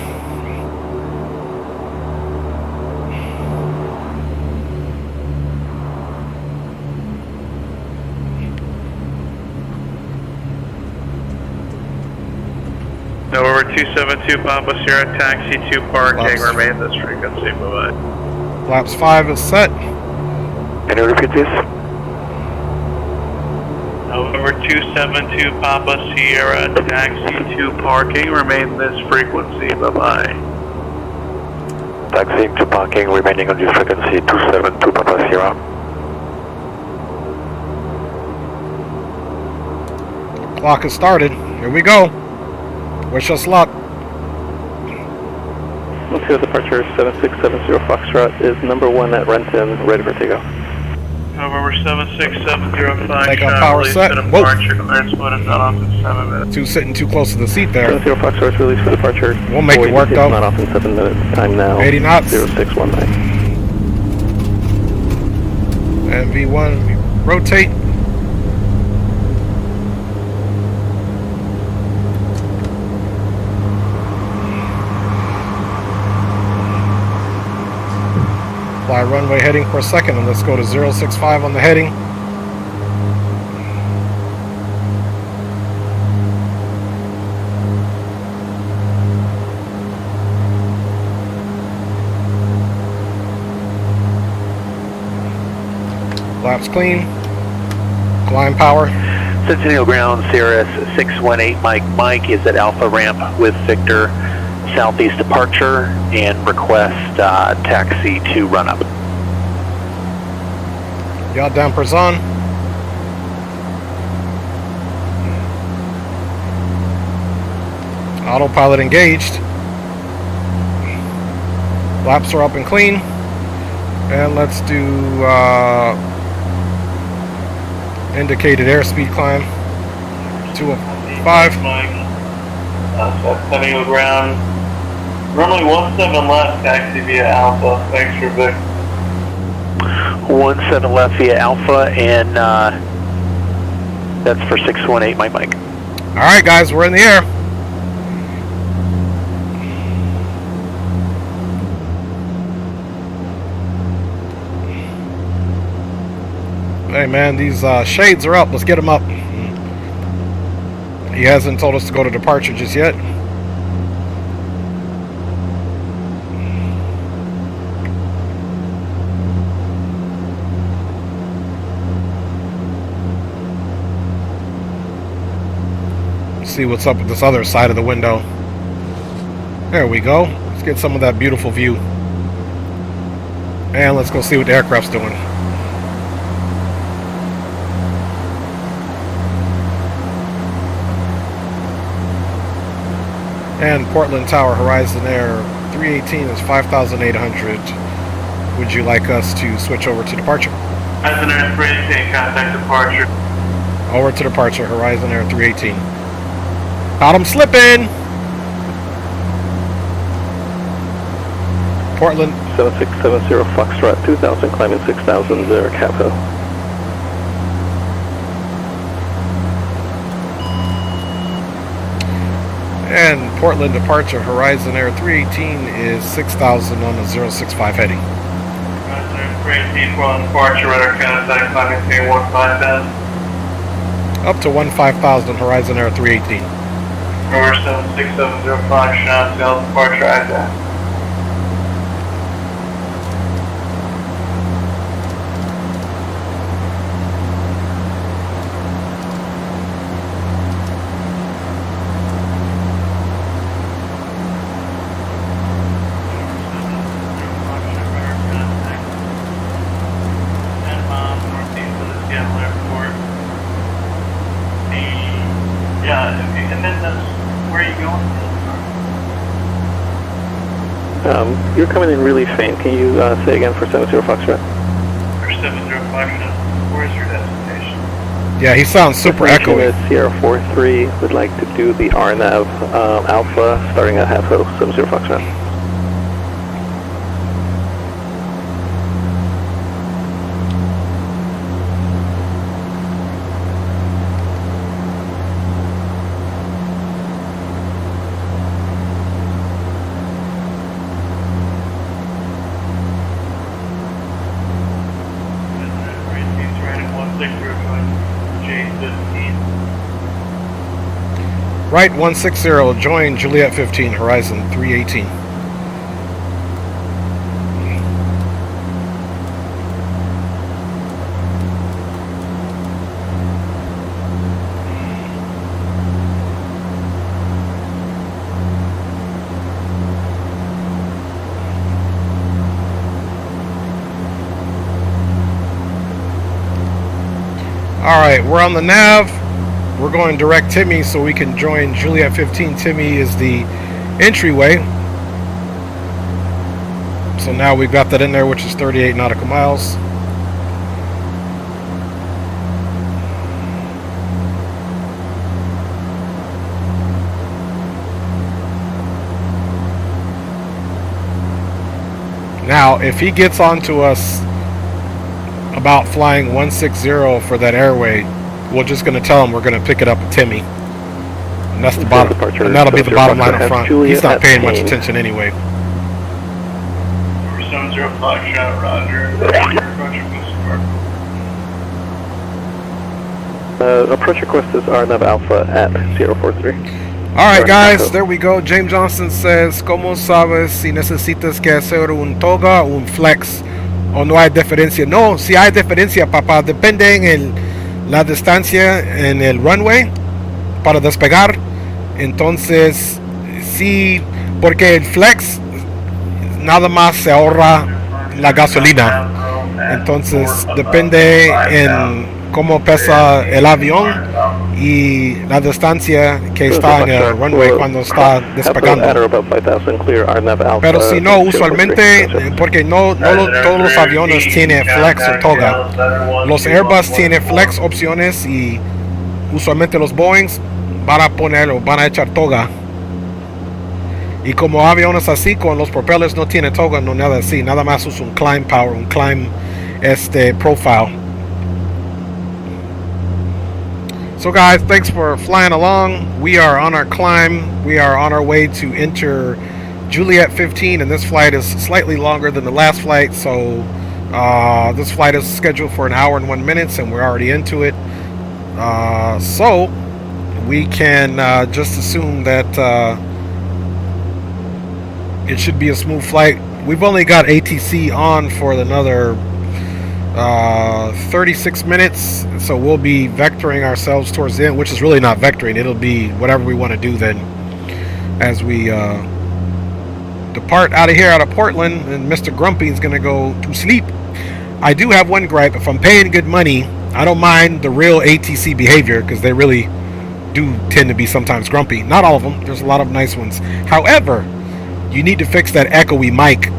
November 272 Papa Sierra, taxi to parking, remain this frequency, bye-bye. Flaps 5 is set. Can you repeat this? November 272 Papa Sierra, taxi to parking, remain this frequency, bye-bye. Taxiing to parking, remaining on this frequency 272 Papa Sierra. Clock has started. Here we go. Wish us luck. Let's go departure 7670 Foxtrot is number 1 at Renton, ready for takeoff. November 76705, Takeoff power set. departure, clearance mode is not off in 7 minutes. Two sitting too close to the seat there. 70 Foxtrot is released for departure. We'll make it work though. Not off in 7 minutes. Time now. 80 knots. 0619. And V1, rotate. Fly runway heading per second, and let's go to 065 on the heading. Flaps clean. Climb power. Centennial Ground, Cirrus 618 Mike is at Alpha Ramp with Victor. Southeast departure and request taxi to run up. Yaw dampers on. Autopilot engaged. Flaps are up and clean. And let's do indicated airspeed climb. 205. Centennial Ground. Runway 17 left, taxi via Alpha. Thanks for Vic. 17 left via Alpha, and that's for 618 Mike. Alright guys, we're in the air. Hey man, these shades are up. Let's get them up. He hasn't told us to go to departure just yet. See what's up with this other side of the window. There we go. Let's get some of that beautiful view. And let's go see what the aircraft's doing. And Portland Tower, Horizon Air 318 is 5,800. Would you like us to switch over to departure? Horizon Air 318, contact departure. Over to departure, Horizon Air 318. Caught him slipping! Portland. 7670 Foxtrot 2000, climbing 6000, Zero Capo. And Portland departure, Horizon Air 318 is 6,000 on the 065 heading. Horizon Air 318, Portland departure, radar contact, climbing 15,000. Up to 15,000, Horizon Air 318. Over 76705, Sean, Sales departure, IDA. You're coming in really faint. Can you say again for 70 Foxtrot? For 70 Foxtrot, where's your destination? Yeah, he sounds super echoey. Sierra 43 would like to do the RNAV Alpha starting at half O, 70 Foxtrot. Right 160, join Juliet 15, Horizon 318. Alright, we're on the nav. We're going direct Timmy so we can join Juliet 15. Timmy is the entryway. So now we've got that in there, which is 38 nautical miles. Now, if he gets onto us about flying 160 for that airway, we're just going to tell him we're going to pick it up with Timmy. And that's the bottom. And that'll be the bottom line up front. He's not paying much attention anyway. 70 Foxtrot, Roger. Approach request is RNAV Alpha at 043. Alright guys, there we go. James Johnson says, ¿Cómo sabes si necesitas que hacer un toga o un flex? ¿O no hay diferencia? No, si hay diferencia, papá. Depende en la distancia en el runway para despegar. Entonces, sí, porque el flex nada más se ahorra la gasolina. Entonces, depende en cómo pesa el avión y la distancia que está en el runway cuando está despegando. Pero si no, usualmente, porque no todos los aviones tienen flex o toga. Los Airbus tienen flex opciones y usualmente los Boeing van a poner o van a echar toga. Y como aviones así con los propellers no tienen toga, no nada así, nada más usa un climb power, un climb profile. So guys, thanks for flying along. We are on our climb. We are on our way to enter Juliet 15, and this flight is slightly longer than the last flight. So this flight is scheduled for 1 hour and 1 minute, and we're already into it. So we can just assume that it should be a smooth flight. We've only got ATC on for another 36 minutes, so we'll be vectoring ourselves towards the end, which is really not vectoring. It'll be whatever we want to do then as we depart out of here, out of Portland, and Mr. Grumpy is going to go to sleep. I do have one gripe. If I'm paying good money, I don't mind the real ATC behavior, because they really do tend to be sometimes grumpy. Not all of them. There's a lot of nice ones. However, you need to fix that echoey mic.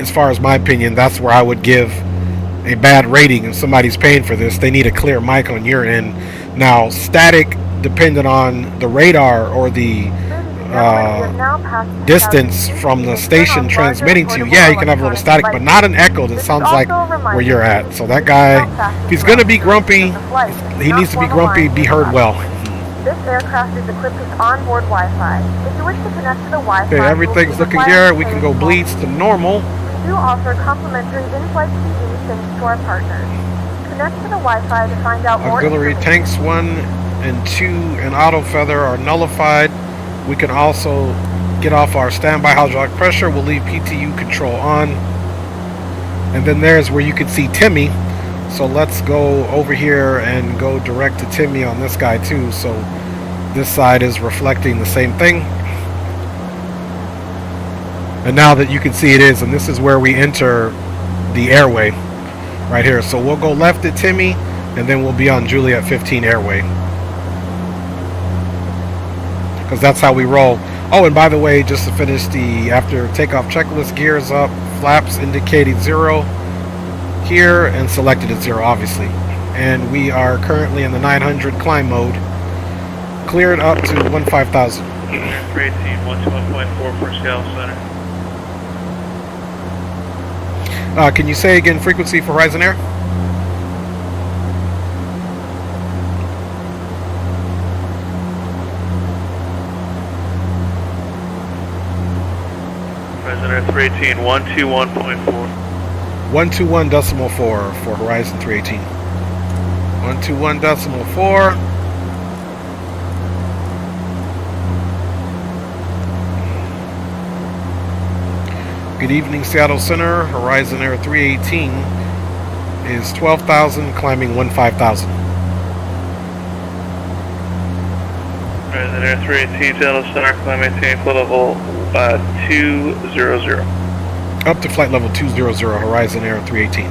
As far as my opinion, that's where I would give a bad rating. If somebody's paying for this, they need a clear mic on your end. Now, static, depending on the radar or the distance from the station transmitting to you, yeah, you can have a little static, but not an echo that sounds like where you're at. So that guy, if he's going to be grumpy, he needs to be grumpy, be heard well. This aircraft is equipped with onboard Wi-Fi. If you wish to connect to the Wi-Fi, okay, everything's looking good. We can go bleeds to normal. We do offer complimentary in-flight TV thanks to our partners. Connect to the Wi-Fi to find out more. Auxiliary tanks 1 and 2 and auto feather are nullified. We can also get off our standby hydraulic pressure. We'll leave PTU control on. And then there's where you can see Timmy. So let's go over here and go direct to Timmy on this guy too. So this side is reflecting the same thing. And now that you can see it is, and this is where we enter the airway right here. So we'll go left at Timmy, and then we'll be on Juliet 15 airway, because that's how we roll. Oh, and by the way, just to finish the after takeoff checklist, gears up, flaps indicated 0 here, and selected at 0, obviously. And we are currently in the 900 climb mode, cleared up to 15,000. 318, 121.4 for Seattle Center. Can you say again frequency for Horizon Air? Horizon Air 318, 121.4. 121.4 for Horizon 318. 121.4. Good evening, Seattle Center. Horizon Air 318 is 12,000, climbing 15,000. Horizon Air 318, Seattle Center, climb maintain flight level 200. Up to flight level 200, Horizon Air 318.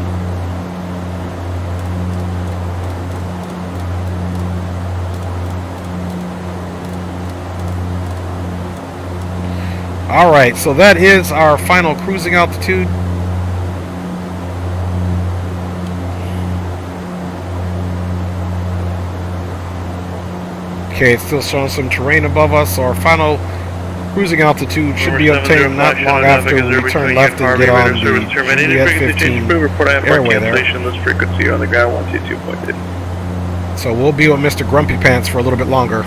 Alright, so that is our final cruising altitude. Okay, it's still showing some terrain above us, so our final cruising altitude should be obtained not long after we turn left and get on the Juliet 15 airway there. This frequency on the ground 122.2. So we'll be with Mr. Grumpy Pants for a little bit longer.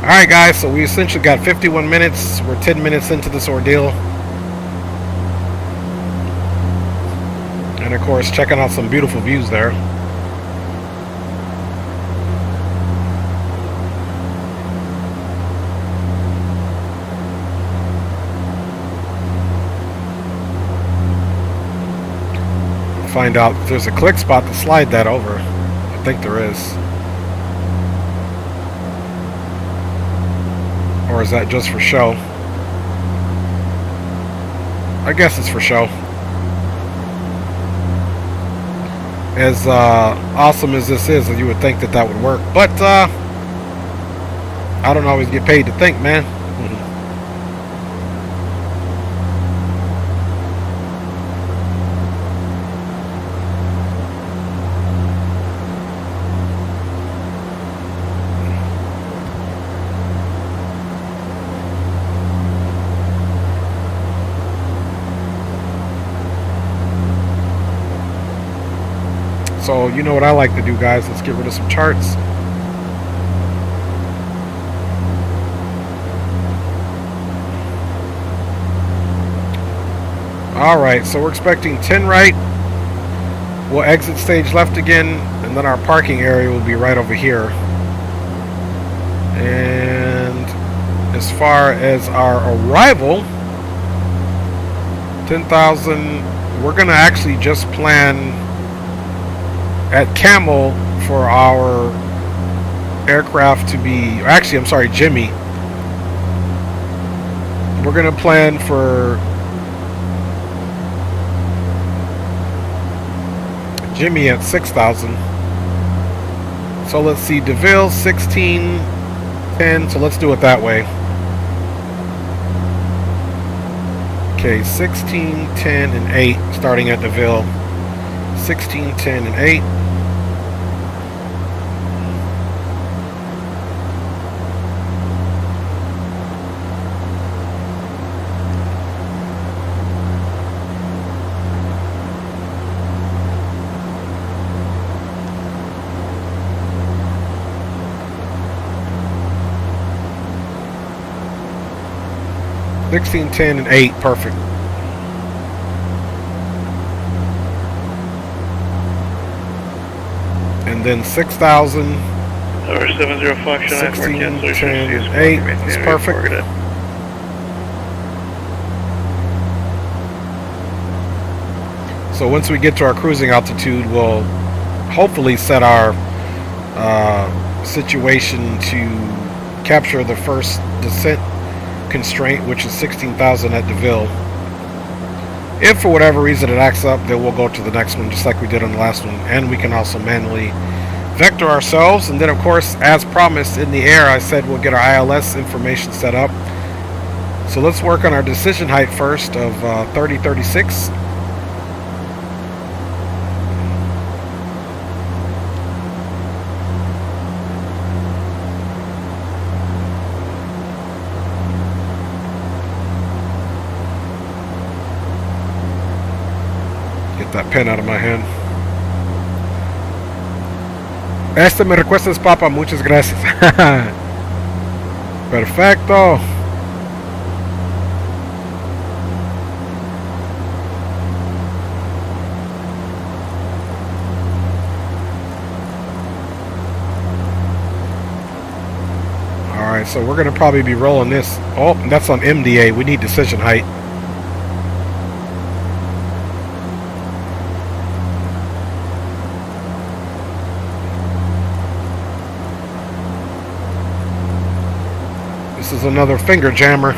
Alright guys, so we essentially got 51 minutes. We're 10 minutes into this ordeal. And of course, checking out some beautiful views there. Find out if there's a click spot to slide that over. I think there is. Or is that just for show? I guess it's for show. As awesome as this is, you would think that that would work. But I don't always get paid to think, man. So, you know what I like to do, guys. Let's get rid of some charts. Alright, so we're expecting 10 right. We'll exit stage left again, and then our parking area will be right over here. And as far as our arrival, 10,000, we're going to actually just plan at Camel for our aircraft to be, actually I'm sorry, Jimmy. We're gonna plan for Jimmy at 6,000. So let's see, DeVille 1610, so let's do it that way. Okay, 16, 10, and 8 starting at DeVille. 16, 10, and 8. $16, 10, and 8, perfect. And then 6,000. Over 70 function, 16, 10, 8. That's perfect. So once we get to our cruising altitude, we'll hopefully set our situation to capture the first descent constraint, which is 16,000 at DeVille. If for whatever reason it acts up, then we'll go to the next one just like we did on the last one, and we can also manually vector ourselves, and then of course, as promised in the air, I said we'll get our ILS information set up. So let's work on our decision height first of 3036. Get that pen out of my hand. Este me recuestas, papa. Muchas gracias. Perfecto. Alright, so we're going to probably be rolling this. Oh, that's on MDA. We need decision height. This is another finger jammer.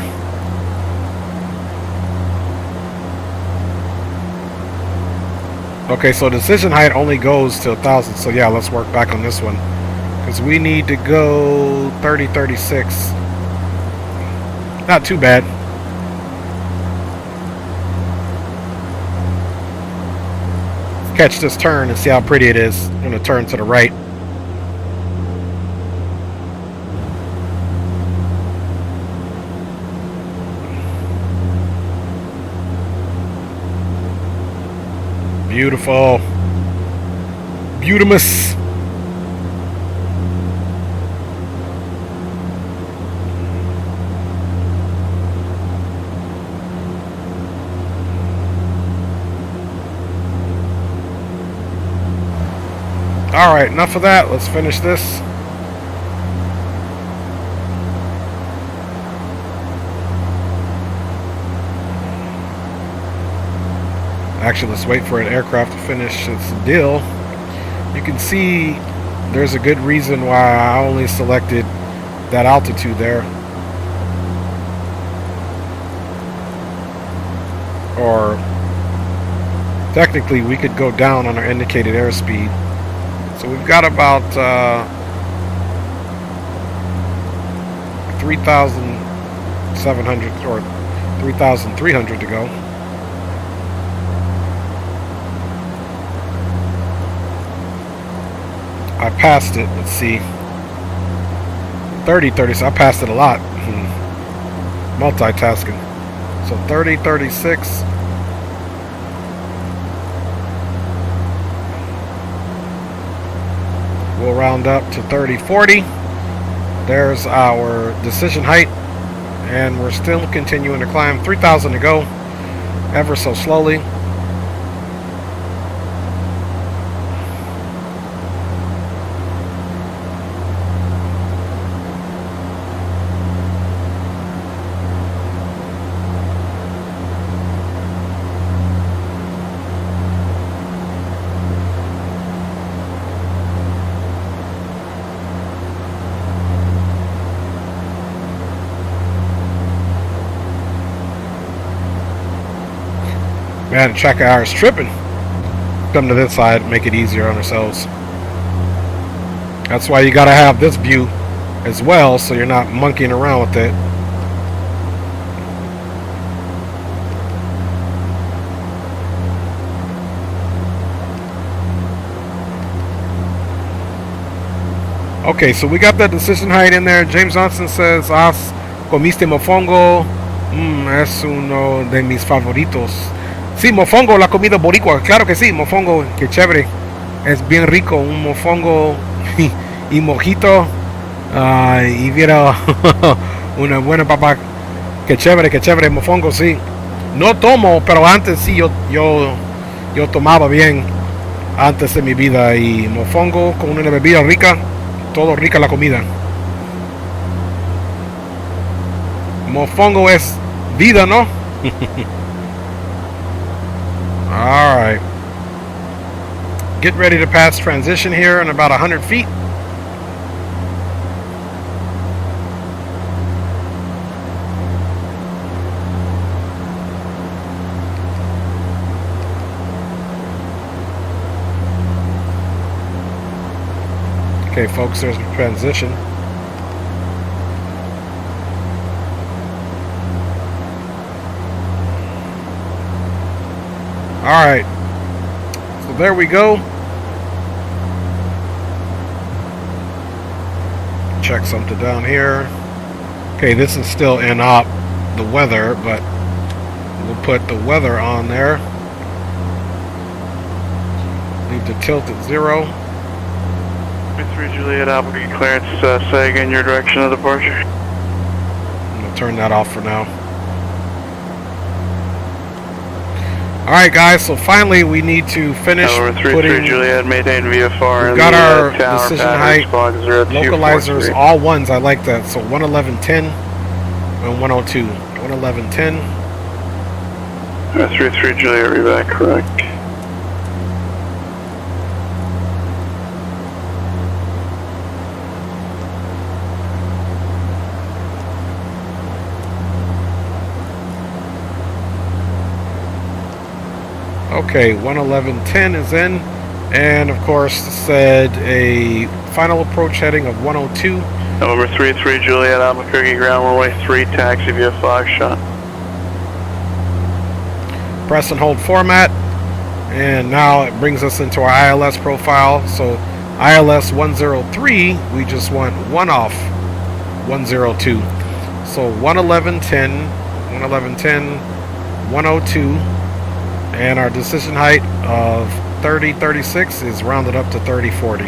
Okay, so decision height only goes to 1,000. So yeah, let's work back on this one. Because we need to go 3036. Not too bad. Catch this turn and see how pretty it is. I'm going to turn to the right. Beautiful. Beautimus. Alright, enough of that. Let's finish this. Actually, let's wait for an aircraft to finish its deal. You can see there's a good reason why I only selected that altitude there. Or technically we could go down on our indicated airspeed. So we've got about 3,700 or 3,300 to go. I passed it. Let's see. 30, so I passed it a lot. Multitasking. So 3036. We'll round up to 3040. There's our decision height. And we're still continuing to climb. 3,000 to go. Ever so slowly. Man, track of hours tripping. Come to this side, make it easier on ourselves. That's why you gotta have this view as well, so you're not monkeying around with it. Okay, so we got that decision height in there. James Johnson says, comiste mofongo. Es uno de mis favoritos. Sí, mofongo, la comida boricua. Claro que sí, mofongo, que chévere. Es bien rico, un mofongo y mojito. Y viera una buena papa. Que chévere, mofongo, sí. No tomo, pero antes sí, yo tomaba bien antes de mi vida. Y mofongo con una bebida rica, todo rica la comida. Mofongo es vida, ¿no? Alright. Get ready to pass transition here in about 100 feet. Okay, folks, there's the transition. Alright. So there we go. Check something down here. Okay, this is still in op the weather, but we'll put the weather on there. Leave the tilt at 0. 3 Juliet Albuquerque clearance, say again your direction of departure. I'm going to turn that off for now. Alright guys, so finally we need to finish putting... Juliet, maintain VFR. We've got our decision height, localizers, all ones, I like that. So 111.10 and 102. 111.10. 33 Juliet, reback, correct. Okay, 111.10 is in, and of course said a final approach heading of 102. November 33 Juliet, Albuquerque, ground runway 3, taxi via Foxtrot. Press and hold format, and now it brings us into our ILS profile. So ILS 103, we just want 1 off 102. So 111.10, 111.10, 102. And our decision height of 3036 is rounded up to 3040.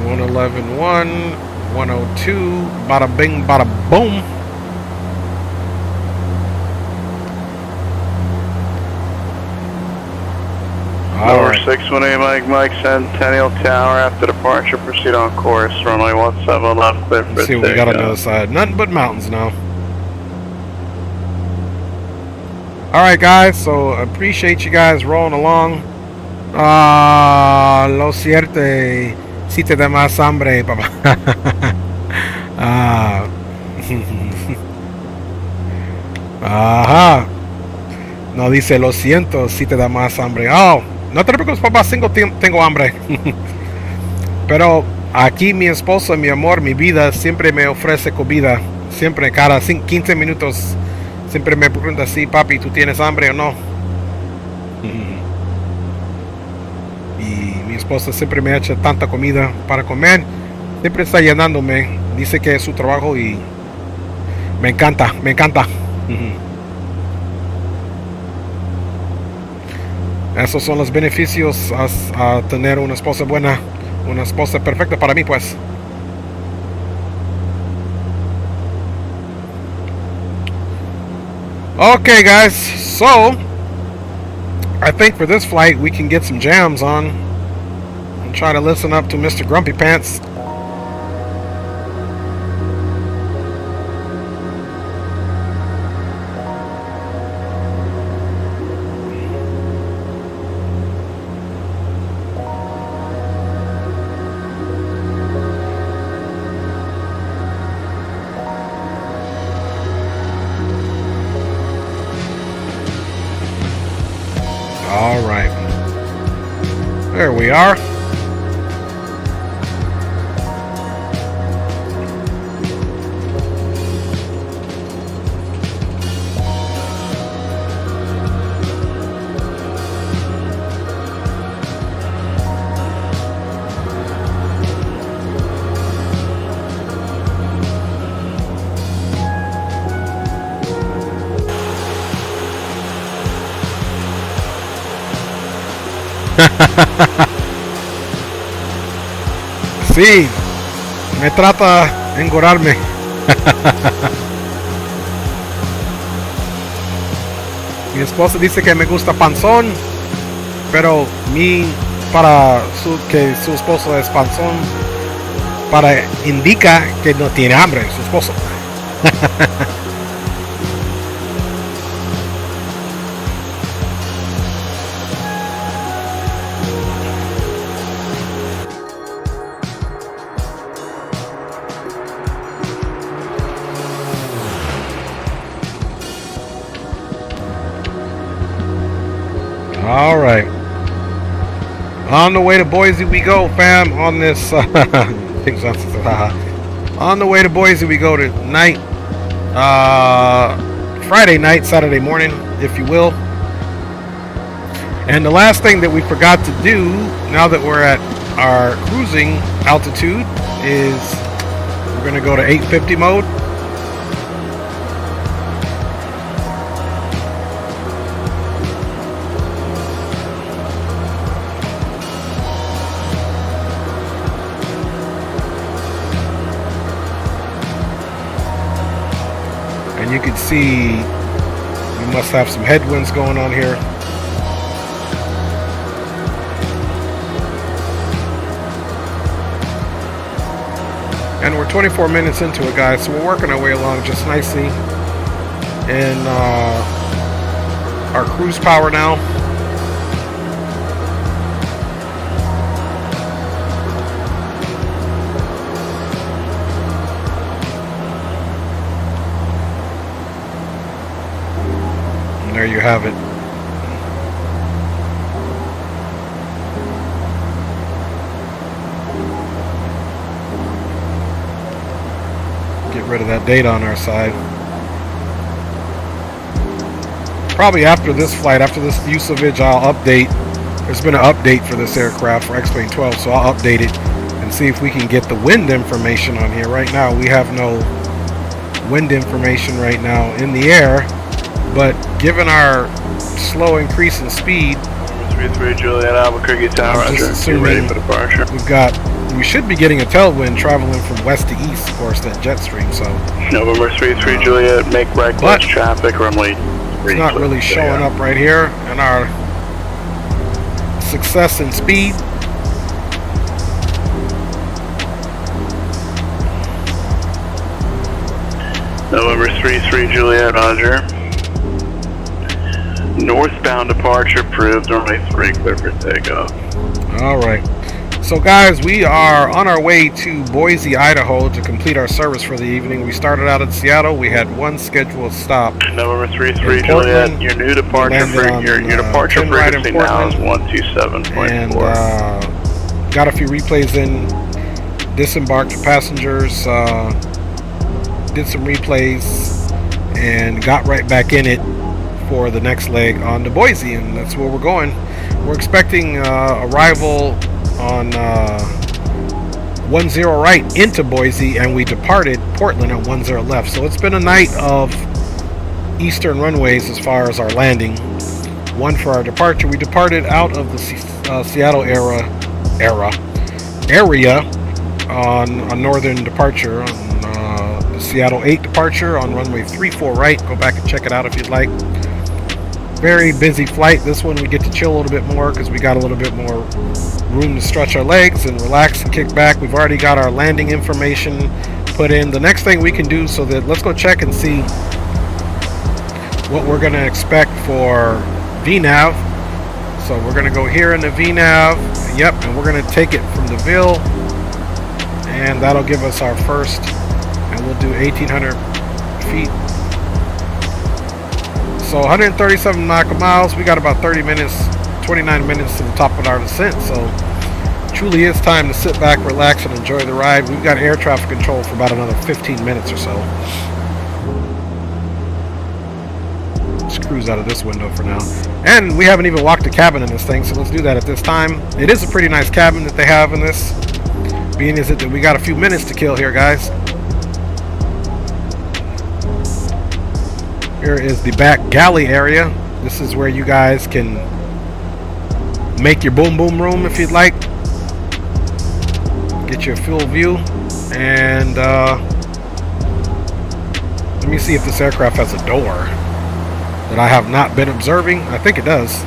111.1, 102, bada bing, bada boom. Lower 618 Mike, Centennial Tower after departure, proceed on course, runway 17 left, clear for Let's see what we got on the other side. Nothing but mountains now. Alright guys, so appreciate you guys rolling along. Lo cierto, si te da más hambre, papá. Ajá. No dice lo siento, si te da más hambre. Oh, no te preocupes, papá, tengo hambre. Pero aquí mi esposo, mi amor, mi vida, siempre me ofrece comida. Siempre, cada 15 minutos. Siempre me pregunta si, papi, ¿tú tienes hambre o no? Y mi esposa siempre me echa tanta comida para comer. Siempre está llenándome. Dice que es su trabajo y me encanta, me encanta. Esos son los beneficios a tener una esposa buena, una esposa perfecta para mí, pues. Okay guys, so I think for this flight we can get some jams on and try to listen up to Mr. Grumpy Pants. Alright, there we are. Sí, me trata de engordarme. Mi esposa dice que me gusta panzón, pero que su esposo es panzón, indica que no tiene hambre su esposo. On the way to Boise we go, fam. On this, on the way to Boise we go tonight, Friday night, Saturday morning, if you will. And the last thing that we forgot to do, now that we're at our cruising altitude, is we're gonna go to 850 mode. And you can see we must have some headwinds going on here. And we're 24 minutes into it, guys, so we're working our way along just nicely in our cruise power now. And there you have it. Get rid of that data on our side. Probably after this flight, after this usage, I'll update. There's been an update for this aircraft for X-Plane 12, so I'll update it and see if we can get the wind information on here. Right now, we have no wind information right now in the air, but given our slow increase in speed, 33 Juliet Albuquerque Tower, Roger. Get ready for departure. We should be getting a tailwind traveling from west to east, of course, that jet stream. So November 33 Juliet, make right close traffic, runway 3. It's not really showing up right here in our success in speed. November 33 Juliet, Roger. Northbound departure approved, runway 3 clear for takeoff. All right. So guys, we are on our way to Boise, Idaho to complete our service for the evening. We started out in Seattle. We had one scheduled stop. November 33 Juliet, your new departure your departure frequency now is 127.4. And got a few replays in, disembarked the passengers, did some replays, and got right back in it for the next leg on to Boise, and that's where we're going. We're expecting arrival on 10 right into Boise, and we departed Portland at 10 left. So it's been a night of eastern runways as far as our landing. One for our departure. We departed out of the Seattle area on northern departure on the Seattle 8 departure on runway 34 right. Go back and check it out if you'd like. Very busy flight. This one we get to chill a little bit more because we got a little bit more room to stretch our legs and relax and kick back. We've already got our landing information put in. The next thing we can do, so that let's go check and see what we're going to expect for VNAV. So we're going to go here in the VNAV. Yep, and we're going to take it from the VIL, and that'll give us our first, and we'll do 1,800 feet. So 137 nautical miles. We got about 30 minutes, 29 minutes to the top of our descent. So truly is time to sit back, relax, and enjoy the ride. We've got air traffic control for about another 15 minutes or so. Let's cruise out of this window for now. And we haven't even walked the cabin in this thing, so let's do that at this time. It is a pretty nice cabin that they have in this, being is it that we got a few minutes to kill here, guys. Here is the back galley area. This is where you guys can make your boom boom room if you'd like. Get your full view. And let me see if this aircraft has a door that I have not been observing. I think it does.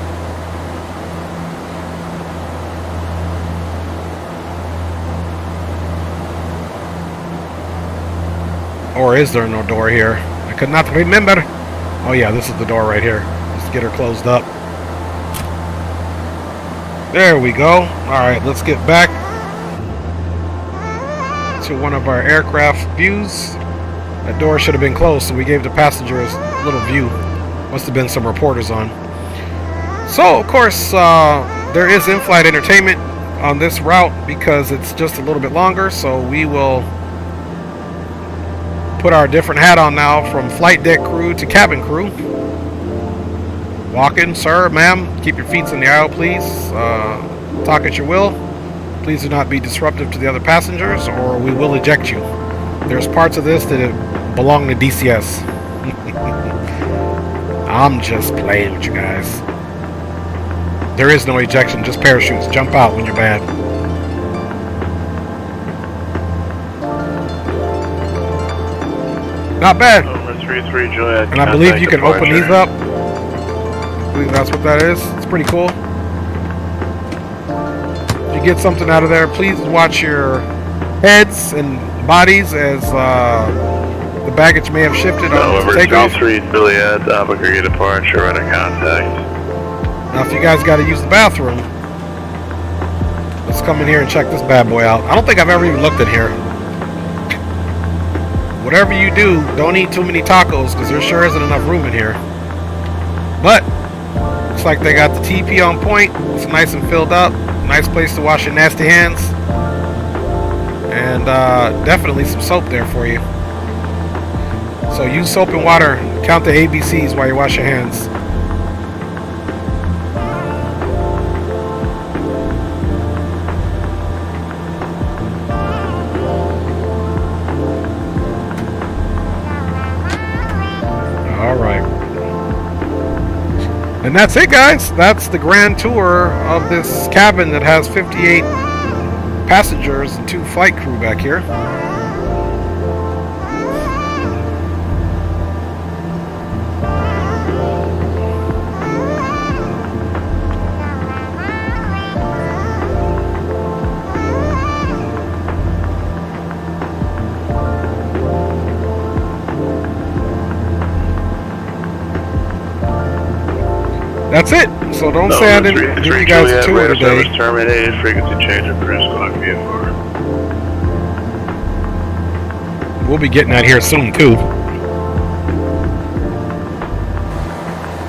Or is there no door here? I could not remember. Oh yeah, this is the door right here. Let's get her closed up. There we go. Alright, let's get back to one of our aircraft views. That door should have been closed, so we gave the passengers a little view. Must have been some reporters on. So, of course, there is in-flight entertainment on this route because it's just a little bit longer, so we will put our different hat on now from flight deck crew to cabin crew. Walk in, sir, ma'am. Keep your feet in the aisle, please. Talk at your will. Please do not be disruptive to the other passengers or we will eject you. There's parts of this that belong to DCS. I'm just playing with you guys. There is no ejection, just parachutes. Jump out when you're bad. Not bad. Number 33 Juliet. And I believe you can open these up. I believe that's what that is. It's pretty cool. If you get something out of there, please watch your heads and bodies as the baggage may have shifted on November takeoff. 33 Juliet, Albuquerque departure, runner contact. Now if you guys got to use the bathroom, let's come in here and check this bad boy out. I don't think I've ever even looked in here. Whatever you do, don't eat too many tacos because there sure isn't enough room in here. But looks like they got the TP on point. It's nice and filled up. Nice place to wash your nasty hands. And definitely some soap there for you. So use soap and water. Count the ABCs while you wash your hands. And that's it, guys. That's the grand tour of this cabin that has 58 passengers and 2 flight crew back here. That's it. So don't say I didn't give you guys a tour today. Service terminated. Frequency change of cruise clock VFR. We'll be getting that here soon too.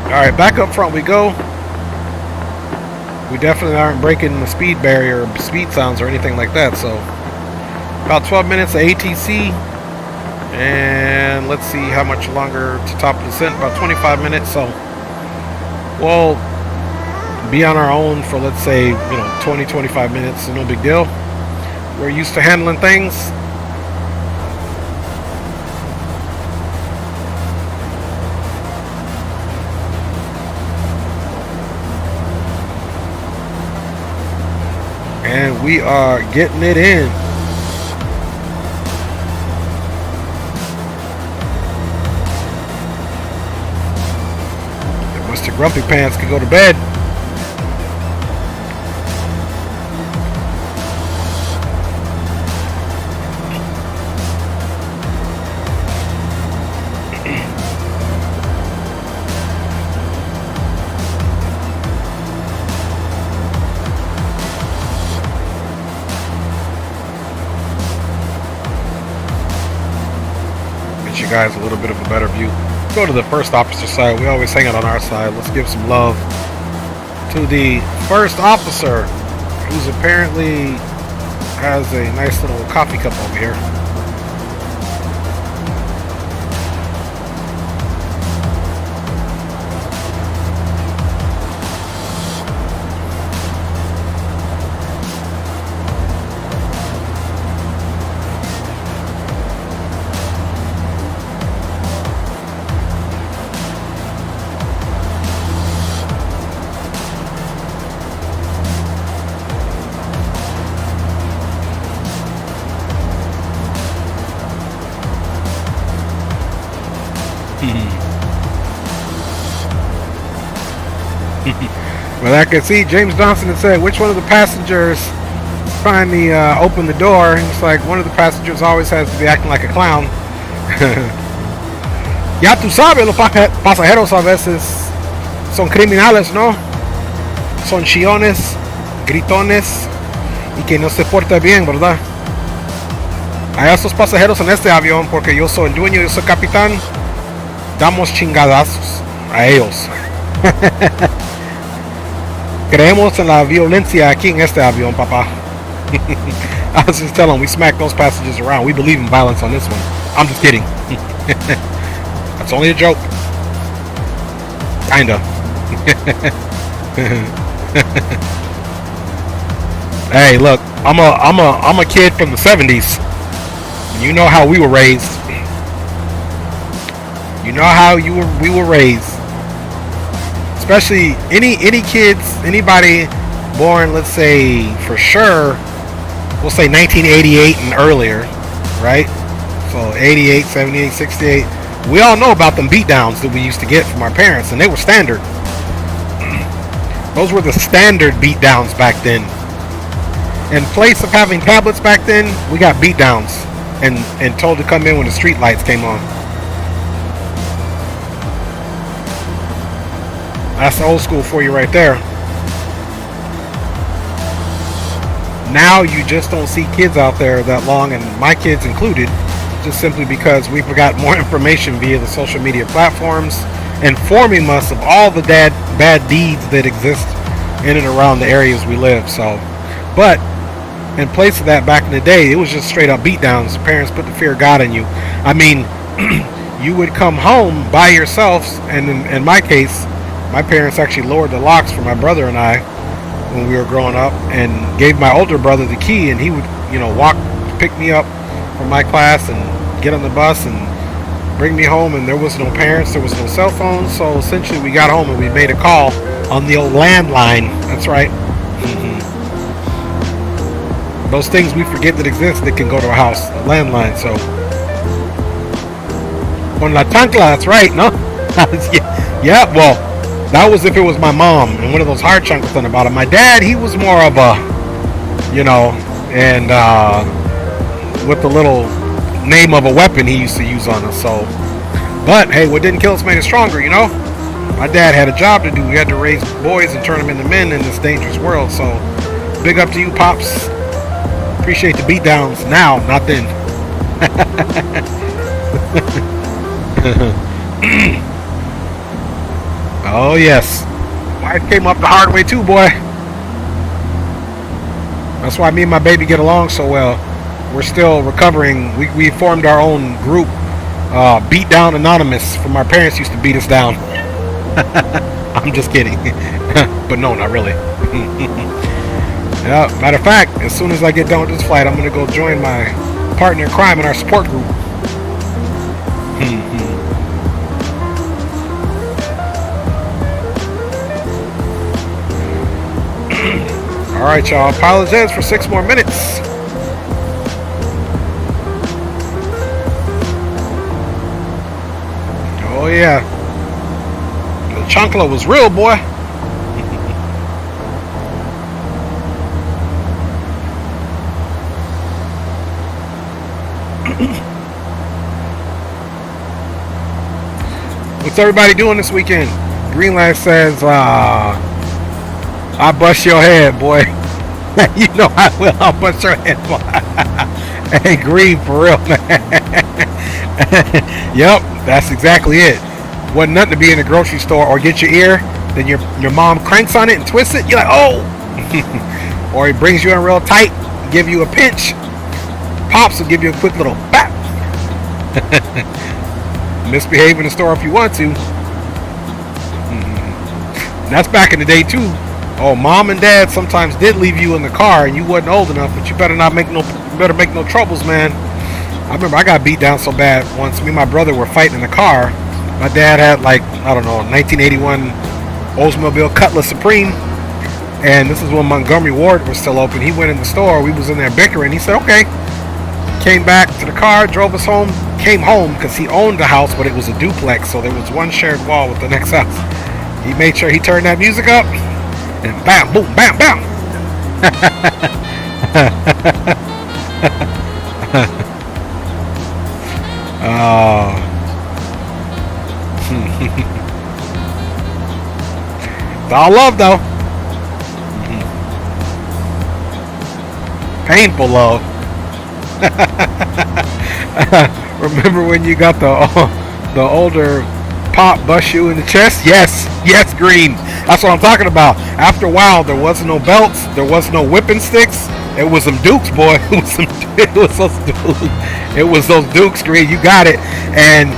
Alright, back up front we go. We definitely aren't breaking the speed barrier, speed sounds or anything like that. So about 12 minutes of ATC. And let's see how much longer to top of descent. About 25 minutes. So we'll be on our own for, let's say, 20-25 minutes. No big deal. We're used to handling things. And we are getting it in. Mr. Grumpy Pants can go to bed. Get you guys a little bit of a better view. Go to the first officer side. We always hang out on our side. Let's give some love to the first officer, who's apparently has a nice little coffee cup over here. Well, I can see James Johnson had said, which one of the passengers finally opened the door? And it's like, one of the passengers always has to be acting like a clown. Ya tú sabes, los pasajeros a veces son criminales, ¿no? Son chillones, gritones y que no se porta bien, ¿verdad? A esos pasajeros en este avión, porque yo soy el dueño, yo soy capitán, damos chingadazos a ellos. Creemos en la violencia aquí en este avión, papá. I was just telling him, we smack those passengers around. We believe in violence on this one. I'm just kidding. That's only a joke. Kinda. Hey, look, I'm a kid from the 70s. You know how we were raised. You know how we were raised. Especially any kids, anybody born, let's say for sure, we'll say 1988 and earlier, right? So 88, 78, 68. We all know about them beatdowns that we used to get from our parents, and they were standard. Those were the standard beatdowns back then. In place of having tablets back then, we got beatdowns and told to come in when the street lights came on. That's old school for you right there. Now you just don't see kids out there that long, and my kids included, just simply because we've got more information via the social media platforms, informing us of all the bad deeds that exist in and around the areas we live. So, but in place of that, back in the day, it was just straight up beatdowns. Parents put the fear of God in you. I mean, you would come home by yourselves, and in my case, my parents actually lowered the locks for my brother and I when we were growing up, and gave my older brother the key, and he would, walk, pick me up from my class and get on the bus and bring me home. And there was no parents, there was no cell phones, so essentially we got home and we made a call on the old landline. That's right. Those things we forget that exist that can go to a house, a landline. So con la chancla, that's right. No. Yeah, well, that was if it was my mom and one of those hard chanclas on the bottom. My dad, he was more of a, and with the little name of a weapon he used to use on us. So, but hey, what didn't kill us made us stronger, My dad had a job to do. We had to raise boys and turn them into men in this dangerous world. So, big up to you, Pops. Appreciate the beatdowns now, not then. Oh yes, wife came up the hard way too, boy. That's why me and my baby get along so well. We're still recovering. We formed our own group, Beat Down Anonymous. From our parents used to beat us down. I'm just kidding, but no, not really. Yeah, matter of fact, as soon as I get done with this flight, I'm gonna go join my partner in crime in our support group. All right, y'all. PilotEdge for 6 more minutes. Oh yeah, the chancla was real, boy. What's everybody doing this weekend? Greenland says, I bust your head, boy. You know I will. I'll bust your head, boy. Hey, Green, for real, man. Yep, that's exactly it. Wasn't nothing to be in the grocery store or get your ear, then your mom cranks on it and twists it. You're like, oh. Or he brings you in real tight, give you a pinch. Pops will give you a quick little bap. Misbehave in the store if you want to. And that's back in the day too. Oh, mom and dad sometimes did leave you in the car and you wasn't old enough, but you better make no troubles, man. I remember I got beat down so bad once. Me and my brother were fighting in the car. My dad had, like, I don't know, 1981 Oldsmobile Cutlass Supreme, and this is when Montgomery Ward was still open. He went in the store. We was in there bickering. He said, okay. Came back to the car, drove us home. Came home because he owned the house, but it was a duplex, so there was one shared wall with the next house. He made sure he turned that music up, and bam, boom, bam, bam. Oh. It's all love, though. Painful love. Remember when you got the older pop bust you in the chest? Yes, Green. That's what I'm talking about. After a while, there was no belts, there was no whipping sticks. It was some Dukes, boy. It was those Dukes. It was those Dukes, Green. You got it. And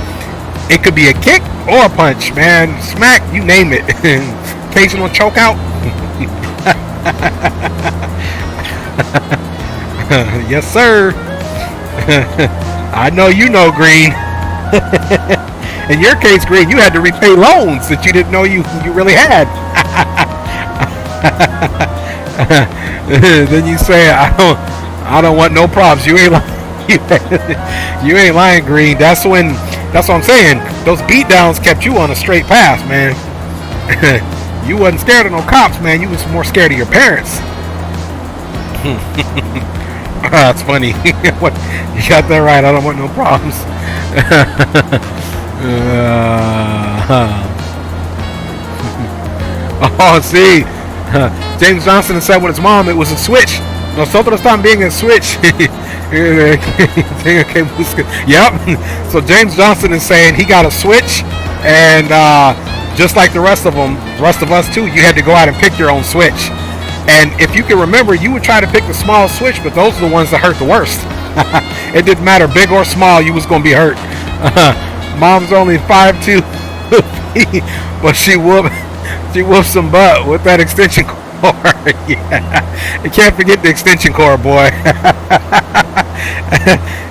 it could be a kick or a punch, man. Smack, you name it. Occasional choke out. Yes, sir. I know you know, Green. In your case, Green, you had to repay loans that you didn't know you really had. Then you say, I don't want no problems. You ain't lying. You ain't lying, Green. That's what I'm saying. Those beatdowns kept you on a straight path, man. You wasn't scared of no cops, man. You was more scared of your parents. That's funny. You got that right. I don't want no problems. Oh, see, James Johnson said with his mom, it was a switch. Nosotros también en switch. Yep. So James Johnson is saying he got a switch, and just like the rest of us too, you had to go out and pick your own switch. And if you can remember, you would try to pick the small switch, but those are the ones that hurt the worst. It didn't matter, big or small, you was gonna be hurt. Mom's only 5'2", but she whooped some butt with that extension cord. Yeah, you can't forget the extension cord, boy.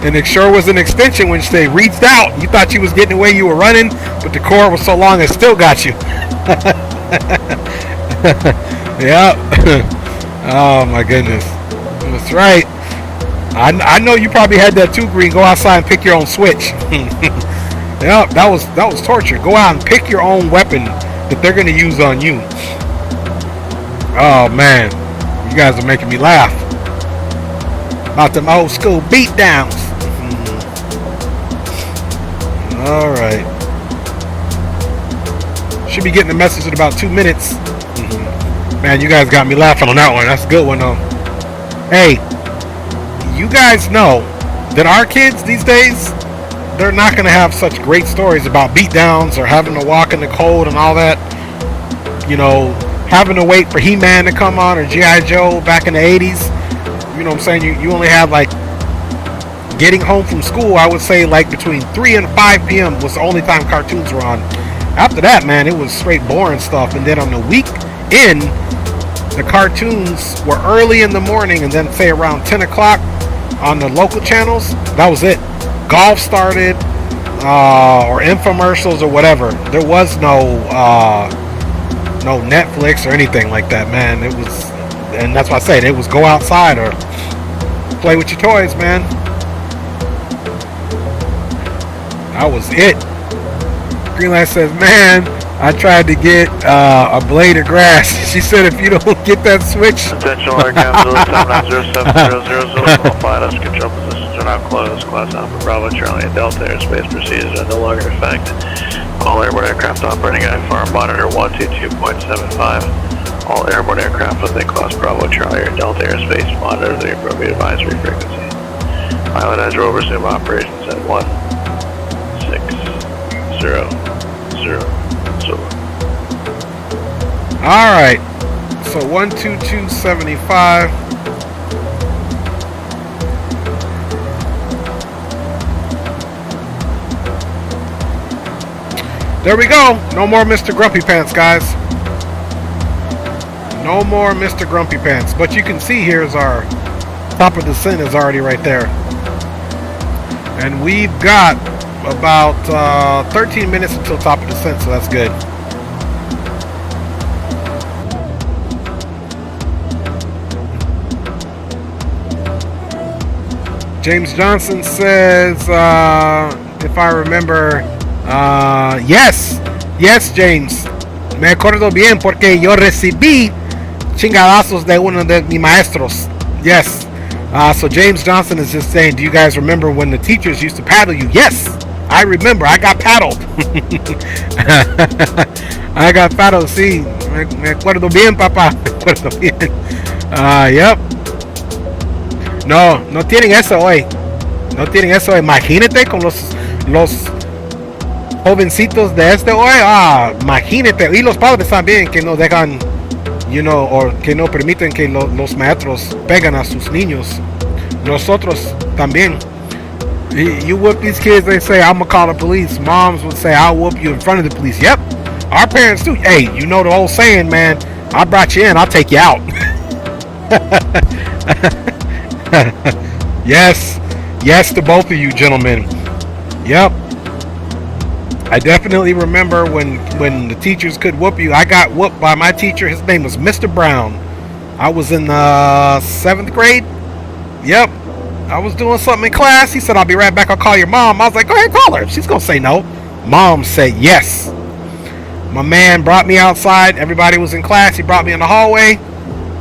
And it sure was an extension when they reached out. You thought you was getting away, you were running, but the cord was so long it still got you. Yep. Oh my goodness. That's right. I know you probably had that too, Green. Go outside and pick your own switch. Yep, that was torture. Go out and pick your own weapon that they're gonna use on you. Oh man, you guys are making me laugh about them old school beatdowns. All right, should be getting the message in about 2 minutes. Man, you guys got me laughing on that one. That's a good one though. Hey, you guys know that our kids these days, they're not going to have such great stories about beatdowns or having to walk in the cold and all that. You know, having to wait for He-Man to come on or G.I. Joe back in the 80s. You know what I'm saying? You only have like getting home from school, I would say like between 3 and 5 p.m. was the only time cartoons were on. After that, man, it was straight boring stuff. And then on the weekend, the cartoons were early in the morning and then say around 10 o'clock on the local channels. That was it. Golf started or infomercials or whatever. There was no Netflix or anything like that, man. It was, and that's why I said it was go outside or play with your toys, man. That was it. Greenlight says, man, I tried to get a blade of grass. She said, if you don't get that switch. Attention, aircraft 7907000, flight us control positions are now closed. Class Alpha Bravo Charlie and Delta airspace procedures are no longer in effect. All airborne aircraft operating at FAR monitor 122.75. All airborne aircraft within Class Bravo Charlie or Delta airspace monitor the appropriate advisory frequency. PilotEdge will resume operations at 1600. Alright, so 122.75. There we go. No more Mr. Grumpy Pants, guys. No more Mr. Grumpy Pants. But you can see here is our top of descent is already right there. And we've got about 13 minutes until top of descent, so that's good. James Johnson says, if I remember, yes, James. Me acuerdo bien porque yo recibí chingadazos de uno de mis maestros. Yes. So James Johnson is just saying, do you guys remember when the teachers used to paddle you? Yes, I remember. I got paddled. I got paddled. Sí, me acuerdo bien, papá. Me acuerdo bien. Yep. No tienen eso hoy. No tienen eso. Imagínate con los jovencitos de este hoy, imagínate, y los padres también que no dejan, o que no permiten que los maestros pegan a sus niños. Nosotros también. You whoop these kids, they say, I'm gonna call the police. Moms would say, I'll whoop you in front of the police. Yep, our parents too. Hey, you know the old saying, man, I brought you in, I'll take you out. Yes to both of you gentlemen. Yep. I definitely remember when the teachers could whoop you. I got whooped by my teacher. His name was Mr. Brown. I was in 7th grade. Yep. I was doing something in class. He said, I'll be right back. I'll call your mom. I was like, go ahead, call her. She's going to say no. Mom said yes. My man brought me outside. Everybody was in class. He brought me in the hallway.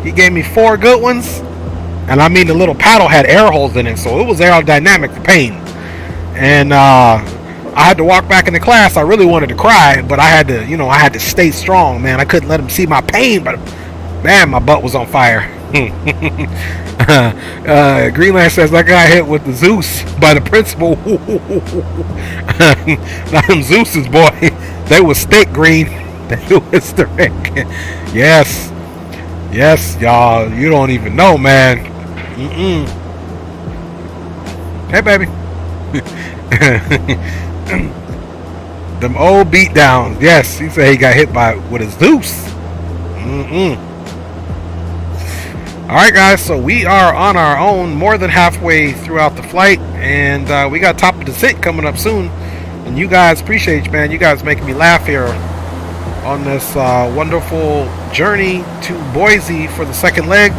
He gave me 4 good ones. And I mean, the little paddle had air holes in it. So it was aerodynamic for pain. And I had to walk back into class. I really wanted to cry. But I had to stay strong, man. I couldn't let him see my pain. But, man, my butt was on fire. Greenland says that guy hit with the Zeus by the principal. Not them Zeus's, boy. They was thick, Green. They was thick. Yes, y'all. You don't even know, man. Hey, baby. Them old beat downs. Yes, he said he got hit with a Zeus. Alright guys, so we are on our own more than halfway throughout the flight, and we got top of descent coming up soon, and you guys, appreciate you, man. You guys making me laugh here on this wonderful journey to Boise for the second leg.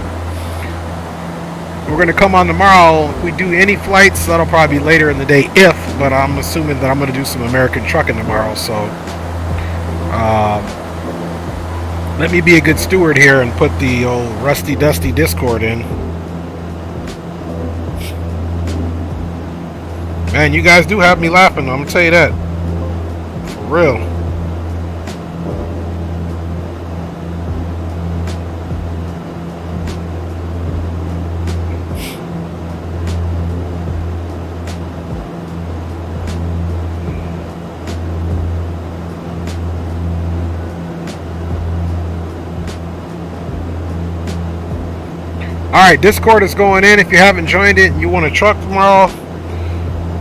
We're going to come on tomorrow. If we do any flights, that'll probably be later in the day but I'm assuming that I'm going to do some American trucking tomorrow, so let me be a good steward here and put the old rusty dusty Discord in. Man, you guys do have me laughing, I'm gonna tell you that. For real. Alright, Discord is going in. If you haven't joined it and you want a truck tomorrow,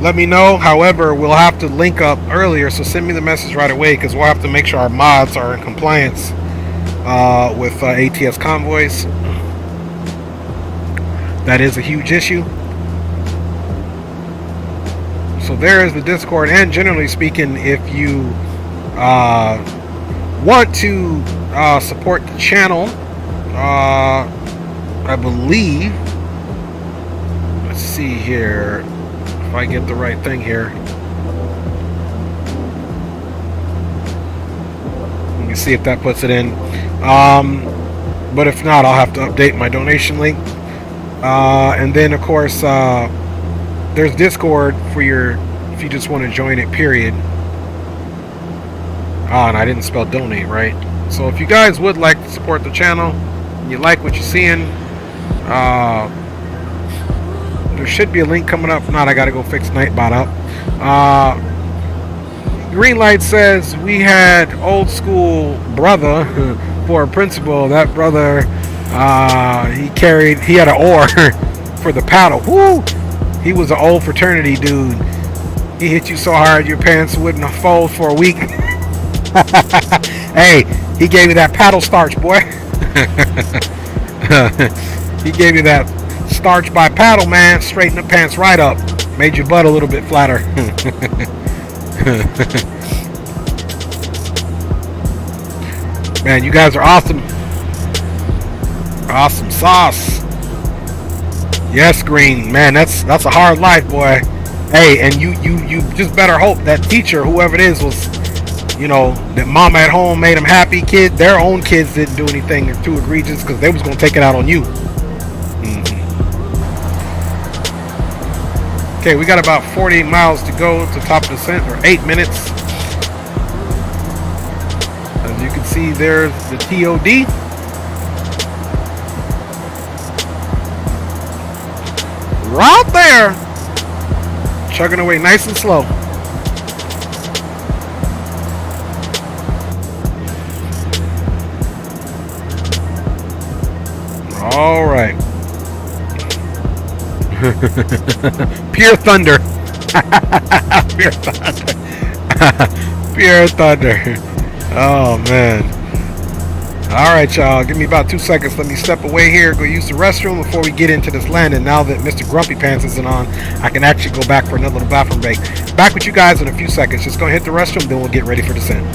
let me know. However, we'll have to link up earlier, so send me the message right away, because we'll have to make sure our mods are in compliance with ATS convoys. That is a huge issue. So there is the Discord, and generally speaking, if you want to support the channel, I believe, let's see here, if I get the right thing here. You can see if that puts it in. But if not, I'll have to update my donation link. And then, of course, there's Discord for if you just want to join it, period. And I didn't spell donate right. So if you guys would like to support the channel, and you like what you're seeing, there should be a link coming up. If not, I gotta go fix Nightbot up. Greenlight says we had old school brother for a principal. That brother, he had an oar for the paddle. Woo! He was an old fraternity dude. He hit you so hard your pants wouldn't fold for a week. Hey, he gave you that paddle starch, boy. He gave you that starch by paddle, man. Straightened the pants right up. Made your butt a little bit flatter. Man, you guys are awesome. Awesome sauce. Yes, Green. Man, that's a hard life, boy. Hey, and you just better hope that teacher, whoever it is, was, that mama at home made them happy. Their own kids didn't do anything too egregious, because they was going to take it out on you. Okay, we got about 48 miles to go to top of the descent, or 8 minutes. As you can see, there's the TOD. Right there. Chugging away nice and slow. All right. Pure thunder. Pure thunder. Pure thunder. Oh man. Alright y'all, give me about 2 seconds. Let me step away here, go use the restroom before we get into this landing. Now that Mr. Grumpy Pants isn't on, I can actually go back for another little bathroom break. Back with you guys in a few seconds. Just go hit the restroom, then we'll get ready for descent.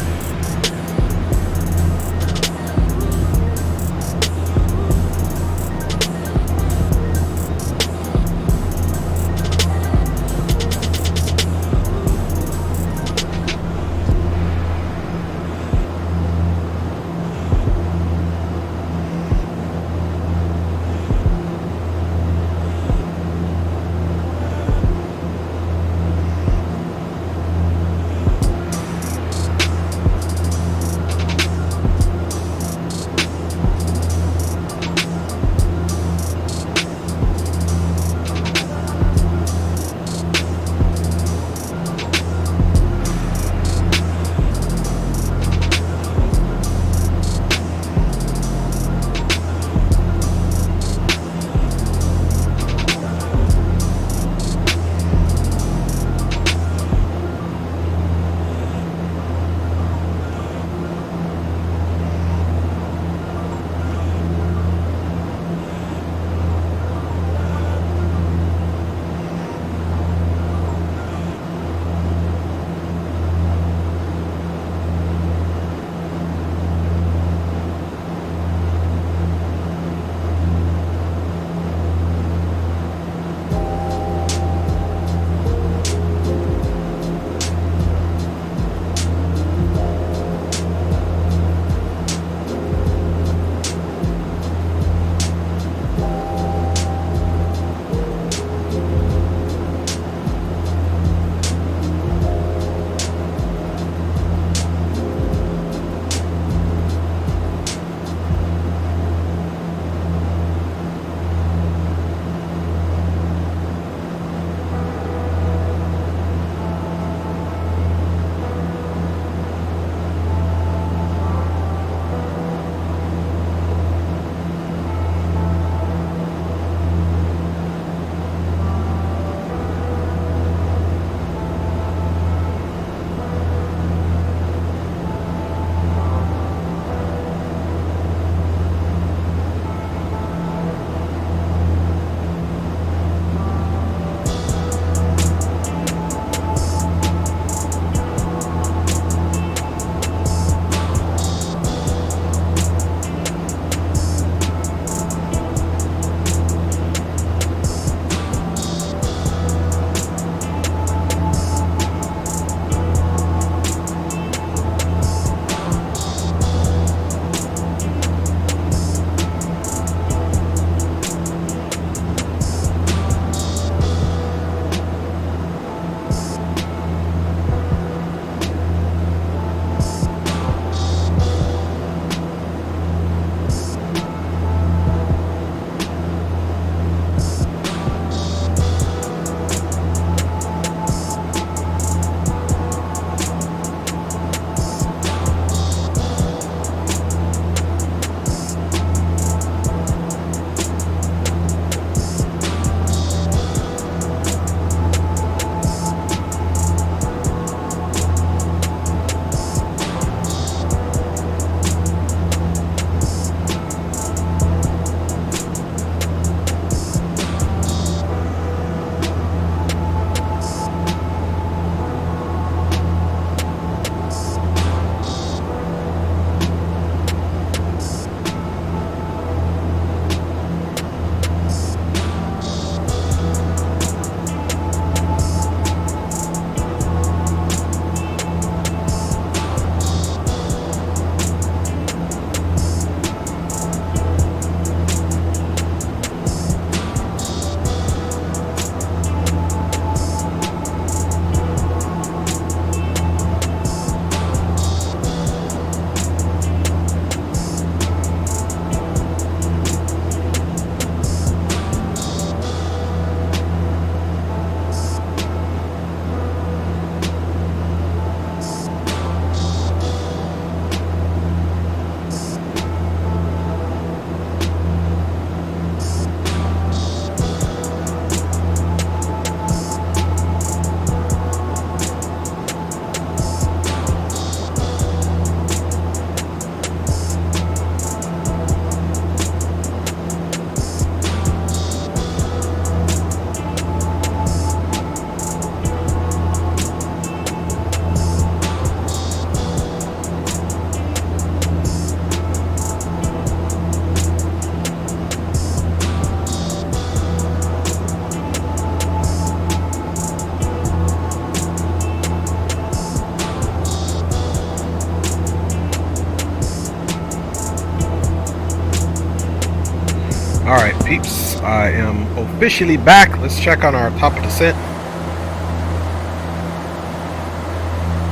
Alright, peeps, I am officially back. Let's check on our top of descent.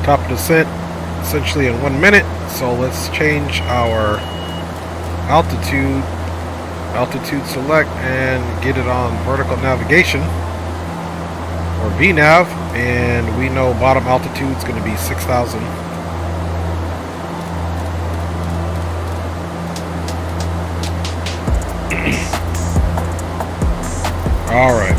Top of descent, essentially in 1 minute. So let's change our altitude select and get it on vertical navigation, or VNav, and we know bottom altitude is going to be 6,000. All right.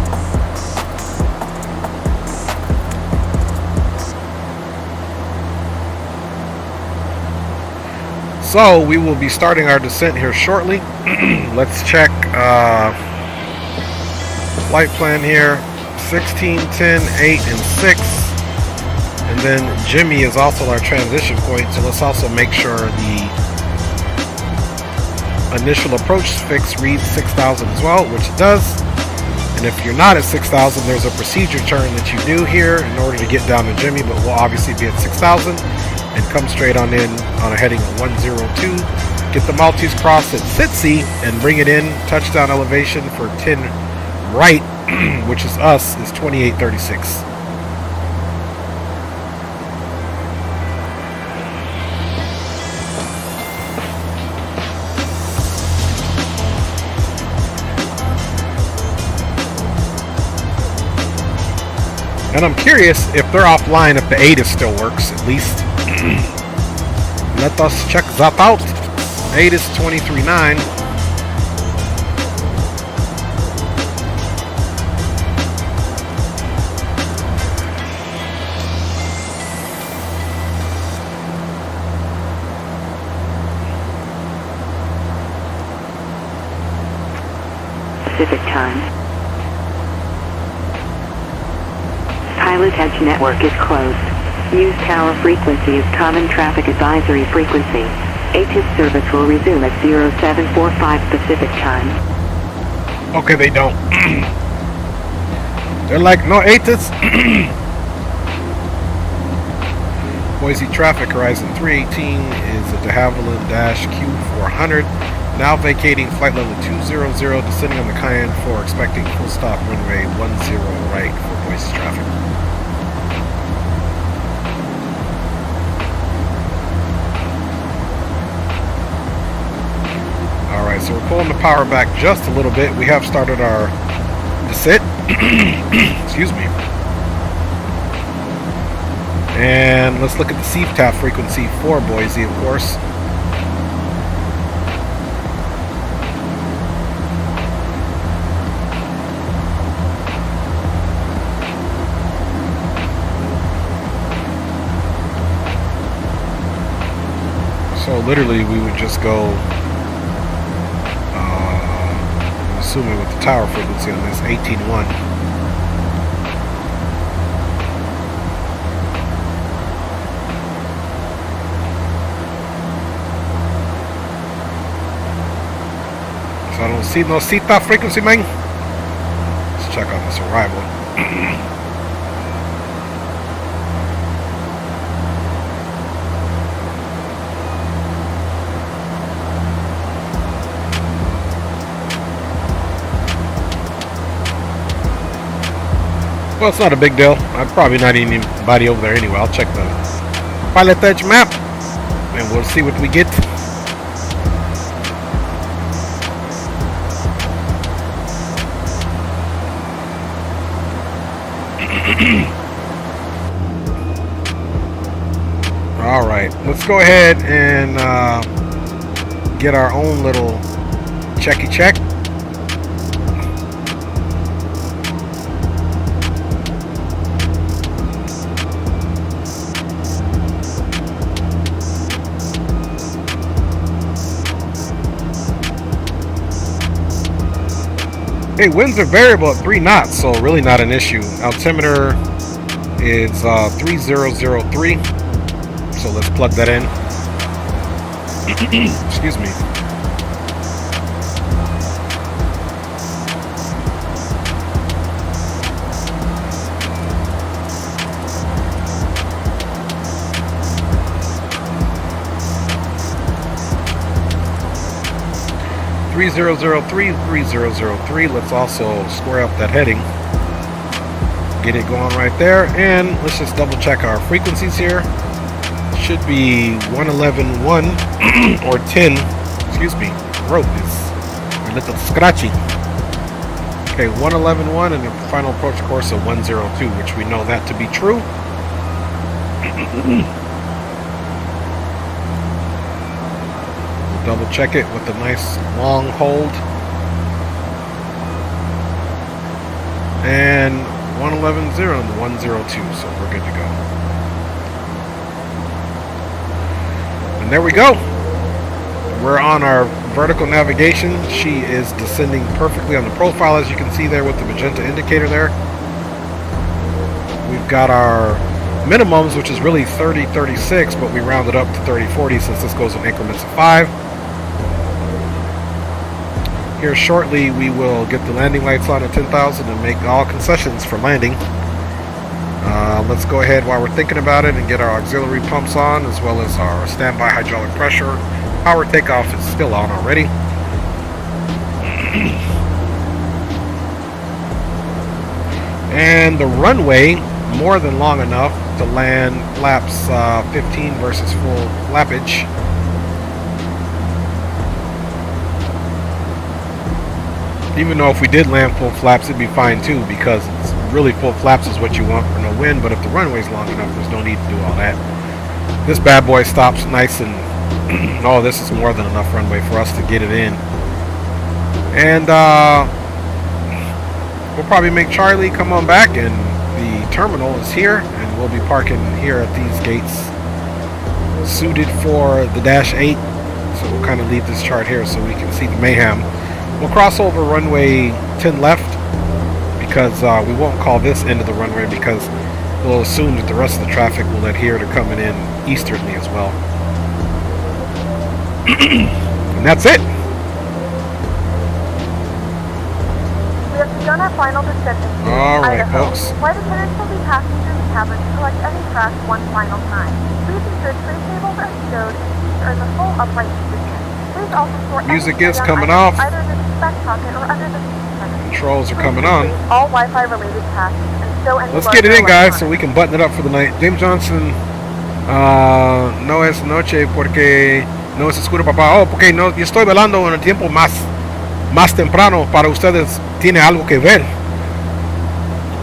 So we will be starting our descent here shortly. Let's check flight plan here. 16, 10, 8, and 6. And then Jimmy is also our transition point, so let's also make sure the initial approach fix reads 6,000 as well, which it does. And if you're not at 6,000, there's a procedure turn that you do here in order to get down to Jimmy, but we'll obviously be at 6,000 and come straight on in on a heading of 102. Get the Maltese cross at Sitsi and bring it in. Touchdown elevation for 10 right, which is us, is 2836. And I'm curious if they're offline, if the ATIS still works, at least. Let us check that out. ATIS 23.9. Pacific time. PilotEdge network is closed. Use tower frequency as common traffic advisory frequency. ATIS service will resume at 0745 Pacific time. Okay, they don't. They're like, no ATIS. Boise traffic, Horizon 318 is a de Havilland Q400. Now vacating flight level 200, descending on the Cayenne for expecting full stop runway 10 right for Boise traffic. Alright, so we're pulling the power back just a little bit. We have started our descent. Excuse me. And let's look at the CTAF frequency for Boise, of course. So literally we would just go, I'm assuming with the tower frequency on this, 18.1. So I don't see no CTAF frequency, man. Let's check on this arrival. Well, it's not a big deal. I'm probably not anybody over there anyway. I'll check the PilotEdge map and we'll see what we get. Alright, let's go ahead and get our own little checky check. Hey, winds are variable at 3 knots, so really not an issue. Altimeter is 3003, so let's plug that in. Excuse me. 3003, 3003. Let's also square up that heading. Get it going right there. And let's just double check our frequencies here. Should be 111.1 or 10. Excuse me. Rope is a little scratchy. Okay, 111.1 and the final approach course of 102, which we know that to be true. We'll double check it with a nice long hold. And 111.0 and 102, so we're good to go. And there we go. We're on our vertical navigation. She is descending perfectly on the profile, as you can see there with the magenta indicator there. We've got our minimums, which is really 30-36, but we rounded up to 30-40 since this goes in increments of 5. Here shortly we will get the landing lights on at 10,000 and make all concessions for landing. Let's go ahead while we're thinking about it and get our auxiliary pumps on, as well as our standby hydraulic pressure. Power takeoff is still on already. And the runway, more than long enough to land flaps 15 versus full flappage. Even though if we did land full flaps, it'd be fine too, because it's really full flaps is what you want for no wind. But if the runway's long enough, there's no need to do all that. This bad boy stops nice and oh, this is more than enough runway for us to get it in. And we'll probably make Charlie come on back, and the terminal is here, and we'll be parking here at these gates suited for the Dash 8. So we'll kind of leave this chart here so we can see the mayhem. We'll cross over runway 10 left, because we won't call this end of the runway, because we'll assume that the rest of the traffic will adhere to coming in easternly as well. And that's it. We have begun our final descent into Alright, Idaho. folks. Flight attendants will be passing through the cabin to collect any trash one final time. Please ensure tray tables are stowed and seats are in the full upright position. Please also store Music any is carry-on coming items off. either in the back pocket or under the seat cushion. Controls are Please coming on. save all Wi-Fi related tasks and stow any Let's get it in, larger guys, so we can button it up for the night. James Johnson, no es noche porque no es oscuro, papá. Oh, porque no, yo estoy velando en el tiempo más temprano. Para ustedes tiene algo que ver.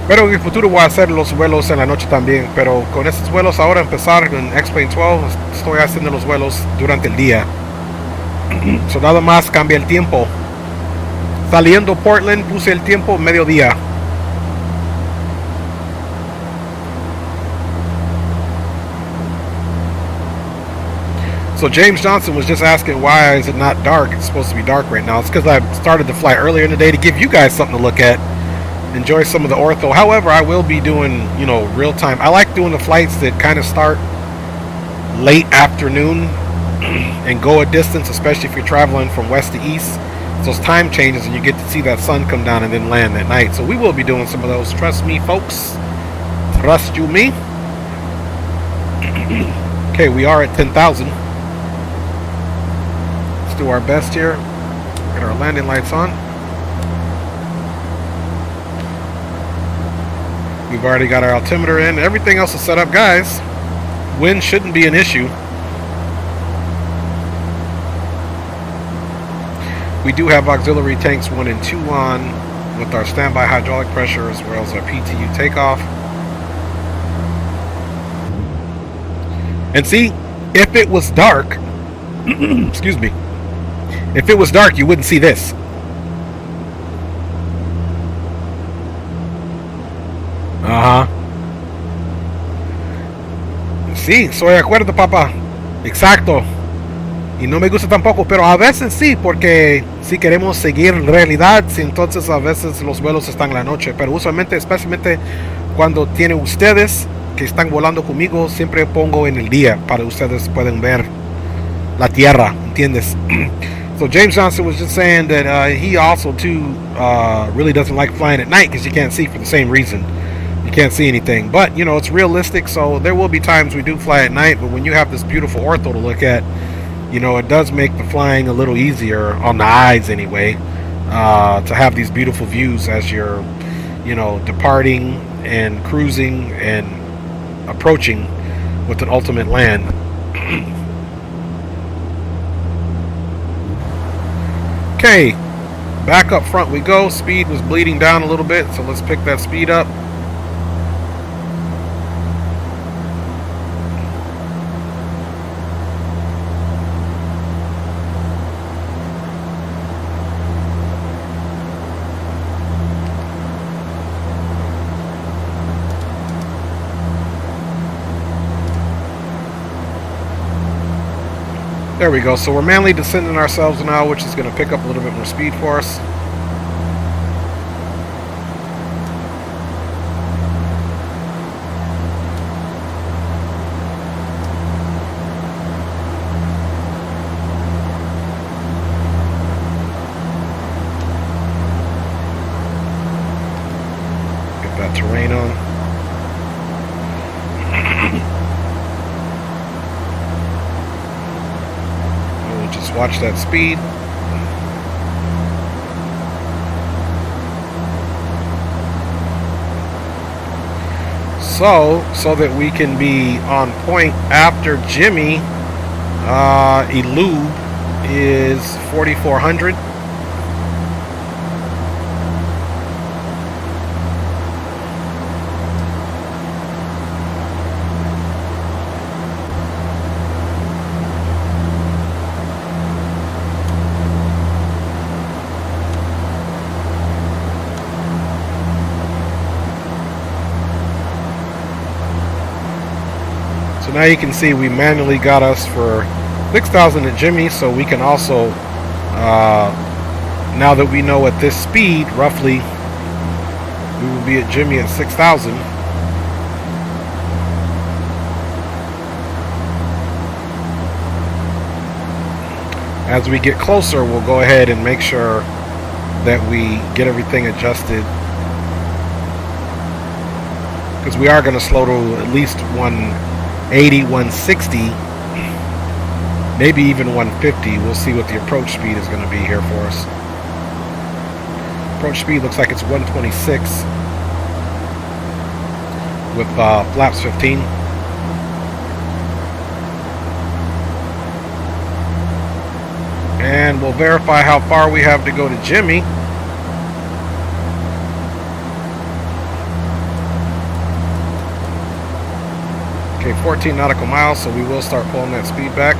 Pero en el futuro voy a hacer los vuelos en la noche también. Pero con estos vuelos ahora empezar en X-Plane 12, estoy haciendo los vuelos durante el día. So nada más cambia el tiempo. Saliendo Portland puse el tiempo mediodía. So James Johnson was just asking, why is it not dark? It's supposed to be dark right now. It's because I started the flight earlier in the day to give you guys something to look at. Enjoy some of the ortho. However, I will be doing, you know, real time. I like doing the flights that kind of start late afternoon and go a distance, especially if you're traveling from west to east. Those time changes and you get to see that sun come down and then land at night. So we will be doing some of those. Trust me, folks. Trust you me. Okay, we are at 10,000. Let's do our best here. Get our landing lights on. We've already got our altimeter in. Everything else is set up, guys. Wind shouldn't be an issue. We do have auxiliary tanks 1 and 2 on with our standby hydraulic pressure as well as our PTU takeoff. And see, if it was dark, excuse me, if it was dark, you wouldn't see this. Sí, soy de acuerdo, papá. Exacto. Y no me gusta tampoco, pero a veces sí, porque si queremos seguir realidad, entonces a veces los vuelos están en la noche. Pero usualmente, especialmente cuando tienen ustedes que están volando conmigo, siempre pongo en el día para ustedes pueden ver la tierra, ¿entiendes? So James Johnson was just saying that he also too really doesn't like flying at night because you can't see for the same reason. You can't see anything, but you know, it's realistic, so there will be times we do fly at night, but when you have this beautiful ortho to look at, you know, it does make the flying a little easier on the eyes anyway, to have these beautiful views as you're, you know, departing and cruising and approaching with an ultimate land. Okay, back up front we go. Speed was bleeding down a little bit, so let's pick that speed up. There we go. So we're manually descending ourselves now, which is going to pick up a little bit more speed for us. Get that terrain on. Watch that speed. So that we can be on point after Jimmy. Elube is 4,400. Now you can see we manually got us for 6,000 at Jimmy, so we can also, now that we know at this speed, roughly, we will be at Jimmy at 6,000. As we get closer, we'll go ahead and make sure that we get everything adjusted, because we are going to slow to at least 180, 160, maybe even 150. We'll see what the approach speed is going to be here for us. Approach speed looks like it's 126 with flaps 15. And we'll verify how far we have to go to Jimmy. Okay, 14 nautical miles, so we will start pulling that speed back.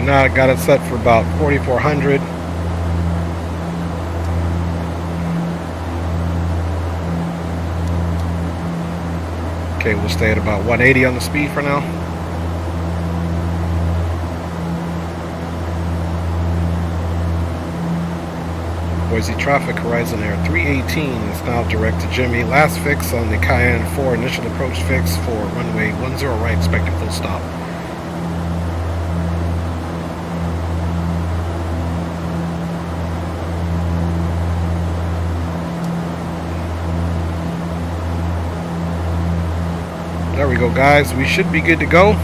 Now I got it set for about 4,400. Okay, we'll stay at about 180 on the speed for now. Boise traffic, Horizon Air 318 is now direct to Jimmy. Last fix on the Cayenne 4 initial approach fix for runway 10 right, expecting full stop. There we go, guys. We should be good to go.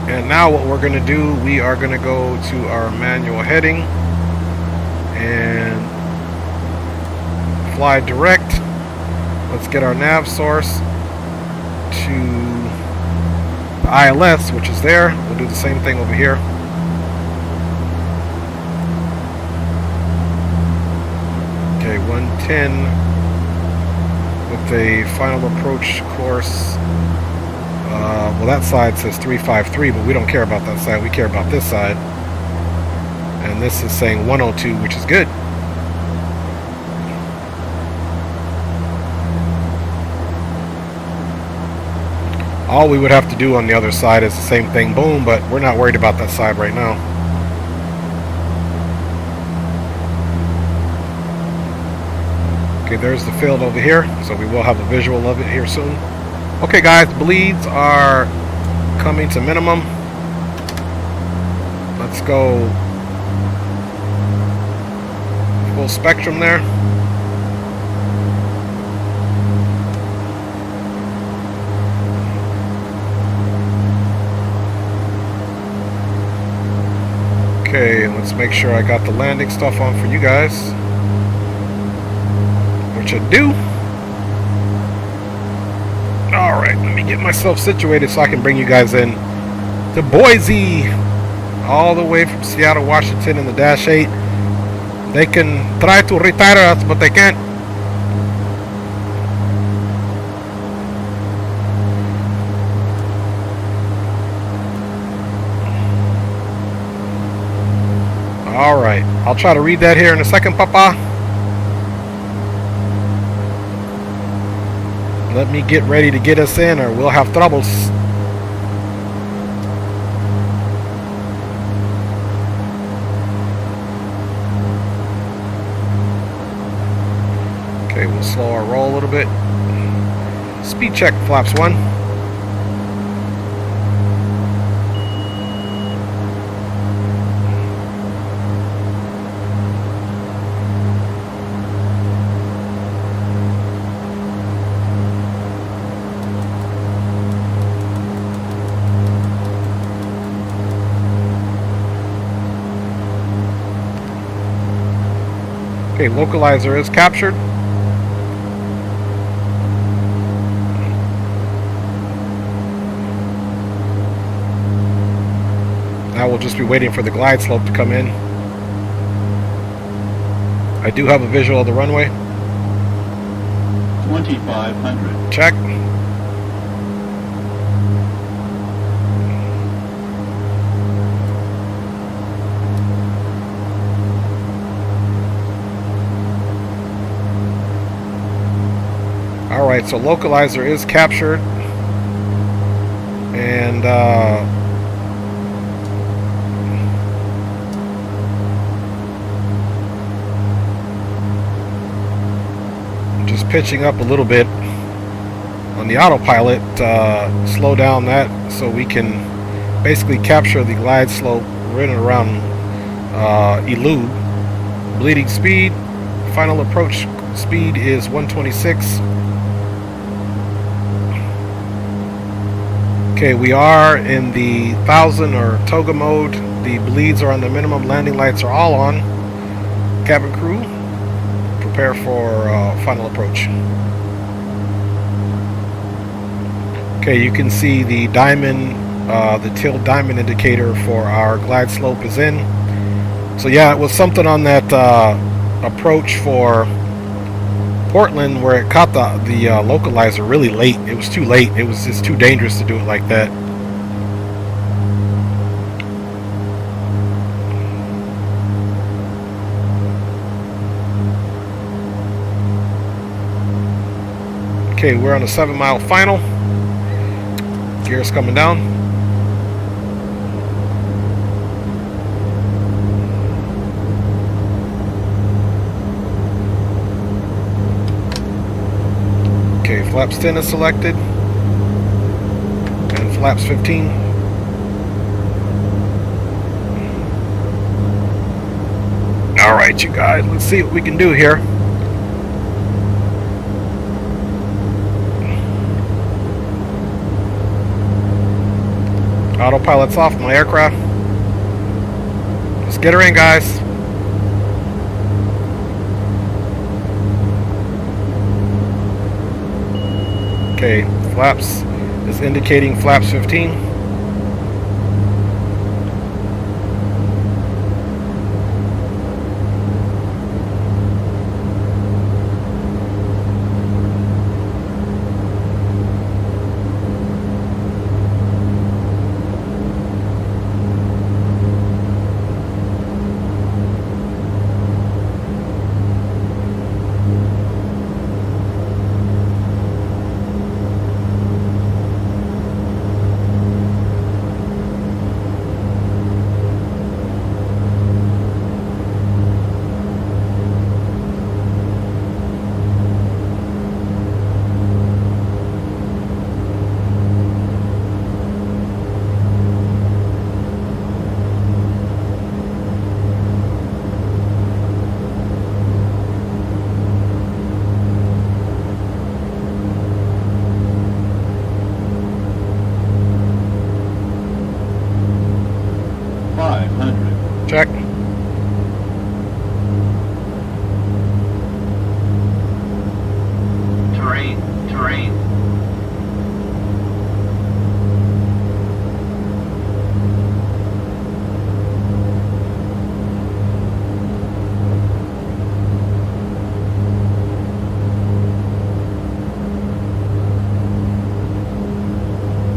And now what we're going to do, we are going to go to our manual heading and fly direct. Let's get our nav source to the ILS, which is there. We'll do the same thing over here. Okay, 110. With a final approach course, well, that side says 353, but we don't care about that side. We care about this side, and this is saying 102, which is good. All we would have to do on the other side is the same thing, boom, but we're not worried about that side right now. Okay, there's the field over here, so we will have a visual of it here soon. Okay guys, bleeds are coming to minimum. Let's go full spectrum there. Okay, let's make sure I got the landing stuff on for you guys, which I do. Alright, let me get myself situated so I can bring you guys in to Boise, all the way from Seattle, Washington in the Dash 8. They can try to retire us, but they can't. Alright, I'll try to read that here in a second, Papa. Let me get ready to get us in or we'll have troubles. Okay, we'll slow our roll a little bit. Speed check, flaps 1. Okay, localizer is captured. Now we'll just be waiting for the glide slope to come in. I do have a visual of the runway. 2500. Check. Alright, so localizer is captured, and just pitching up a little bit on the autopilot, slow down that so we can basically capture the glide slope right around elude. Bleeding speed, final approach speed is 126. Okay, we are in the 1000 or toga mode. The bleeds are on the minimum. Landing lights are all on. Cabin crew, prepare for final approach. Okay, you can see the diamond, the tilt diamond indicator for our glide slope is in. So yeah, it was something on that approach for Portland where it caught the localizer really late. It was too late. It was just too dangerous to do it like that. Okay, we're on a 7-mile final. Gears coming down. Okay, flaps 10 is selected, and flaps 15. Alright, you guys, let's see what we can do here. Autopilot's off my aircraft. Just get her in, guys. Okay, flaps is indicating flaps 15. Check. Terrain.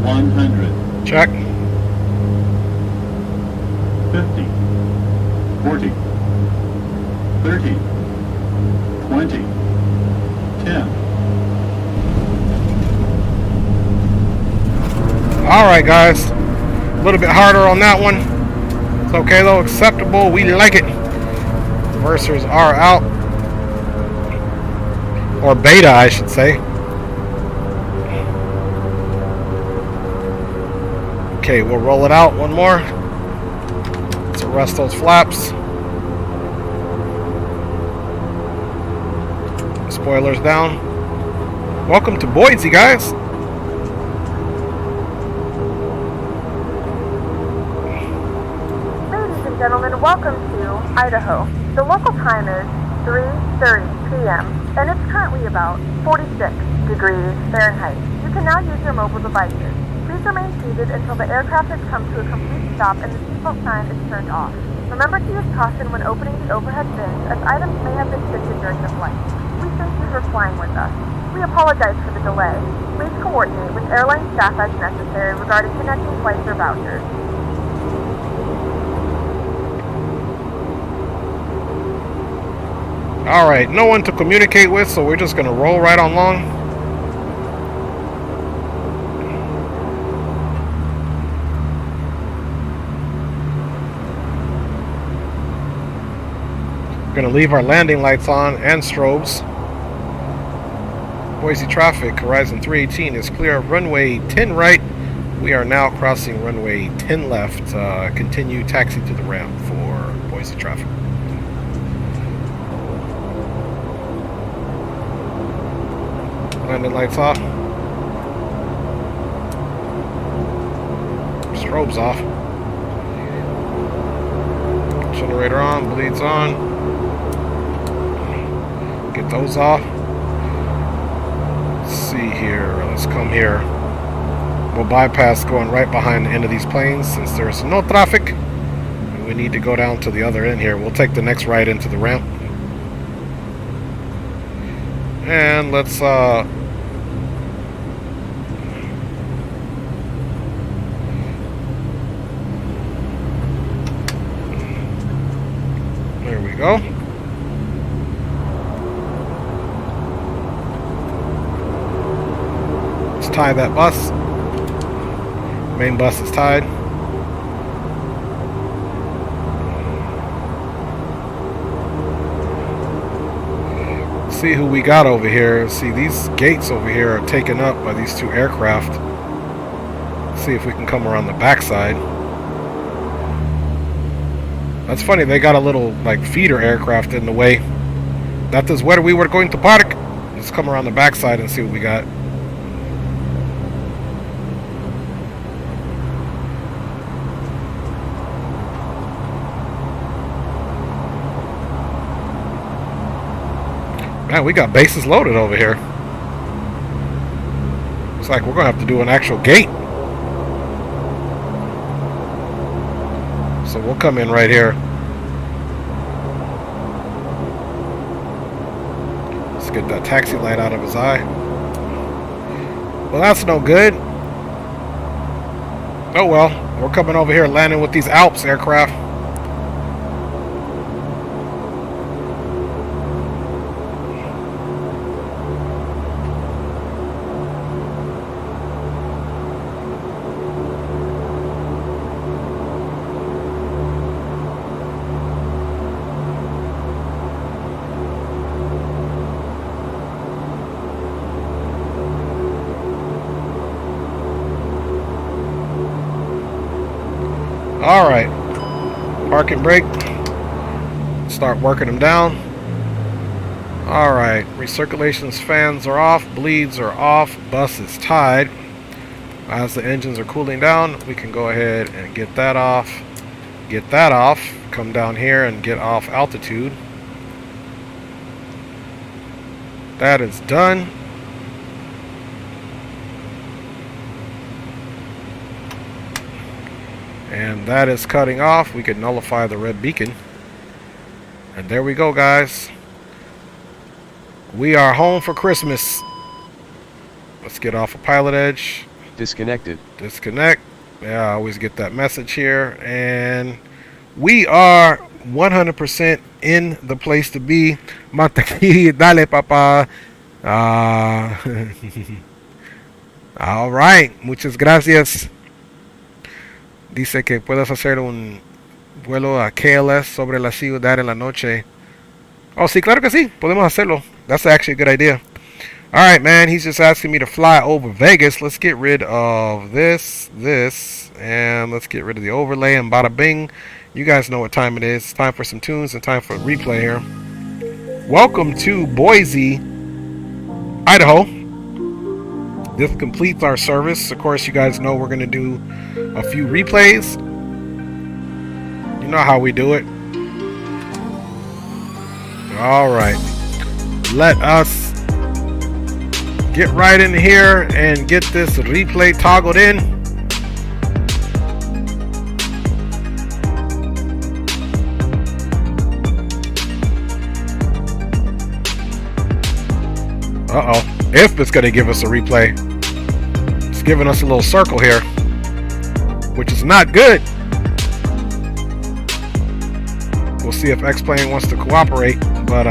100. Check. 50. 40. 30. 20. 10. Alright guys, a little bit harder on that one. It's okay though, acceptable, we like it. Reversers are out. Or beta, I should say. Okay, we'll roll it out one more. Let's arrest those flaps. Spoilers down. Welcome to Boise, guys. Ladies and gentlemen, welcome to Idaho. The local time is 3:30 p.m. and it's currently about 46 degrees Fahrenheit. You can now use your mobile devices. Please remain seated until the aircraft has come to a complete stop and the seatbelt sign is turned off. Remember to use caution when opening the overhead bins, as items may have been shifted during the flight. We thank you for flying with us. We apologize for the delay. Please coordinate with airline staff as necessary regarding connecting flights or vouchers. Alright, no one to communicate with, so we're just going to roll right on long. We're going to leave our landing lights on and strobes. Boise traffic, horizon 318 is clear of runway 10 right. We are now crossing runway 10 left. Continue taxi to the ramp for Boise traffic. Landing lights off. Strobes off. Generator on, bleeds on. Get those off. Let's see here. Let's come here. We'll bypass going right behind the end of these planes since there's no traffic. And we need to go down to the other end here. We'll take the next right into the ramp. And let's there we go. Let's tie that bus. Main bus is tied. See who we got over here. See, these gates over here are taken up by these two aircraft. See if we can come around the backside. That's funny, they got a little like feeder aircraft in the way. That is where we were going to park. Let's come around the backside and see what we got. Man, we got bases loaded over here. Looks like we're gonna have to do an actual gate. So we'll come in right here. Let's get that taxi light out of his eye. Well, that's no good. Oh well, we're coming over here landing with these Alps aircraft. Alright, park and brake, start working them down. Alright, recirculations fans are off, bleeds are off, bus is tied. As the engines are cooling down, we can go ahead and get that off. Get that off. Come down here and get off altitude. That is done. And that is cutting off. We can nullify the red beacon. And there we go, guys. We are home for Christmas. Let's get off of PilotEdge. Disconnected. Disconnect. Yeah, I always get that message here. And we are 100% in the place to be. Mataki, dale, papa. All right. Muchas gracias. Dice que puedes hacer un vuelo a KLS sobre la ciudad en la noche. Oh, sí, claro que sí. Podemos hacerlo. That's actually a good idea. All right, man. He's just asking me to fly over Vegas. Let's get rid of this, and let's get rid of the overlay and bada bing. You guys know what time it is. It's time for some tunes and time for a replay here. Welcome to Boise, Idaho. This completes our service. Of course, you guys know we're going to do a few replays. You know how we do it. All right. Let us get right in here and get this replay toggled in. Uh-oh. If it's going to give us a replay. It's giving us a little circle here, which is not good. We'll see if X-Plane wants to cooperate, but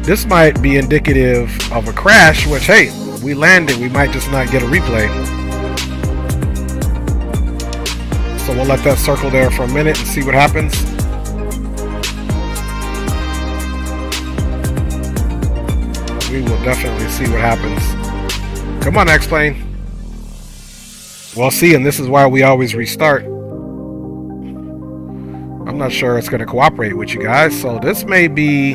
this might be indicative of a crash, which, hey, we landed. We might just not get a replay. So we'll let that circle there for a minute and see what happens. We will definitely see what happens. Come on, X-Plane. Well, see, and this is why we always restart. I'm not sure it's going to cooperate with you guys, so this may be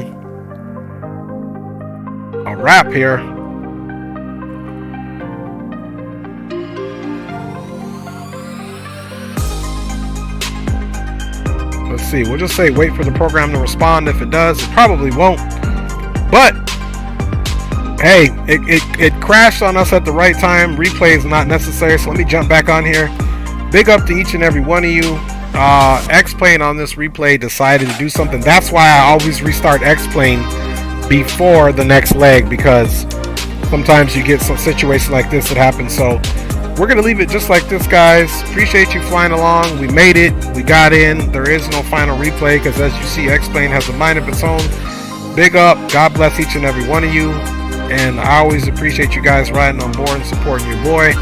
a wrap here. Let's see. We'll just say wait for the program to respond. If it does, it probably won't. But hey, it crashed on us at the right time. Replay is not necessary, so let me jump back on here. Big up to each and every one of you. X-Plane on this replay decided to do something. That's why I always restart X-Plane before the next leg, because sometimes you get some situation like this that happens. So we're going to leave it just like this, guys. Appreciate you flying along. We made it. We got in. There is no final replay because, as you see, X-Plane has a mind of its own. Big up. God bless each and every one of you. And I always appreciate you guys riding on board and supporting your boy.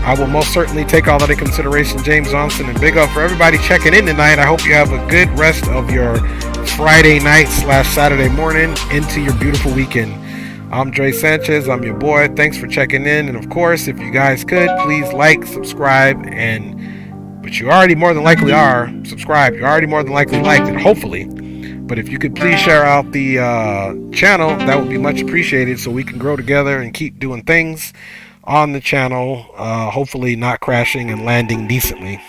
I will most certainly take all that in consideration, James Johnson. And big up for everybody checking in tonight. I hope you have a good rest of your Friday night / Saturday morning into your beautiful weekend. I'm Dre Sanchez. I'm your boy. Thanks for checking in. And of course, if you guys could, please like, subscribe, but you already more than likely are subscribed. You already more than likely liked it, hopefully. But if you could please share out the channel, that would be much appreciated so we can grow together and keep doing things on the channel, hopefully not crashing and landing decently.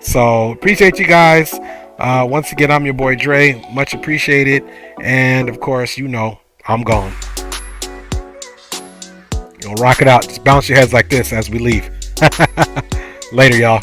So appreciate you guys. Once again, I'm your boy Dre. Much appreciated. And of course, you know, I'm gone. You'll rock it out. Just bounce your heads like this as we leave. Later, y'all.